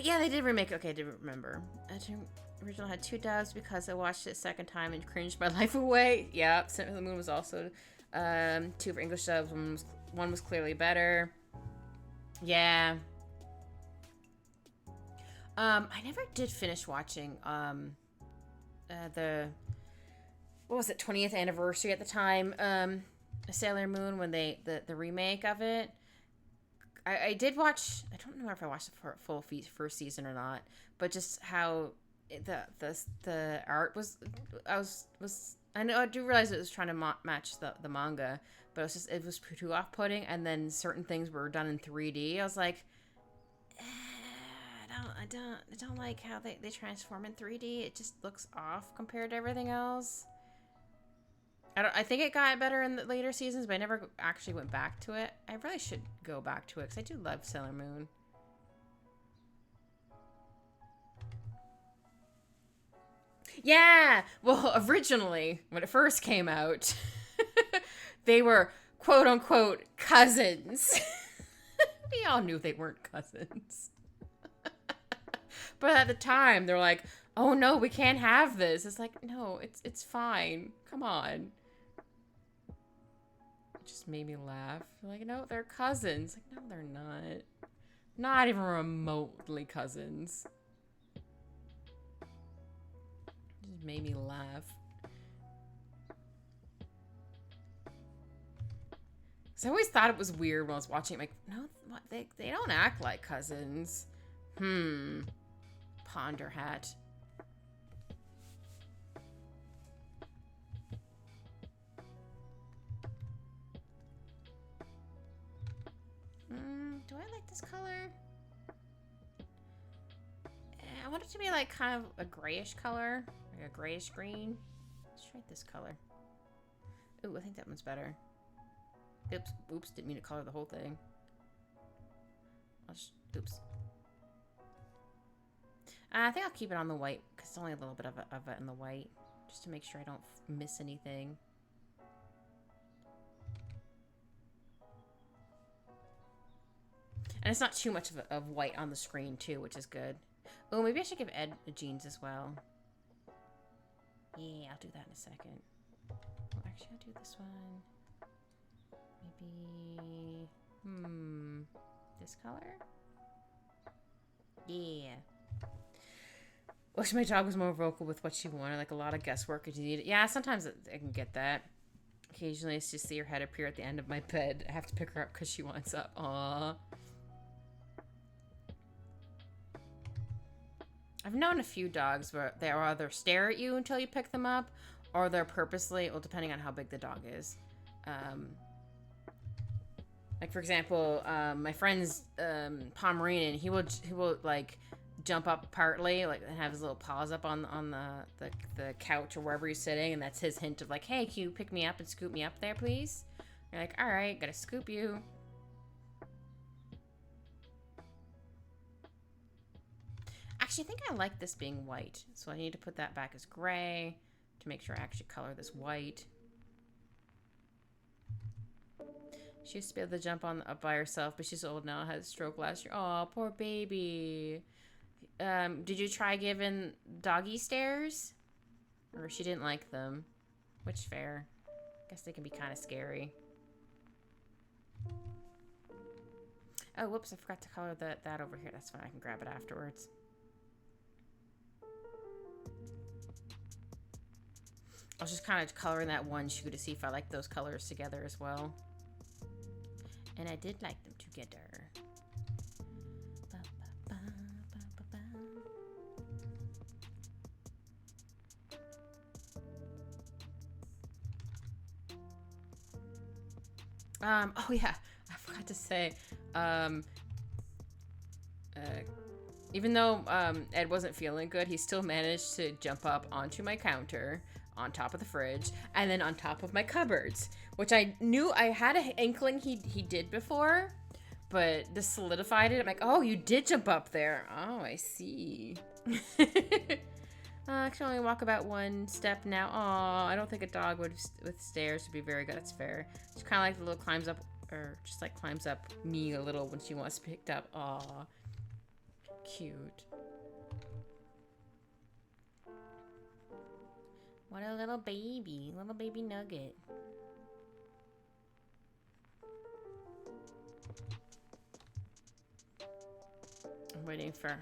A: Yeah, they did remake. Okay, I did remember. Original had 2 dubs because I watched it a second time and cringed my life away. Yeah, Sent from the Moon was also 2 for English dubs. One was clearly better. Yeah. I never did finish watching the, what was it, 20th anniversary at the time, Sailor Moon, when the remake of it. I did watch, I don't know if I watched the full first season or not, but just how the art was, I know, I do realize it was trying to match the manga, but it was too off-putting, and then certain things were done in 3D. I was like, I don't like how they transform in 3D. It just looks off compared to everything else. I think it got better in the later seasons, but I never actually went back to it. I really should go back to it because I do love Sailor Moon. Yeah! Well, originally, when it first came out, they were quote-unquote cousins. We all knew they weren't cousins. But at the time, they're like, oh no, we can't have this. It's like, no, it's fine. Come on. It just made me laugh. Like, no, they're cousins. Like, no, they're not. Not even remotely cousins. It just made me laugh. So I always thought it was weird when I was watching it. Like, no, they don't act like cousins. Ponder hat. Do I like this color? I want it to be like kind of a grayish color. Like a grayish green. Let's try this color. Ooh, I think that one's better. Oops, didn't mean to color the whole thing. Oops. I think I'll keep it on the white because it's only a little bit of it in the white, just to make sure I don't miss anything. And it's not too much of white on the screen too, which is good. Oh, maybe I should give Ed the jeans as well. Yeah, I'll do that in a second. Well, actually, I'll do this one. Maybe, this color? Yeah. Wish my dog was more vocal with what she wanted, like a lot of guesswork if you need it. Yeah, sometimes I can get that. Occasionally, it's just see her head appear at the end of my bed. I have to pick her up because she wants up. Aww. I've known a few dogs where they'll either stare at you until you pick them up, or they're purposely, well, depending on how big the dog is. Like, for example, my friend's Pomeranian, he will like jump up partly, like, and have his little paws up on the couch or wherever he's sitting, and that's his hint of like, hey, can you pick me up and scoop me up there, please? You're like, all right, gotta scoop you. Actually, I think I like this being white, so I need to put that back as gray to make sure I actually color this white. She used to be able to jump up by herself, but she's old now, had a stroke last year. Oh, poor baby. Did you try giving doggy stares? Or she didn't like them? Which fair. Guess they can be kind of scary. Oh, whoops, I forgot to color that over here. That's fine, I can grab it afterwards. I was just kind of coloring that one shoe to see if I like those colors together as well. And I did like them together. Oh yeah, I forgot to say, even though Ed wasn't feeling good, he still managed to jump up onto my counter, on top of the fridge, and then on top of my cupboards, which I knew I had an inkling he did before, but this solidified it. I'm like, oh, you did jump up there. Oh, I see. I can only walk about one step now. Aw, I don't think a dog would with stairs would be very good. That's fair. It's kind of like the little climbs up, or just like climbs up me a little when she wants picked up. Aw, cute. What a little baby nugget. I'm waiting for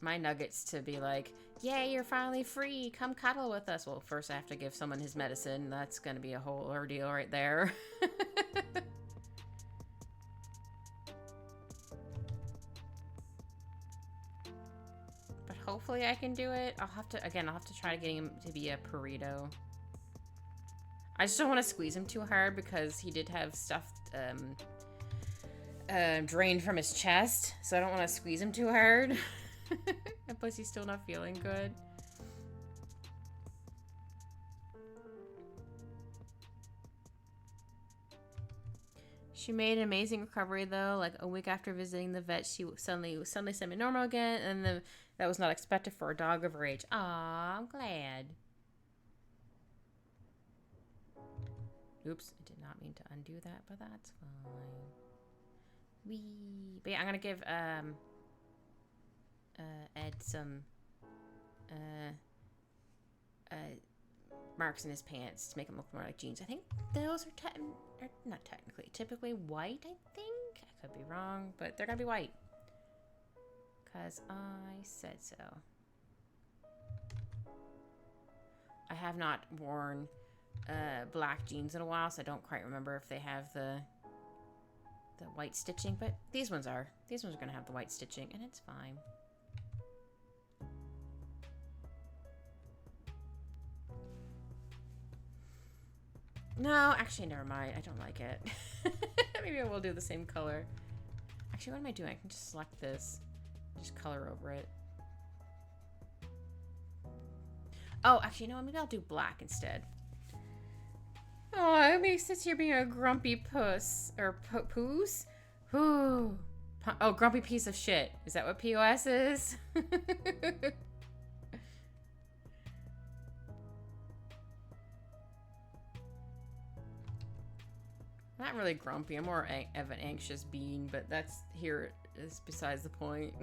A: my nuggets to be like, yay, you're finally free. Come cuddle with us. Well, first I have to give someone his medicine. That's going to be a whole ordeal right there. But hopefully I can do it. I'll have to try to get him to be a burrito. I just don't want to squeeze him too hard because he did have stuff drained from his chest. So I don't want to squeeze him too hard. And plus he's still not feeling good. She made an amazing recovery though. Like a week after visiting the vet, she suddenly semi-normal again, and that was not expected for a dog of her age. Aw, I'm glad. Oops, I did not mean to undo that, but that's fine. Wee. But yeah, I'm gonna give Ed some marks in his pants to make him look more like jeans. I think those are not typically white, I think. I could be wrong, but they're gonna be white. Because I said so. I have not worn black jeans in a while, so I don't quite remember if they have the white stitching, but these ones are. These ones are gonna have the white stitching, and it's fine. No, actually, never mind. I don't like it. Maybe I will do the same color. Actually, what am I doing? I can just select this. Just color over it. Oh, actually, no, maybe I'll do black instead. Oh, he sits here being a grumpy puss. Or poos? Ooh. Oh, grumpy piece of shit. Is that what POS is? I'm not really grumpy. I'm more of an anxious being, but that's here is besides the point.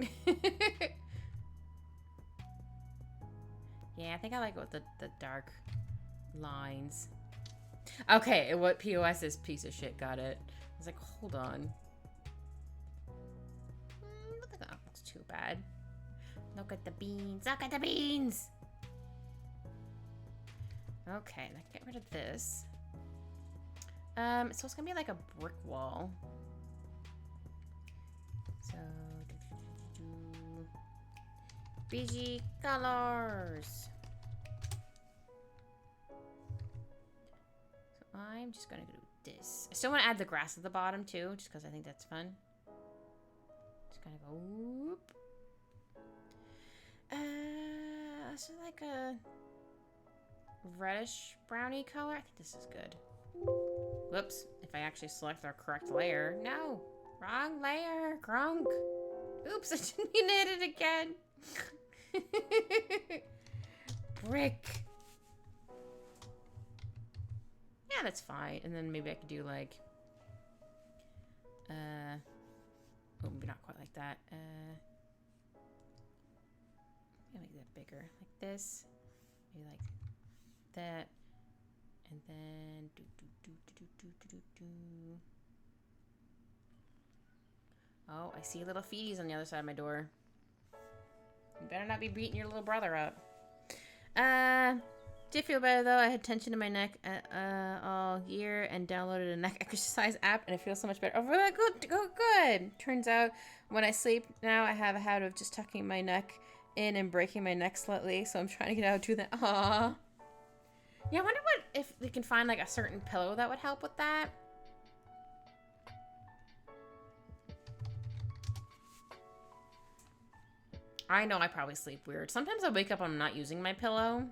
A: Yeah, I think I like it with the dark lines. Okay, what POS is piece of shit. Got it. I was like, hold on. I don't think that looks too bad. Look at the beans. Look at the beans. Okay, let's get rid of this. So it's gonna be like a brick wall. So, BG colors. So I'm just gonna do this. I still want to add the grass at the bottom too, just because I think that's fun. Just gonna go whoop. So like a reddish brownie color. I think this is good. Whoops, if I actually select our correct layer. No, wrong layer, grunk. Oops, I didn't mean to hit it again. Brick. Yeah, that's fine. And then maybe I could do like, oh, maybe not quite like that. Make that bigger, like this. Maybe like that. And then do. Oh, I see little feeties on the other side of my door. You better not be beating your little brother up. Did feel better though. I had tension in my neck all year and downloaded a neck exercise app, and it feels so much better. Oh, really good. Good. Turns out when I sleep now, I have a habit of just tucking my neck in and breaking my neck slightly. So I'm trying to get out to that. Aww. Yeah, I wonder if we can find like a certain pillow that would help with that. I know I probably sleep weird. Sometimes I wake up and I'm not using my pillow.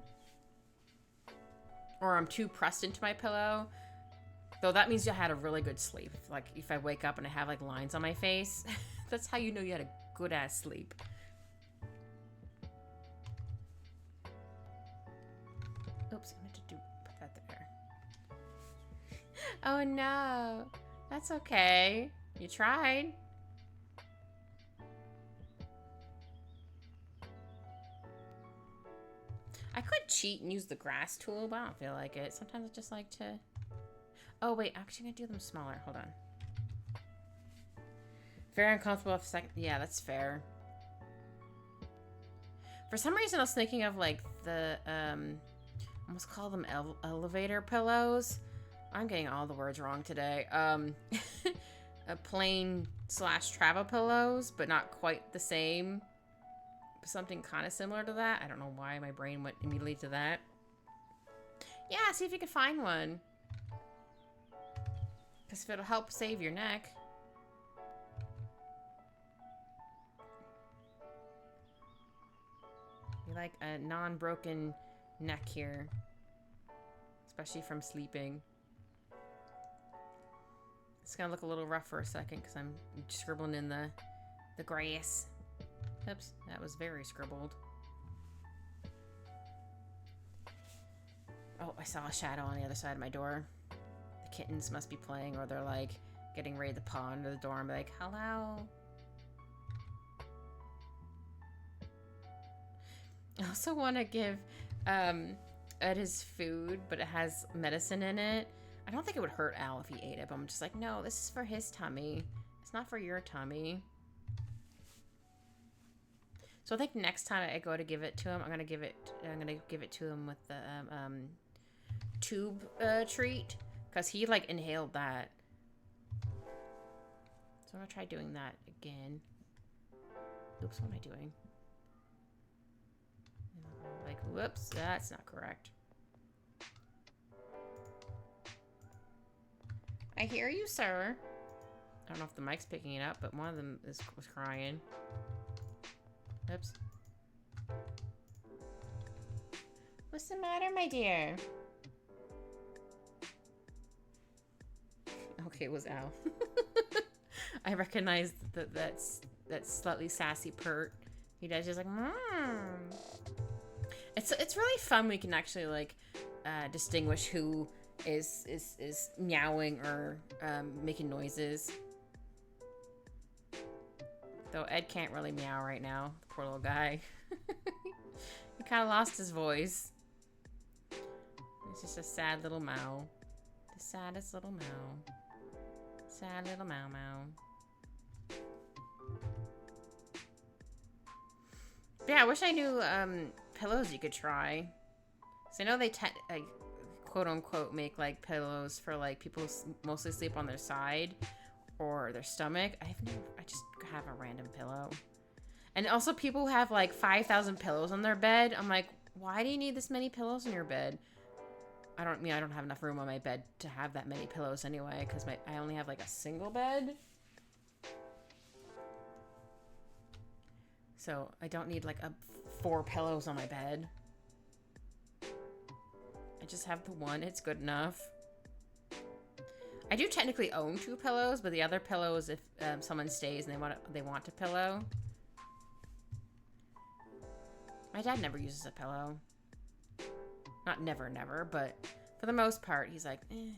A: Or I'm too pressed into my pillow. Though that means you had a really good sleep. Like, if I wake up and I have, like, lines on my face, that's how you know you had a good-ass sleep. Oops, I meant to put that there. Oh, no. That's okay. You tried. I could cheat and use the grass tool, but I don't feel like it. Sometimes I just like to... Oh, wait. Actually, I'm going to do them smaller. Hold on. Very uncomfortable for a second. Yeah, that's fair. For some reason, I was thinking of, like, the, I almost call them elevator pillows. I'm getting all the words wrong today. A plane / travel pillows, but not quite the same. Something kind of similar to that. I don't know why my brain went immediately to that. Yeah, see if you can find one. Because if it'll help save your neck. You like a non-broken neck here. Especially from sleeping. It's gonna look a little rough for a second because I'm scribbling in the grass. Oops, that was very scribbled. Oh, I saw a shadow on the other side of my door. The kittens must be playing, or they're like getting ready to paw under the door and be like, hello. I also want to give Ed his food, but it has medicine in it. I don't think it would hurt Al if he ate it, but I'm just like, no, this is for his tummy. It's not for your tummy. So I think next time I go to give it to him, I'm gonna give it to him with the tube treat, because he like inhaled that. So I'm gonna try doing that again. Oops, what am I doing? Like, whoops, that's not correct. I hear you, sir. I don't know if the mic's picking it up, but one of them was crying. Oops. What's the matter, my dear? Okay, it was Al. I recognized that slightly sassy purr. He does just like, It's really fun. We can actually like distinguish who is meowing or making noises. Though Ed can't really meow right now. The poor little guy. He kind of lost his voice. It's just a sad little meow. The saddest little meow. Sad little meow meow. But yeah, I wish I knew pillows you could try. So I know they like, quote unquote make like pillows for like people who mostly sleep on their side or their stomach. I just have a random pillow. And also people who have like 5,000 pillows on their bed. I'm like, why do you need this many pillows in your bed? I don't have enough room on my bed to have that many pillows anyway, because I only have like a single bed. So I don't need like 4 pillows on my bed. I just have the one. It's good enough. I do technically own 2 pillows, but the other pillow is if someone stays and they want a pillow. My dad never uses a pillow. Not never, but for the most part, he's like, eh.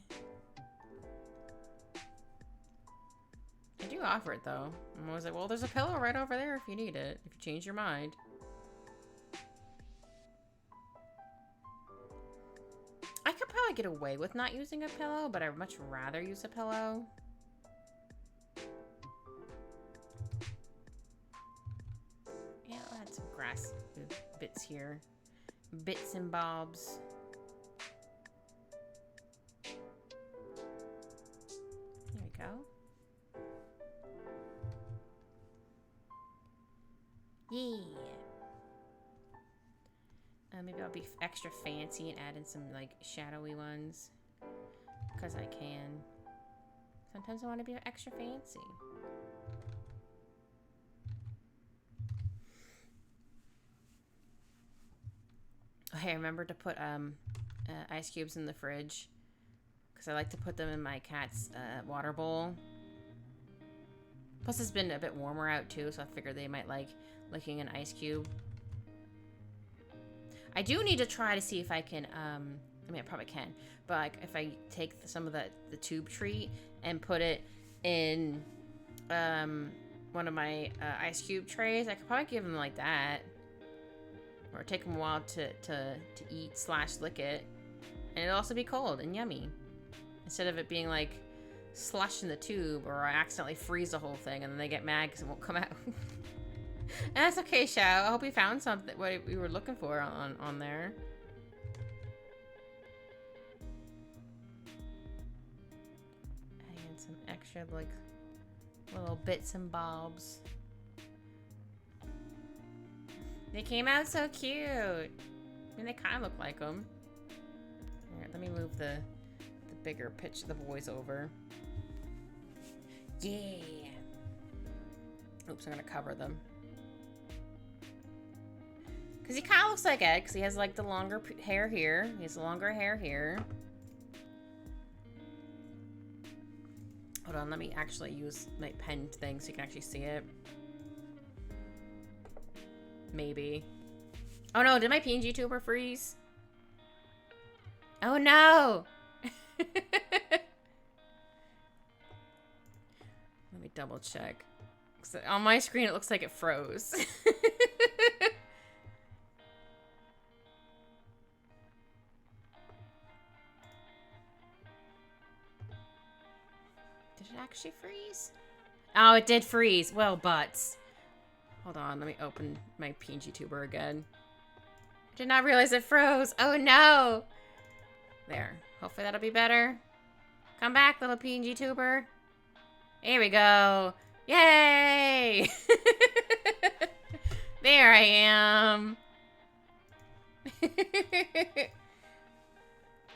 A: I do offer it, though. I'm always like, well, there's a pillow right over there if you need it, if you change your mind. I could probably get away with not using a pillow, but I'd much rather use a pillow. Yeah, I'll add some grass bits here. Bits and bobs. go. Yeah. Maybe I'll be extra fancy and add in some like shadowy ones. Because I can. Sometimes I want to be extra fancy. Oh, hey, remember to put ice cubes in the fridge. Because I like to put them in my cat's water bowl. Plus it's been a bit warmer out too, so I figured they might like licking an ice cube. I do need to try to see if I can, I mean, I probably can, but like if I take some of the tube treat and put it in one of my ice cube trays, I could probably give them like that. Or take them a while to eat / lick it. And it'll also be cold and yummy. Instead of it being like slush in the tube, or I accidentally freeze the whole thing and then they get mad because it won't come out. And that's okay, Shao. I hope you found something, what we were looking for on there. And some extra like little bits and bobs. They came out so cute. I mean, they kind of look like them. Alright, let me move the bigger pitch of the voice over. Yeah. Oops, I'm gonna cover them. Because he kind of looks like Ed, because he has like the longer hair here. He has longer hair here. Hold on, let me actually use my pen thing so you can actually see it. Maybe. Oh no, did my pngtuber freeze? Oh no! Let me double check. On my screen it looks like it froze. Did it actually freeze? Oh, it did freeze. Well, butts. Hold on, let me open my pngtuber again. I did not realize it froze. Oh no! There. Hopefully that'll be better. Come back, little pngtuber. Here we go. Yay! There I am.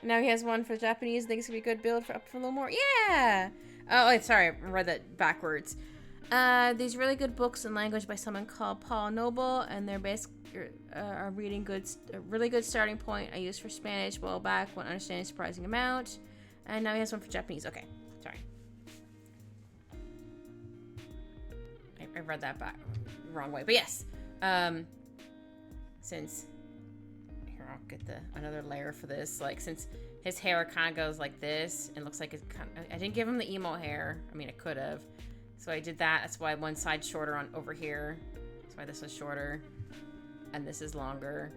A: Now he has one for Japanese. Think it's gonna be a good build for up for a little more. Yeah! Oh, sorry, I read that backwards. These really good books in language by someone called Paul Noble, and they're basically a really good starting point I used for Spanish a while back when understanding a surprising amount. And now he has one for Japanese. Okay, sorry. I read that back wrong way, but yes. Since here, I'll get another layer for this. Like, since his hair kind of goes like this, and looks like it's kind of, I didn't give him the emo hair. I mean, I could have. So I did that. That's why one side's shorter on over here. That's why this is shorter, and this is longer.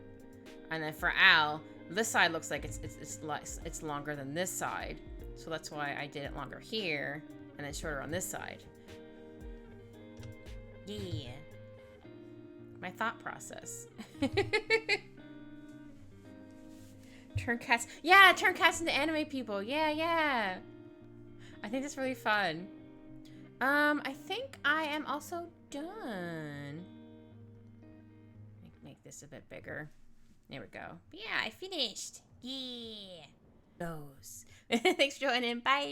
A: And then for Al, this side looks like it's longer than this side. So that's why I did it longer here, and then shorter on this side. Yeah. My thought process. Turn cats. Yeah, turn cats into anime people. Yeah, yeah. I think that's really fun. I think I am also done. Make this a bit bigger. There we go. But yeah, I finished. Yeah. Those. Thanks for joining. Bye.